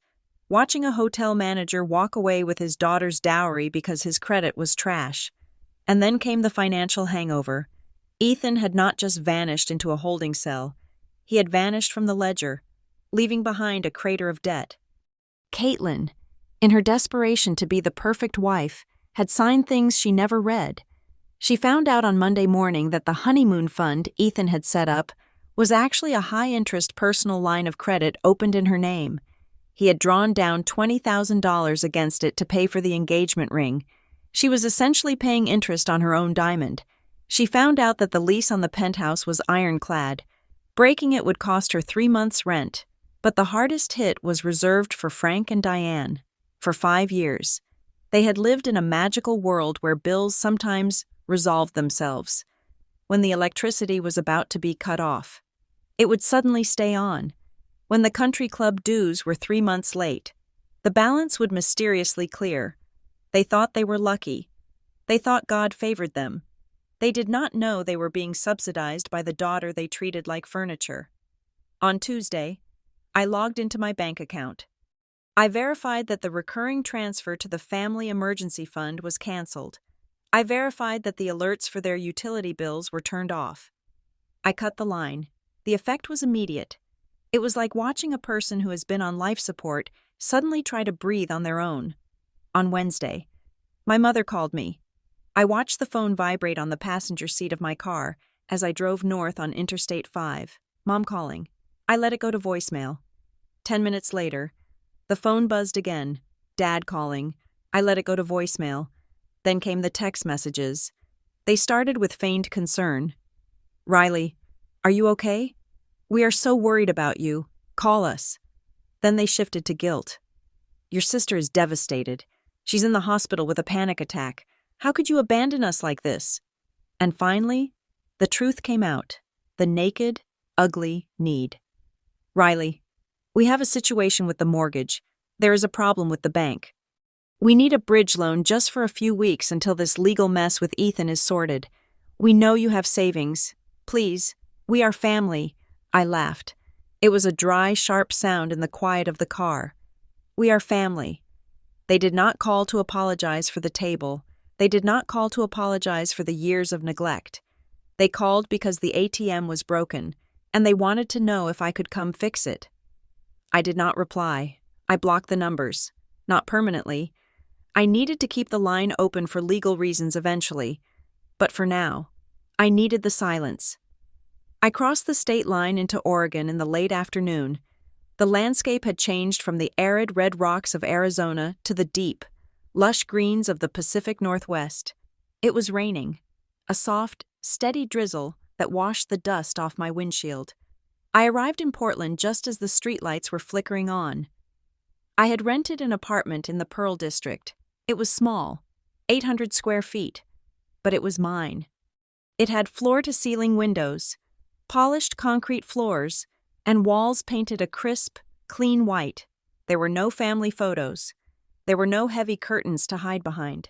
watching a hotel manager walk away with his daughter's dowry because his credit was trash. And then came the financial hangover. Ethan had not just vanished into a holding cell. He had vanished from the ledger, leaving behind a crater of debt. Caitlin, in her desperation to be the perfect wife, had signed things she never read. She found out on Monday morning that the honeymoon fund Ethan had set up was actually a high-interest personal line of credit opened in her name. He had drawn down $20,000 against it to pay for the engagement ring. She was essentially paying interest on her own diamond. She found out that the lease on the penthouse was ironclad. Breaking it would cost her 3 months' rent. But the hardest hit was reserved for Frank and Diane. For 5 years, they had lived in a magical world where bills sometimes resolved themselves. When the electricity was about to be cut off, it would suddenly stay on. When the country club dues were 3 months late, the balance would mysteriously clear. They thought they were lucky. They thought God favored them. They did not know they were being subsidized by the daughter they treated like furniture. On Tuesday, I logged into my bank account. I verified that the recurring transfer to the Family Emergency Fund was canceled. I verified that the alerts for their utility bills were turned off. I cut the line. The effect was immediate. It was like watching a person who has been on life support suddenly try to breathe on their own. On Wednesday, my mother called me. I watched the phone vibrate on the passenger seat of my car as I drove north on Interstate 5. Mom calling. I let it go to voicemail. 10 minutes later, the phone buzzed again. Dad calling. I let it go to voicemail. Then came the text messages. They started with feigned concern. Riley, are you okay? We are so worried about you. Call us. Then they shifted to guilt. Your sister is devastated. She's in the hospital with a panic attack. How could you abandon us like this? And finally, the truth came out. The naked, ugly need. Riley, we have a situation with the mortgage. There is a problem with the bank. We need a bridge loan just for a few weeks until this legal mess with Ethan is sorted. We know you have savings. Please, we are family. I laughed. It was a dry, sharp sound in the quiet of the car. We are family. They did not call to apologize for the table. They did not call to apologize for the years of neglect. They called because the ATM was broken, and they wanted to know if I could come fix it. I did not reply. I blocked the numbers. Not permanently. I needed to keep the line open for legal reasons eventually. But for now, I needed the silence. I crossed the state line into Oregon in the late afternoon. The landscape had changed from the arid red rocks of Arizona to the deep, lush greens of the Pacific Northwest. It was raining, a soft, steady drizzle that washed the dust off my windshield. I arrived in Portland just as the streetlights were flickering on. I had rented an apartment in the Pearl District. It was small, 800 square feet, but it was mine. It had floor-to-ceiling windows, polished concrete floors, and walls painted a crisp, clean white. There were no family photos. There were no heavy curtains to hide behind.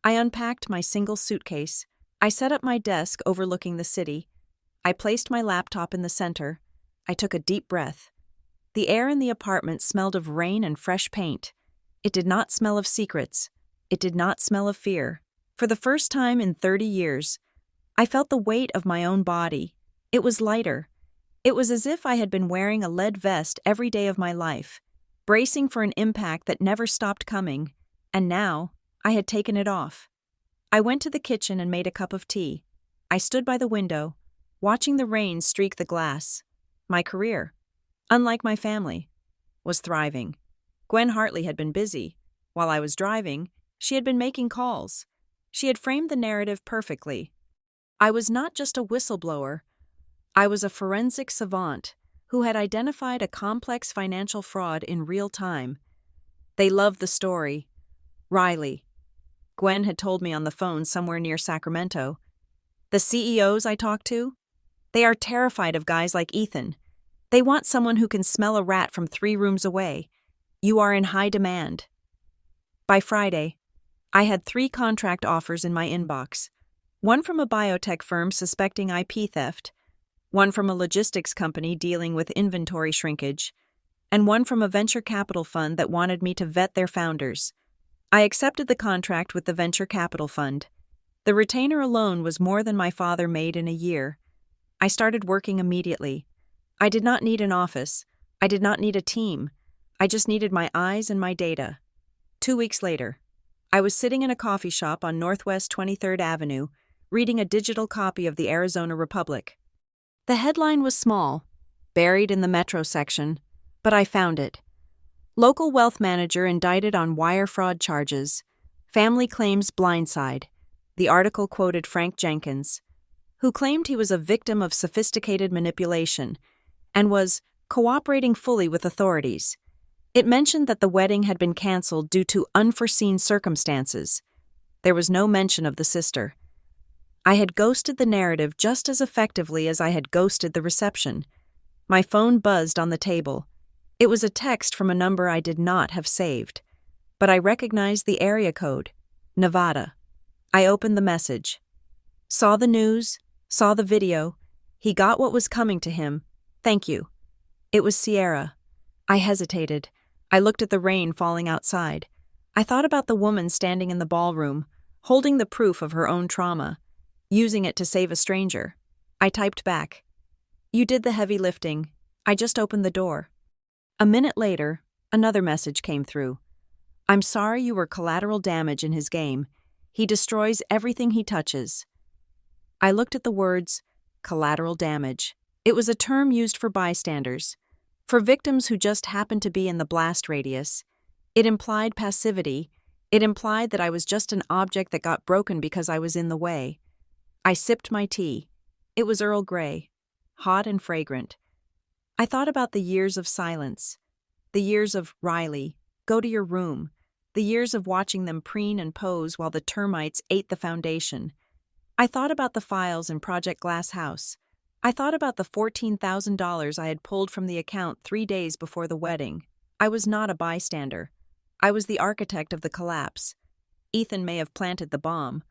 I unpacked my single suitcase. I set up my desk overlooking the city. I placed my laptop in the center. I took a deep breath. The air in the apartment smelled of rain and fresh paint. It did not smell of secrets. It did not smell of fear. For the first time in 30 years, I felt the weight of my own body. It was lighter. It was as if I had been wearing a lead vest every day of my life, bracing for an impact that never stopped coming, and now I had taken it off. I went to the kitchen and made a cup of tea. I stood by the window, watching the rain streak the glass. My career, unlike my family, was thriving. Gwen Hartley had been busy. While I was driving, she had been making calls. She had framed the narrative perfectly. I was not just a whistleblower. I was a forensic savant who had identified a complex financial fraud in real time. They loved the story. Riley. Gwen had told me on the phone somewhere near Sacramento. The CEOs I talked to? They are terrified of guys like Ethan. They want someone who can smell a rat from 3 rooms away. You are in high demand. By Friday, I had 3 contract offers in my inbox. One from a biotech firm suspecting IP theft, one from a logistics company dealing with inventory shrinkage, and one from a venture capital fund that wanted me to vet their founders. I accepted the contract with the venture capital fund. The retainer alone was more than my father made in a year. I started working immediately. I did not need an office. I did not need a team. I just needed my eyes and my data. 2 weeks later, I was sitting in a coffee shop on Northwest 23rd Avenue, reading a digital copy of the Arizona Republic. The headline was small, buried in the Metro section, but I found it. Local wealth manager indicted on wire fraud charges. Family claims blindside. The article quoted Frank Jenkins, who claimed he was a victim of sophisticated manipulation and was cooperating fully with authorities. It mentioned that the wedding had been canceled due to unforeseen circumstances. There was no mention of the sister. I had ghosted the narrative just as effectively as I had ghosted the reception. My phone buzzed on the table. It was a text from a number I did not have saved, but I recognized the area code, Nevada. I opened the message. Saw the news, saw the video. He got what was coming to him. Thank you. It was Sierra. I hesitated. I looked at the rain falling outside. I thought about the woman standing in the ballroom, holding the proof of her own trauma, using it to save a stranger. I typed back. You did the heavy lifting. I just opened the door. A minute later, another message came through. I'm sorry you were collateral damage in his game. He destroys everything he touches. I looked at the words, collateral damage. It was a term used for bystanders, for victims who just happened to be in the blast radius. It implied passivity. It implied that I was just an object that got broken because I was in the way. I sipped my tea. It was Earl Grey, hot and fragrant. I thought about the years of silence, the years of Riley, go to your room, the years of watching them preen and pose while the termites ate the foundation. I thought about the files in Project Glass House. I thought about the $14,000 I had pulled from the account 3 days before the wedding. I was not a bystander. I was the architect of the collapse. Ethan may have planted the bomb,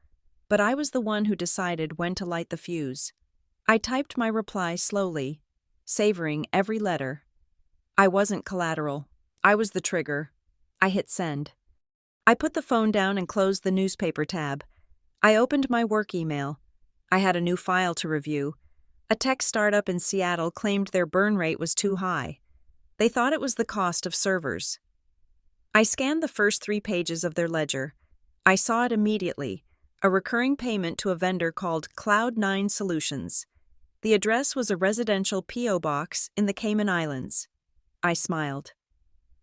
but I was the one who decided when to light the fuse. I typed my reply slowly, savoring every letter. I wasn't collateral. I was the trigger. I hit send. I put the phone down and closed the newspaper tab. I opened my work email. I had a new file to review. A tech startup in Seattle claimed their burn rate was too high. They thought it was the cost of servers. I scanned the first 3 pages of their ledger. I saw it immediately, a recurring payment to a vendor called Cloud9 Solutions. The address was a residential P.O. box in the Cayman Islands. I smiled.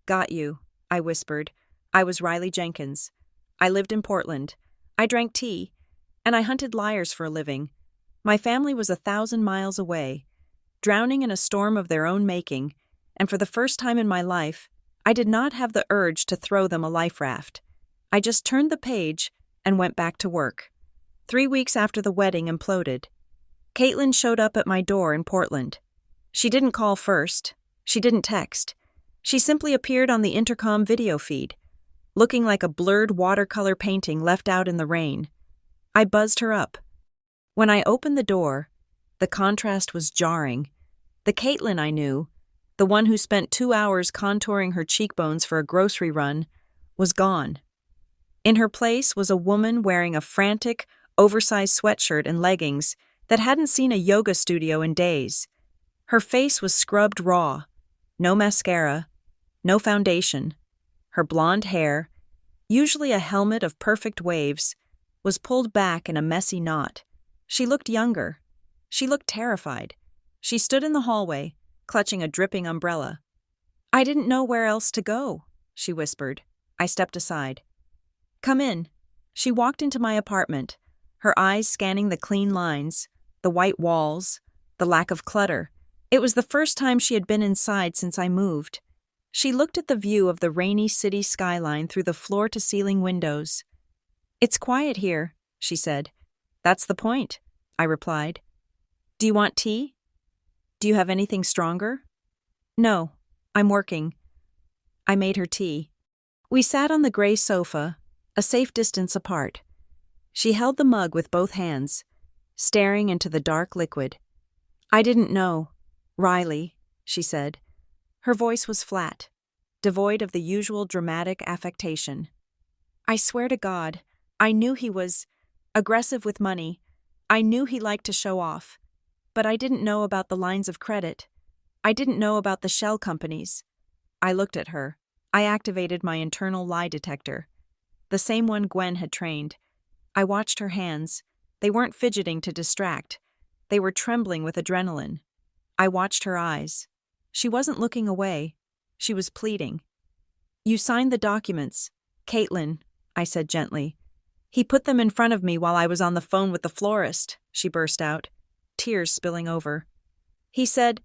Got you, I whispered. I was Riley Jenkins. I lived in Portland. I drank tea, and I hunted liars for a living. My family was 1,000 miles away, drowning in a storm of their own making, and for the first time in my life, I did not have the urge to throw them a life raft. I just turned the page and went back to work. 3 weeks after the wedding imploded, Caitlin showed up at my door in Portland. She didn't call first. She didn't text. She simply appeared on the intercom video feed, looking like a blurred watercolor painting left out in the rain. I buzzed her up. When I opened the door, the contrast was jarring. The Caitlin I knew, the one who spent 2 hours contouring her cheekbones for a grocery run, was gone. In her place was a woman wearing a frantic, oversized sweatshirt and leggings that hadn't seen a yoga studio in days. Her face was scrubbed raw, no mascara, no foundation. Her blonde hair, usually a helmet of perfect waves, was pulled back in a messy knot. She looked younger. She looked terrified. She stood in the hallway, clutching a dripping umbrella. I didn't know where else to go, she whispered. I stepped aside. Come in. She walked into my apartment, her eyes scanning the clean lines, the white walls, the lack of clutter. It was the first time she had been inside since I moved. She looked at the view of the rainy city skyline through the floor-to-ceiling windows. It's quiet here, she said. That's the point, I replied. Do you want tea? Do you have anything stronger? No, I'm working. I made her tea. We sat on the gray sofa, a safe distance apart. She held the mug with both hands, staring into the dark liquid. I didn't know. Riley, she said. Her voice was flat, devoid of the usual dramatic affectation. I swear to God, I knew he was aggressive with money. I knew he liked to show off. But I didn't know about the lines of credit. I didn't know about the shell companies. I looked at her. I activated my internal lie detector, the same one Gwen had trained. I watched her hands. They weren't fidgeting to distract. They were trembling with adrenaline. I watched her eyes. She wasn't looking away. She was pleading. You signed the documents. Caitlin, I said gently. He put them in front of me while I was on the phone with the florist, she burst out, tears spilling over. He said,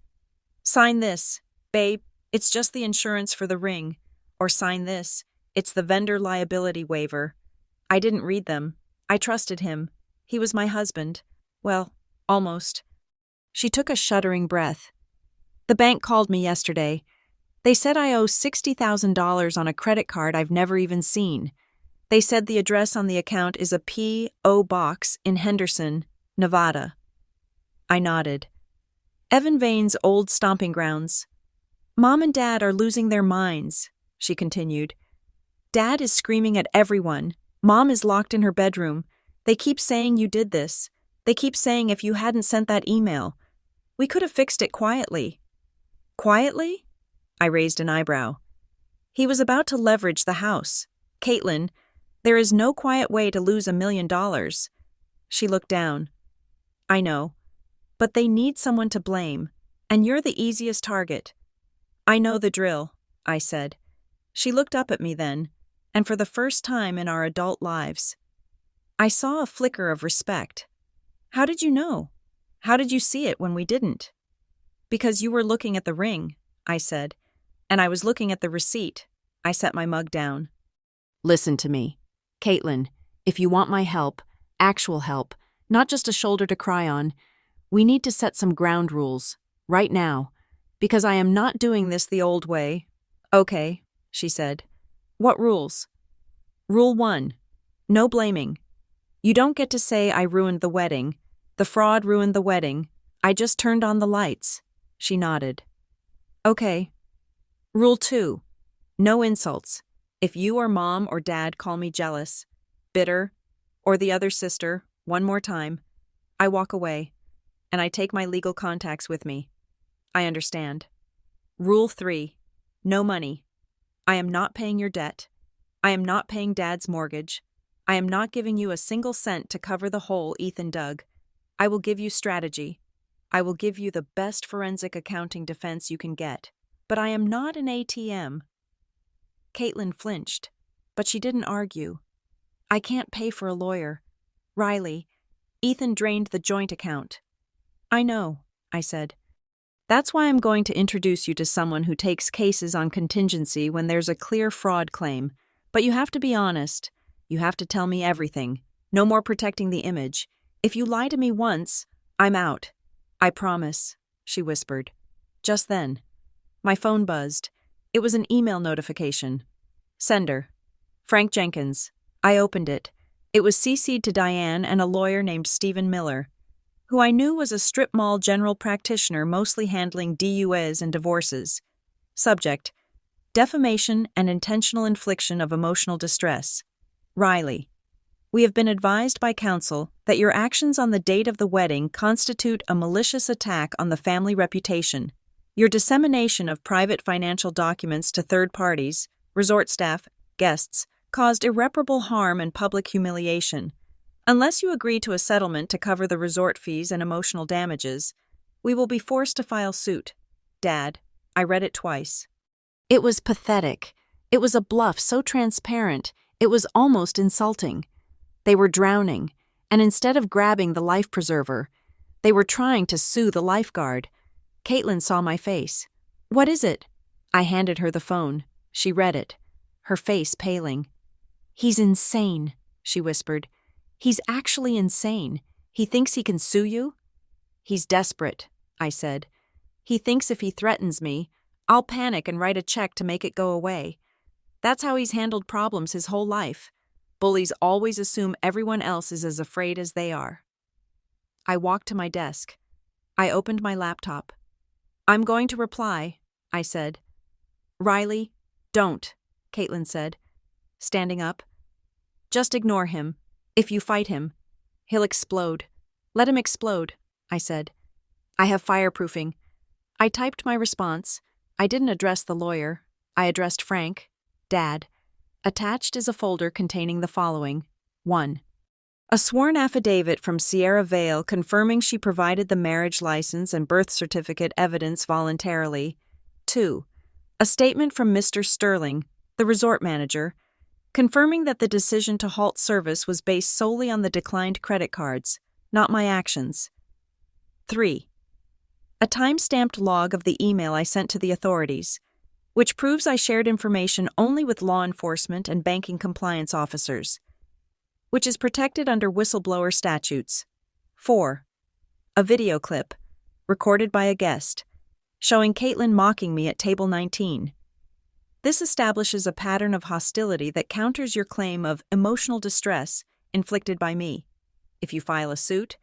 "Sign this, babe, it's just the insurance for the ring," or "Sign this, it's the vendor liability waiver." I didn't read them. I trusted him. He was my husband. Well, almost. She took a shuddering breath. The bank called me yesterday. They said I owe $60,000 on a credit card I've never even seen. They said the address on the account is a P.O. box in Henderson, Nevada. I nodded. Evan Vane's old stomping grounds. Mom and Dad are losing their minds, she continued. Dad is screaming at everyone. Mom is locked in her bedroom. They keep saying you did this. They keep saying if you hadn't sent that email. We could have fixed it quietly. Quietly? I raised an eyebrow. He was about to leverage the house. Caitlin, there is no quiet way to lose $1 million. She looked down. I know. But they need someone to blame, and you're the easiest target. I know the drill, I said. She looked up at me then, and for the first time in our adult lives, I saw a flicker of respect. How did you know? How did you see it when we didn't? Because you were looking at the ring, I said, and I was looking at the receipt. I set my mug down. Listen to me. Caitlin, if you want my help, actual help, not just a shoulder to cry on, we need to set some ground rules, right now, because I am not doing this the old way. Okay, she said. What rules? Rule 1. No blaming. You don't get to say I ruined the wedding. The fraud ruined the wedding. I just turned on the lights. She nodded. Okay. Rule 2. No insults. If you or Mom or Dad call me jealous, bitter, or the other sister, one more time, I walk away, and I take my legal contacts with me. I understand. Rule 3. No money. I am not paying your debt. I am not paying Dad's mortgage. I am not giving you a single cent to cover the hole Ethan dug. I will give you strategy. I will give you the best forensic accounting defense you can get. But I am not an ATM. Caitlin flinched, but she didn't argue. I can't pay for a lawyer. Riley, Ethan drained the joint account. I know, I said. That's why I'm going to introduce you to someone who takes cases on contingency when there's a clear fraud claim. But you have to be honest. You have to tell me everything. No more protecting the image. If you lie to me once, I'm out. I promise, she whispered. Just then, my phone buzzed. It was an email notification. Sender. Frank Jenkins. I opened it. It was CC'd to Diane and a lawyer named Stephen Miller, who I knew was a strip mall general practitioner mostly handling DUAs and divorces. Subject: defamation and intentional infliction of emotional distress. Riley, we have been advised by counsel that your actions on the date of the wedding constitute a malicious attack on the family reputation. Your dissemination of private financial documents to third parties, resort staff, guests, caused irreparable harm and public humiliation. Unless you agree to a settlement to cover the resort fees and emotional damages, we will be forced to file suit. Dad, I read it twice. It was pathetic. It was a bluff so transparent, it was almost insulting. They were drowning, and instead of grabbing the life preserver, they were trying to sue the lifeguard. Caitlin saw my face. What is it? I handed her the phone. She read it, her face paling. He's insane, she whispered. He's actually insane. He thinks he can sue you? He's desperate, I said. He thinks if he threatens me, I'll panic and write a check to make it go away. That's how he's handled problems his whole life. Bullies always assume everyone else is as afraid as they are. I walked to my desk. I opened my laptop. I'm going to reply, I said. Riley, don't, Caitlin said, standing up. Just ignore him. If you fight him, he'll explode. Let him explode, I said. I have fireproofing. I typed my response. I didn't address the lawyer. I addressed Frank, Dad. Attached is a folder containing the following. 1. A sworn affidavit from Sierra Vale confirming she provided the marriage license and birth certificate evidence voluntarily. 2. A statement from Mr. Sterling, the resort manager, confirming that the decision to halt service was based solely on the declined credit cards, not my actions. 3. A time-stamped log of the email I sent to the authorities, which proves I shared information only with law enforcement and banking compliance officers, which is protected under whistleblower statutes. 4. A video clip, recorded by a guest, showing Caitlin mocking me at table 19. This establishes a pattern of hostility that counters your claim of emotional distress inflicted by me. If you file a suit,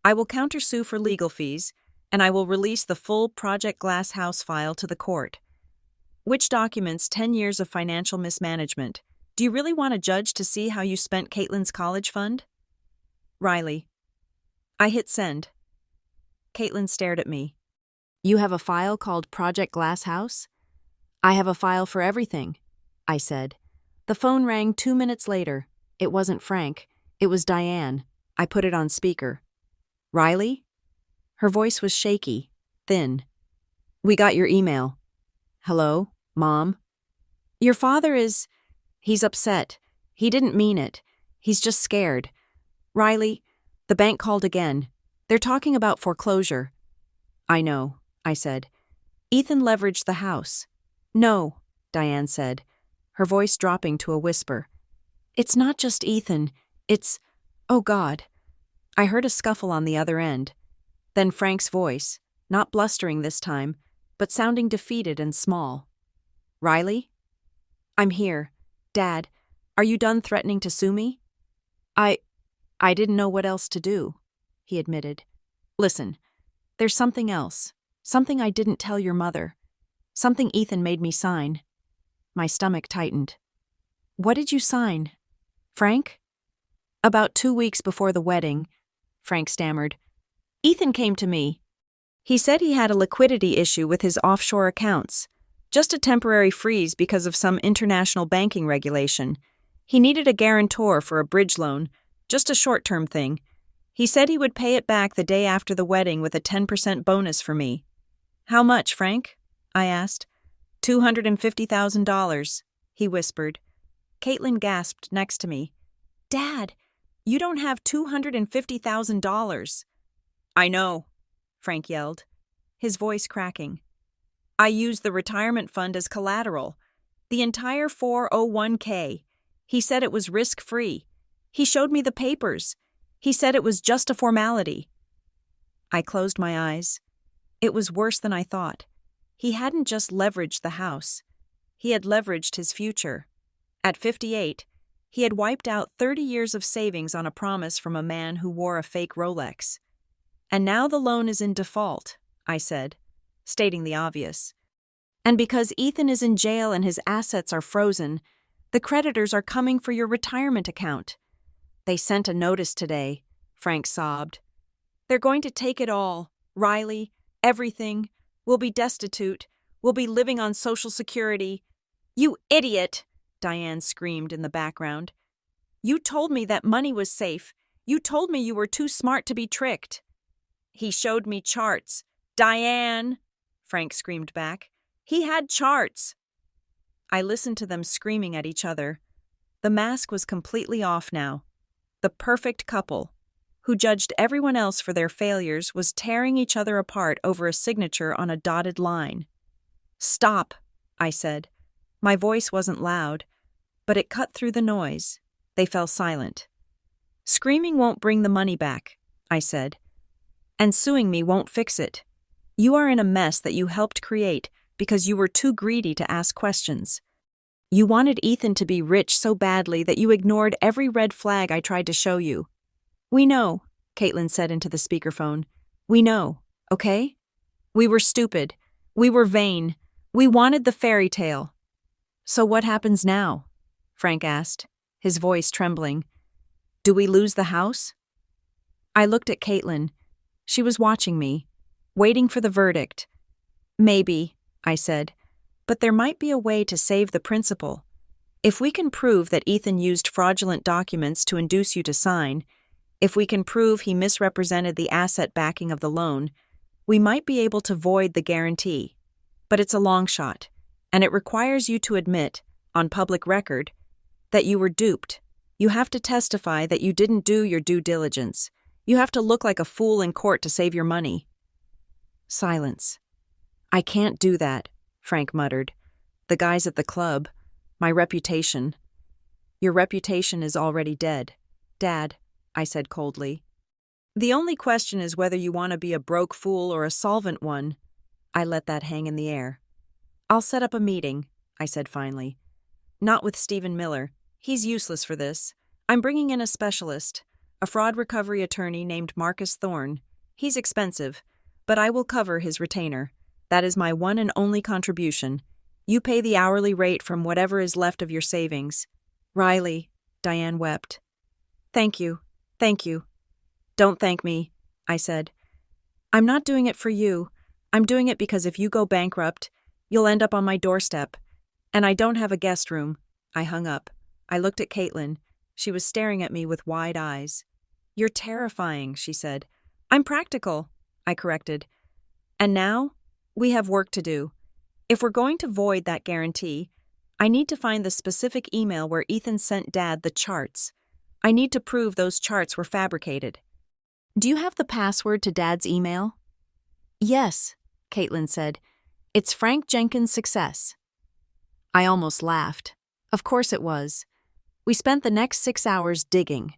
I will countersue for legal fees, and I will release the full Project Glass House file to the court, which documents 10 years of financial mismanagement. Do you really want a judge to see how you spent Caitlin's college fund? Riley. I hit send. Caitlin stared at me. You have a file called Project Glass House? I have a file for everything, I said. The phone rang 2 minutes later. It wasn't Frank. It was Diane. I put it on speaker. Riley? Her voice was shaky, thin. We got your email. Hello, Mom? Your father is... He's upset. He didn't mean it. He's just scared. Riley, the bank called again. They're talking about foreclosure. I know, I said. Ethan leveraged the house. No, Diane said, her voice dropping to a whisper. It's not just Ethan. It's... Oh, God. I heard a scuffle on the other end. Then Frank's voice, not blustering this time, but sounding defeated and small. Riley? I'm here. Dad, are you done threatening to sue me? I didn't know what else to do, he admitted. Listen, there's something else. Something I didn't tell your mother. Something Ethan made me sign. My stomach tightened. What did you sign? Frank? About 2 weeks before the wedding, Frank stammered. Ethan came to me. He said he had a liquidity issue with his offshore accounts. Just a temporary freeze because of some international banking regulation. He needed a guarantor for a bridge loan, just a short-term thing. He said he would pay it back the day after the wedding with a 10% bonus for me. How much, Frank? I asked. $250,000, he whispered. Caitlin gasped next to me. Dad, you don't have $250,000. I know, Frank yelled, his voice cracking. I used the retirement fund as collateral. The entire 401k. He said it was risk-free. He showed me the papers. He said it was just a formality. I closed my eyes. It was worse than I thought. He hadn't just leveraged the house. He had leveraged his future. At 58, he had wiped out 30 years of savings on a promise from a man who wore a fake Rolex. And now the loan is in default, I said, stating the obvious. And because Ethan is in jail and his assets are frozen, the creditors are coming for your retirement account. They sent a notice today, Frank sobbed. They're going to take it all, Riley, everything. We'll be destitute. We'll be living on Social Security. You idiot, Diane screamed in the background. You told me that money was safe. You told me you were too smart to be tricked. He showed me charts. Diane, Frank screamed back. He had charts. I listened to them screaming at each other. The mask was completely off now. The perfect couple, who judged everyone else for their failures, was tearing each other apart over a signature on a dotted line. Stop, I said. My voice wasn't loud, but it cut through the noise. They fell silent. Screaming won't bring the money back, I said. And suing me won't fix it. You are in a mess that you helped create because you were too greedy to ask questions. You wanted Ethan to be rich so badly that you ignored every red flag I tried to show you. We know, Caitlin said into the speakerphone. We know, okay? We were stupid. We were vain. We wanted the fairy tale. So what happens now? Frank asked, his voice trembling. Do we lose the house? I looked at Caitlin. She was watching me, waiting for the verdict. Maybe, I said, but there might be a way to save the principal. If we can prove that Ethan used fraudulent documents to induce you to sign, if we can prove he misrepresented the asset backing of the loan, we might be able to void the guarantee. But it's a long shot, and it requires you to admit, on public record, That you were duped. You have to testify that you didn't do your due diligence. You have to look like a fool in court to save your money." Silence. "I can't do that," Frank muttered. "The guys at the club. My reputation." "Your reputation is already dead, Dad," I said coldly. "The only question is whether you want to be a broke fool or a solvent one." I let that hang in the air. "I'll set up a meeting," I said finally. "Not with Stephen Miller. He's useless for this. I'm bringing in a specialist, a fraud recovery attorney named Marcus Thorne. He's expensive, but I will cover his retainer. That is my one and only contribution. You pay the hourly rate from whatever is left of your savings." "Riley," Diane wept. Thank you. "Don't thank me," I said. "I'm not doing it for you. I'm doing it because if you go bankrupt, you'll end up on my doorstep. And I don't have a guest room." I hung up. I looked at Caitlin. She was staring at me with wide eyes. "You're terrifying," she said. "I'm practical," I corrected. "And now, we have work to do. If we're going to void that guarantee, I need to find the specific email where Ethan sent Dad the charts. I need to prove those charts were fabricated." "Do you have the password to Dad's email?" "Yes," Caitlin said. "It's Frank Jenkins' Success." I almost laughed. Of course it was. We spent the next 6 hours digging.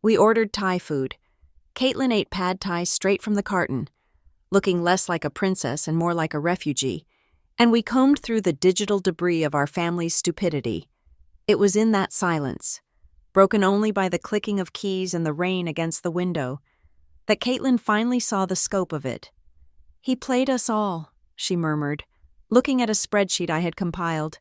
We ordered Thai food. Caitlin ate pad Thai straight from the carton, looking less like a princess and more like a refugee, and we combed through the digital debris of our family's stupidity. It was in that silence, broken only by the clicking of keys and the rain against the window, that Caitlin finally saw the scope of it. "He played us all," she murmured, looking at a spreadsheet I had compiled.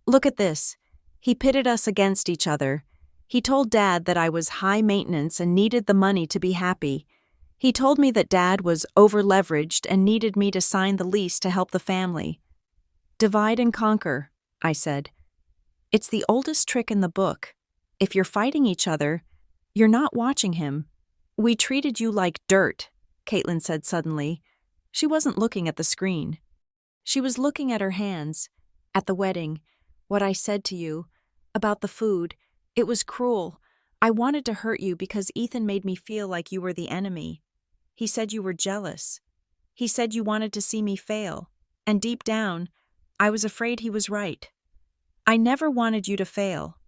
"Look at this. He pitted us against each other. He told Dad that I was high maintenance and needed the money to be happy. He told me that Dad was over-leveraged and needed me to sign the lease to help the family. Divide and conquer," I said. "It's the oldest trick in the book. If you're fighting each other, you're not watching him." "We treated you like dirt," Caitlin said suddenly. She wasn't looking at the screen. She was looking at her hands, at the wedding, what I said to you, about the food. It was cruel. I wanted to hurt you because Ethan made me feel like you were the enemy. He said you were jealous. He said you wanted to see me fail. And deep down, I was afraid he was right. I never wanted you to fail.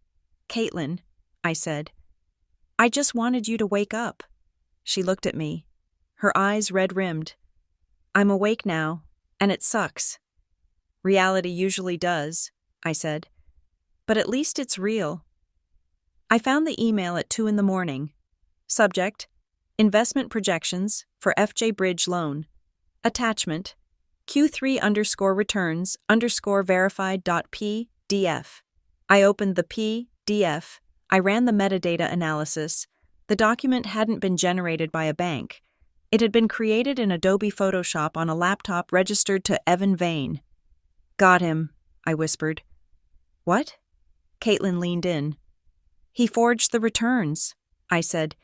Caitlin, I said. I just wanted you to wake up. She looked at me, her eyes red-rimmed. I'm awake now, and it sucks. Reality usually does, I said. But at least it's real. I found the email at 2 a.m. Subject, Investment Projections for FJ Bridge Loan. Attachment, Q3_returns_verified.pdf. I opened the PDF. I ran the metadata analysis. The document hadn't been generated by a bank. It had been created in Adobe Photoshop on a laptop registered to Evan Vane. Got him, I whispered. What? Caitlin leaned in. He forged the returns, I said.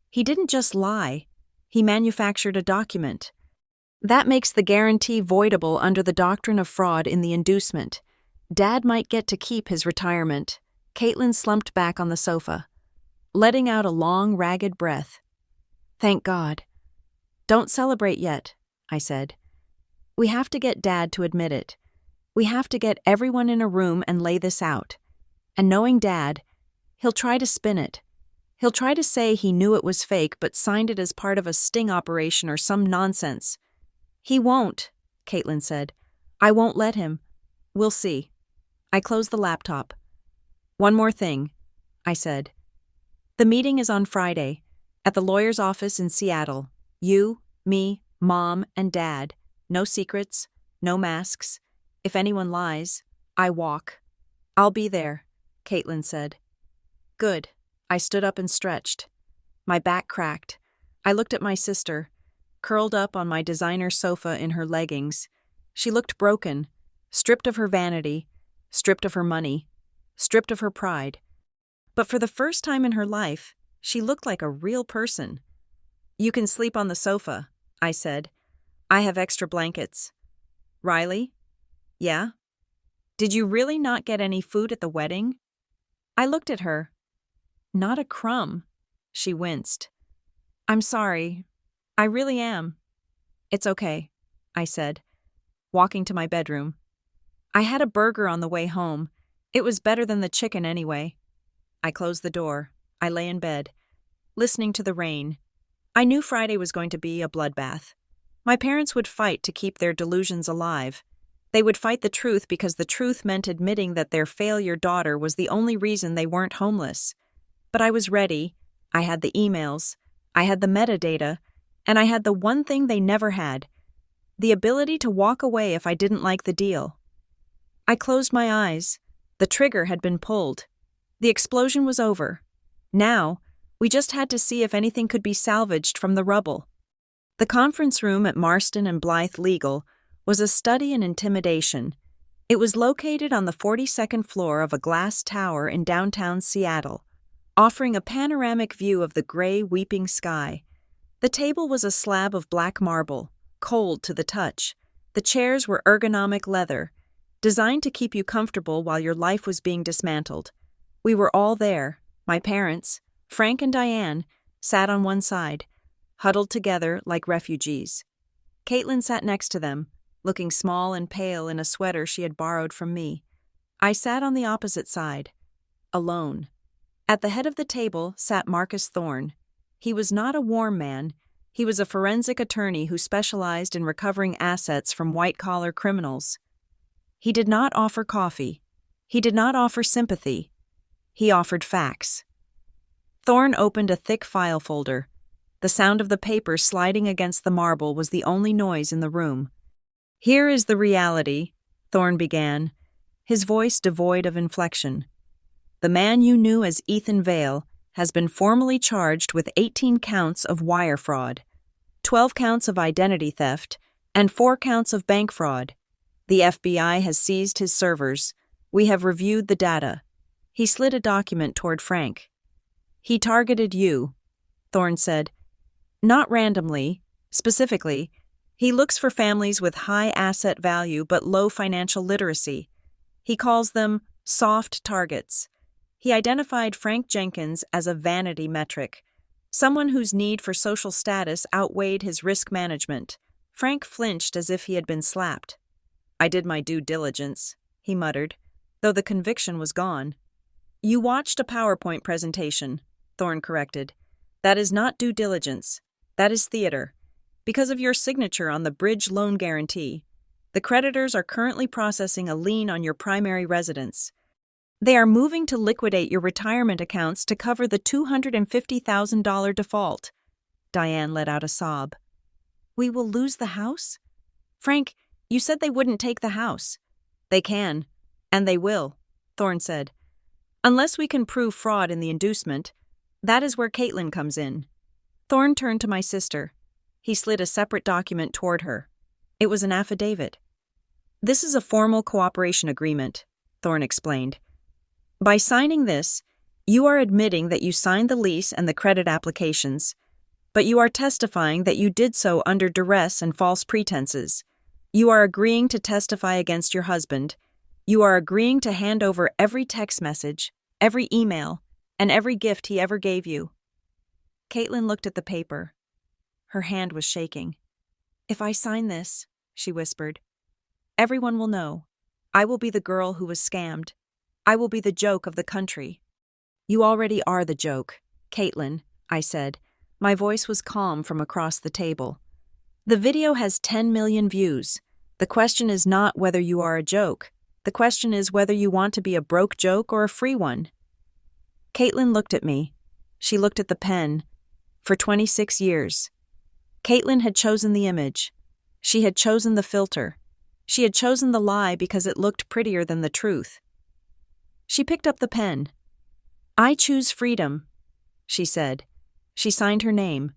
He didn't just lie. He manufactured a document. That makes the guarantee voidable under the doctrine of fraud in the inducement. Dad might get to keep his retirement. Caitlin slumped back on the sofa, letting out a long, ragged breath. Thank God. Don't celebrate yet, I said. We have to get Dad to admit it. We have to get everyone in a room and lay this out. And knowing Dad, he'll try to spin it. He'll try to say he knew it was fake but signed it as part of a sting operation or some nonsense. He won't, Caitlin said. I won't let him. We'll see. I closed the laptop. One more thing, I said. The meeting is on Friday, at the lawyer's office in Seattle. You, me, Mom, and Dad. No secrets, no masks. If anyone lies, I walk. I'll be there, Caitlin said. Good. I stood up and stretched. My back cracked. I looked at my sister, curled up on my designer sofa in her leggings. She looked broken, stripped of her vanity, stripped of her money, stripped of her pride. But for the first time in her life, she looked like a real person. You can sleep on the sofa, I said. I have extra blankets. Riley? Yeah? Did you really not get any food at the wedding? I looked at her. Not a crumb. She winced. I'm sorry. I really am. It's okay, I said, walking to my bedroom. I had a burger on the way home. It was better than the chicken anyway. I closed the door. I lay in bed, listening to the rain. I knew Friday was going to be a bloodbath. My parents would fight to keep their delusions alive. They would fight the truth because the truth meant admitting that their failure daughter was the only reason they weren't homeless. But I was ready. I had the emails. I had the metadata. And I had the one thing they never had, the ability to walk away if I didn't like the deal. I closed my eyes. The trigger had been pulled. The explosion was over. Now, we just had to see if anything could be salvaged from the rubble. The conference room at Marston and Blythe Legal was a study in intimidation. It was located on the 42nd floor of a glass tower in downtown Seattle, offering a panoramic view of the gray, weeping sky. The table was a slab of black marble, cold to the touch. The chairs were ergonomic leather, designed to keep you comfortable while your life was being dismantled. We were all there. My parents, Frank and Diane, sat on one side, huddled together like refugees. Caitlin sat next to them, looking small and pale in a sweater she had borrowed from me. I sat on the opposite side, alone. At the head of the table sat Marcus Thorne. He was not a warm man. He was a forensic attorney who specialized in recovering assets from white-collar criminals. He did not offer coffee. He did not offer sympathy. He offered facts. Thorne opened a thick file folder. The sound of the paper sliding against the marble was the only noise in the room. Here is the reality, Thorne began, his voice devoid of inflection. The man you knew as Ethan Vale has been formally charged with 18 counts of wire fraud, 12 counts of identity theft, and 4 counts of bank fraud. The FBI has seized his servers. We have reviewed the data. He slid a document toward Frank. He targeted you, Thorne said. Not randomly, specifically. He looks for families with high asset value but low financial literacy. He calls them soft targets. He identified Frank Jenkins as a vanity metric, someone whose need for social status outweighed his risk management. Frank flinched as if he had been slapped. I did my due diligence, he muttered, though the conviction was gone. You watched a PowerPoint presentation, Thorne corrected. That is not due diligence. That is theater. Because of your signature on the bridge loan guarantee, the creditors are currently processing a lien on your primary residence. They are moving to liquidate your retirement accounts to cover the $250,000 default. Diane let out a sob. We will lose the house? Frank, you said they wouldn't take the house. They can, and they will, Thorne said. Unless we can prove fraud in the inducement, that is where Caitlin comes in. Thorne turned to my sister. He slid a separate document toward her. It was an affidavit. This is a formal cooperation agreement, Thorne explained. By signing this, you are admitting that you signed the lease and the credit applications, but you are testifying that you did so under duress and false pretenses. You are agreeing to testify against your husband. You are agreeing to hand over every text message, every email, and every gift he ever gave you. Caitlin looked at the paper. Her hand was shaking. If I sign this, she whispered, everyone will know. I will be the girl who was scammed. I will be the joke of the country. You already are the joke, Caitlin, I said. My voice was calm from across the table. The video has 10 million views. The question is not whether you are a joke. The question is whether you want to be a broke joke or a free one. Caitlin looked at me. She looked at the pen. For 26 years. Caitlin had chosen the image. She had chosen the filter. She had chosen the lie because it looked prettier than the truth. She picked up the pen. I choose freedom, she said. She signed her name.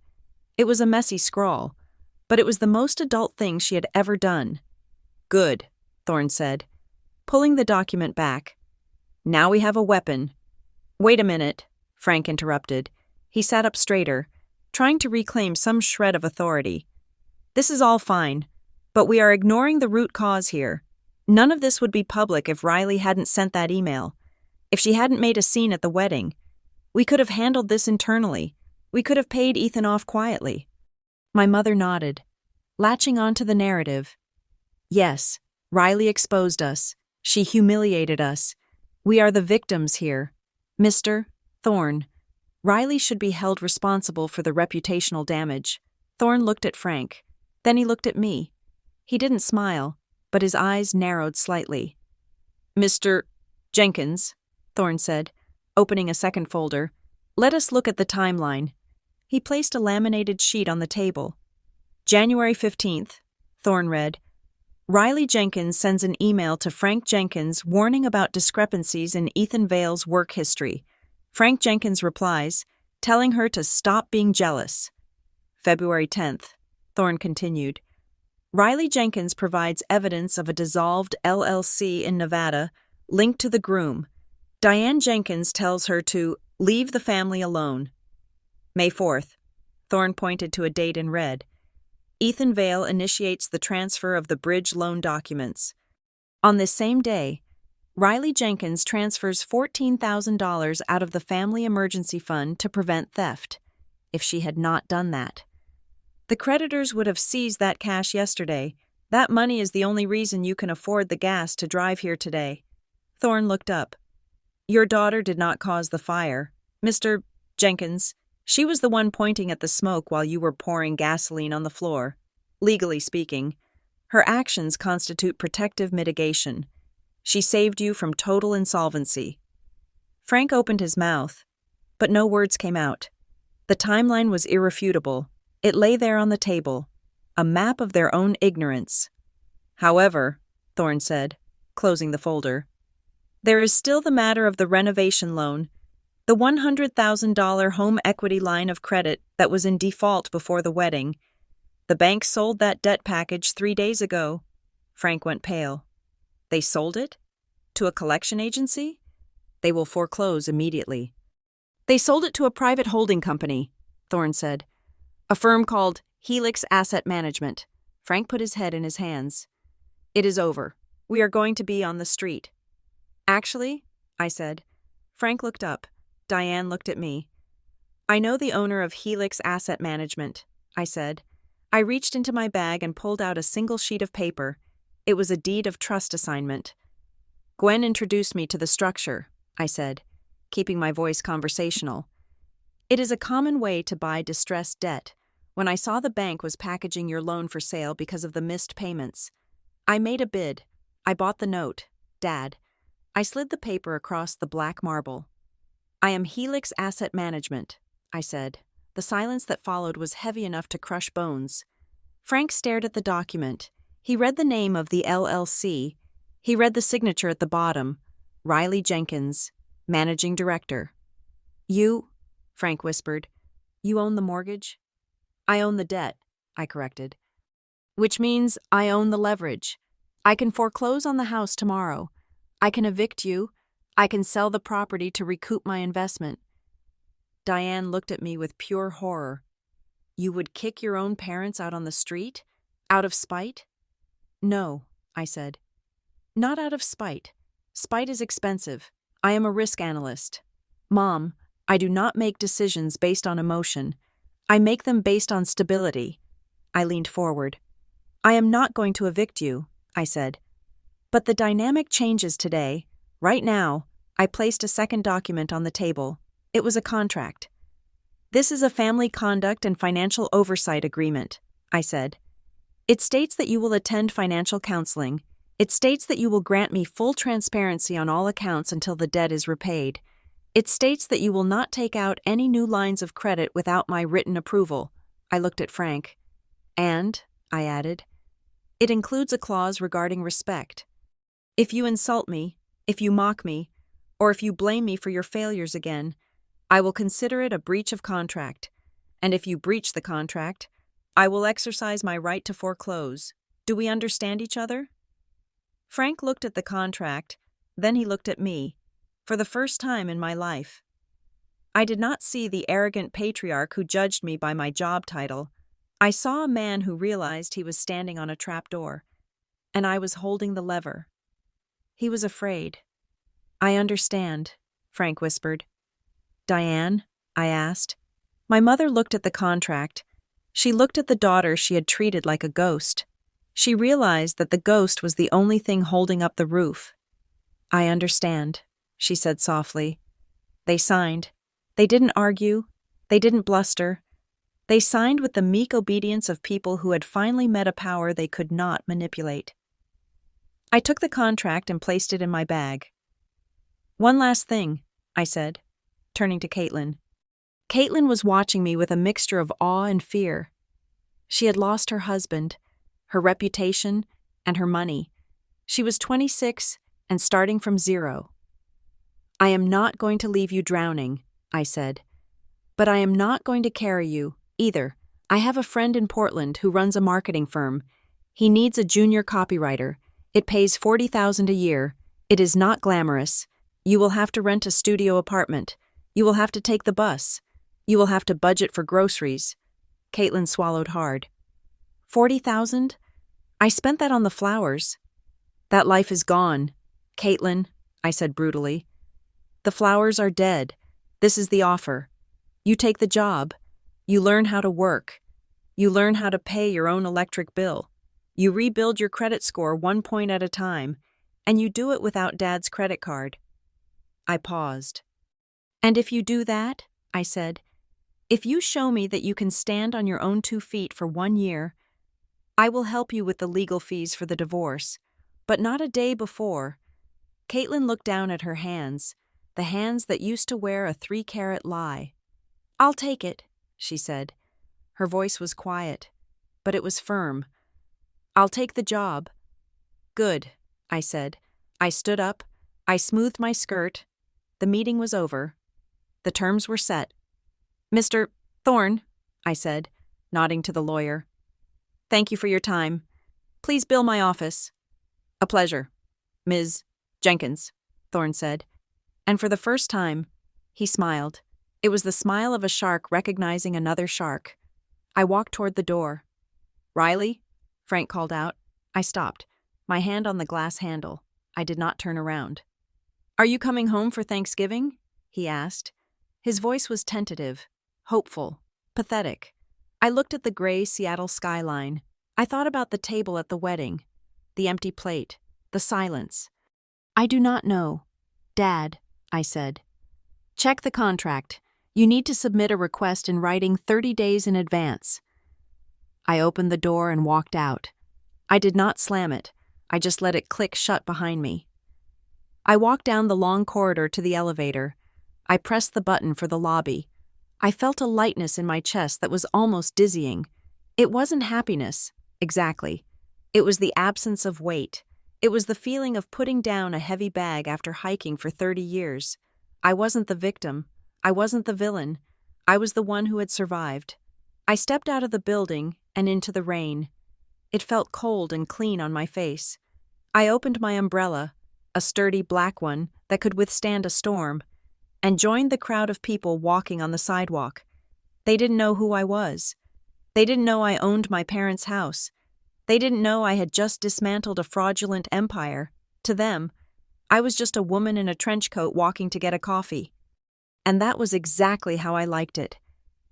It was a messy scrawl, but it was the most adult thing she had ever done. Good, Thorne said, pulling the document back. Now we have a weapon. Wait a minute, Frank interrupted. He sat up straighter, trying to reclaim some shred of authority. This is all fine, but we are ignoring the root cause here. None of this would be public if Riley hadn't sent that email. If she hadn't made a scene at the wedding, we could have handled this internally. We could have paid Ethan off quietly. My mother nodded, latching onto the narrative. Yes, Riley exposed us. She humiliated us. We are the victims here. Mr. Thorne. Riley should be held responsible for the reputational damage. Thorne looked at Frank. Then he looked at me. He didn't smile, but his eyes narrowed slightly. Mr. Jenkins, Thorne said, opening a second folder. Let us look at the timeline. He placed a laminated sheet on the table. January 15th, Thorne read. Riley Jenkins sends an email to Frank Jenkins warning about discrepancies in Ethan Vale's work history. Frank Jenkins replies, telling her to stop being jealous. February 10th, Thorne continued. Riley Jenkins provides evidence of a dissolved LLC in Nevada linked to the groom. Diane Jenkins tells her to leave the family alone. May 4th, Thorne pointed to a date in red. Ethan Vale initiates the transfer of the bridge loan documents. On this same day, Riley Jenkins transfers $14,000 out of the family emergency fund to prevent theft. If she had not done that, the creditors would have seized that cash yesterday. That money is the only reason you can afford the gas to drive here today. Thorne looked up. Your daughter did not cause the fire. Mr. Jenkins, she was the one pointing at the smoke while you were pouring gasoline on the floor. Legally speaking, her actions constitute protective mitigation. She saved you from total insolvency. Frank opened his mouth, but no words came out. The timeline was irrefutable. It lay there on the table, a map of their own ignorance. However, Thorne said, closing the folder, there is still the matter of the renovation loan, the $100,000 home equity line of credit that was in default before the wedding. The bank sold that debt package 3 days ago. Frank went pale. They sold it? To a collection agency? They will foreclose immediately. They sold it to a private holding company, Thorne said. A firm called Helix Asset Management. Frank put his head in his hands. It is over. We are going to be on the street. Actually, I said. Frank looked up. Diane looked at me. I know the owner of Helix Asset Management, I said. I reached into my bag and pulled out a single sheet of paper. It was a deed of trust assignment. Gwen introduced me to the structure, I said, keeping my voice conversational. It is a common way to buy distressed debt. When I saw the bank was packaging your loan for sale because of the missed payments, I made a bid. I bought the note. Dad. I slid the paper across the black marble. I am Helix Asset Management, I said. The silence that followed was heavy enough to crush bones. Frank stared at the document. He read the name of the LLC. He read the signature at the bottom. Riley Jenkins, Managing Director. You, Frank whispered, you own the mortgage? I own the debt, I corrected. Which means I own the leverage. I can foreclose on the house tomorrow. I can evict you. I can sell the property to recoup my investment. Diane looked at me with pure horror. You would kick your own parents out on the street? Out of spite? No, I said. Not out of spite. Spite is expensive. I am a risk analyst. Mom, I do not make decisions based on emotion. I make them based on stability. I leaned forward. I am not going to evict you, I said. But the dynamic changes today. Right now, I placed a second document on the table. It was a contract. This is a family conduct and financial oversight agreement, I said. It states that you will attend financial counseling. It states that you will grant me full transparency on all accounts until the debt is repaid. It states that you will not take out any new lines of credit without my written approval. I looked at Frank. And, I added, it includes a clause regarding respect. If you insult me, if you mock me, or if you blame me for your failures again, I will consider it a breach of contract. And if you breach the contract, I will exercise my right to foreclose. Do we understand each other? Frank looked at the contract, then he looked at me. For the first time in my life, I did not see the arrogant patriarch who judged me by my job title. I saw a man who realized he was standing on a trapdoor, and I was holding the lever. He was afraid. I understand, Frank whispered. Diane? I asked. My mother looked at the contract. She looked at the daughter she had treated like a ghost. She realized that the ghost was the only thing holding up the roof. I understand, she said softly. They signed. They didn't argue. They didn't bluster. They signed with the meek obedience of people who had finally met a power they could not manipulate. I took the contract and placed it in my bag. One last thing, I said, turning to Caitlin. Caitlin was watching me with a mixture of awe and fear. She had lost her husband, her reputation, and her money. She was 26 and starting from zero. I am not going to leave you drowning, I said. But I am not going to carry you, either. I have a friend in Portland who runs a marketing firm. He needs a junior copywriter. It pays $40,000 a year. It is not glamorous. You will have to rent a studio apartment. You will have to take the bus. You will have to budget for groceries. Caitlin swallowed hard. $40,000? I spent that on the flowers. That life is gone. Caitlin, I said brutally. The flowers are dead. This is the offer. You take the job. You learn how to work. You learn how to pay your own electric bill. You rebuild your credit score 1 point at a time, and you do it without Dad's credit card. I paused. And if you do that, I said, if you show me that you can stand on your own 2 feet for 1 year, I will help you with the legal fees for the divorce, but not a day before. Caitlin looked down at her hands, the hands that used to wear a 3-carat lie. I'll take it, she said. Her voice was quiet, but it was firm. I'll take the job. Good, I said. I stood up. I smoothed my skirt. The meeting was over. The terms were set. Mr. Thorne, I said, nodding to the lawyer. Thank you for your time. Please bill my office. A pleasure, Ms. Jenkins, Thorne said. And for the first time, he smiled. It was the smile of a shark recognizing another shark. I walked toward the door. Riley? Frank called out. I stopped, my hand on the glass handle. I did not turn around. Are you coming home for Thanksgiving? He asked. His voice was tentative, hopeful, pathetic. I looked at the gray Seattle skyline. I thought about the table at the wedding, the empty plate, the silence. I do not know. Dad, I said. Check the contract. You need to submit a request in writing 30 days in advance. I opened the door and walked out. I did not slam it. I just let it click shut behind me. I walked down the long corridor to the elevator. I pressed the button for the lobby. I felt a lightness in my chest that was almost dizzying. It wasn't happiness, exactly. It was the absence of weight. It was the feeling of putting down a heavy bag after hiking for 30 years. I wasn't the victim. I wasn't the villain. I was the one who had survived. I stepped out of the building and into the rain. It felt cold and clean on my face. I opened my umbrella, a sturdy black one that could withstand a storm, and joined the crowd of people walking on the sidewalk. They didn't know who I was. They didn't know I owned my parents' house. They didn't know I had just dismantled a fraudulent empire. To them, I was just a woman in a trench coat walking to get a coffee. And that was exactly how I liked it.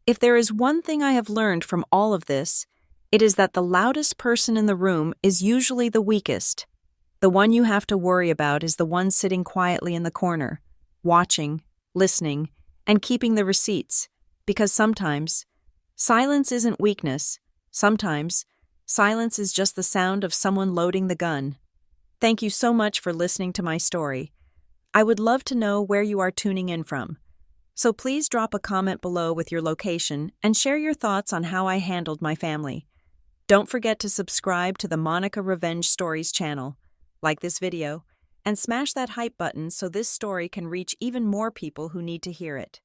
If there is one thing I have learned from all of this, it is that the loudest person in the room is usually the weakest. The one you have to worry about is the one sitting quietly in the corner, watching, listening, and keeping the receipts, because sometimes silence isn't weakness. Sometimes silence is just the sound of someone loading the gun. Thank you so much for listening to my story. I would love to know where you are tuning in from. So please drop a comment below with your location and share your thoughts on how I handled my family. Don't forget to subscribe to the Monica Revenge Stories channel, like this video, and smash that hype button so this story can reach even more people who need to hear it.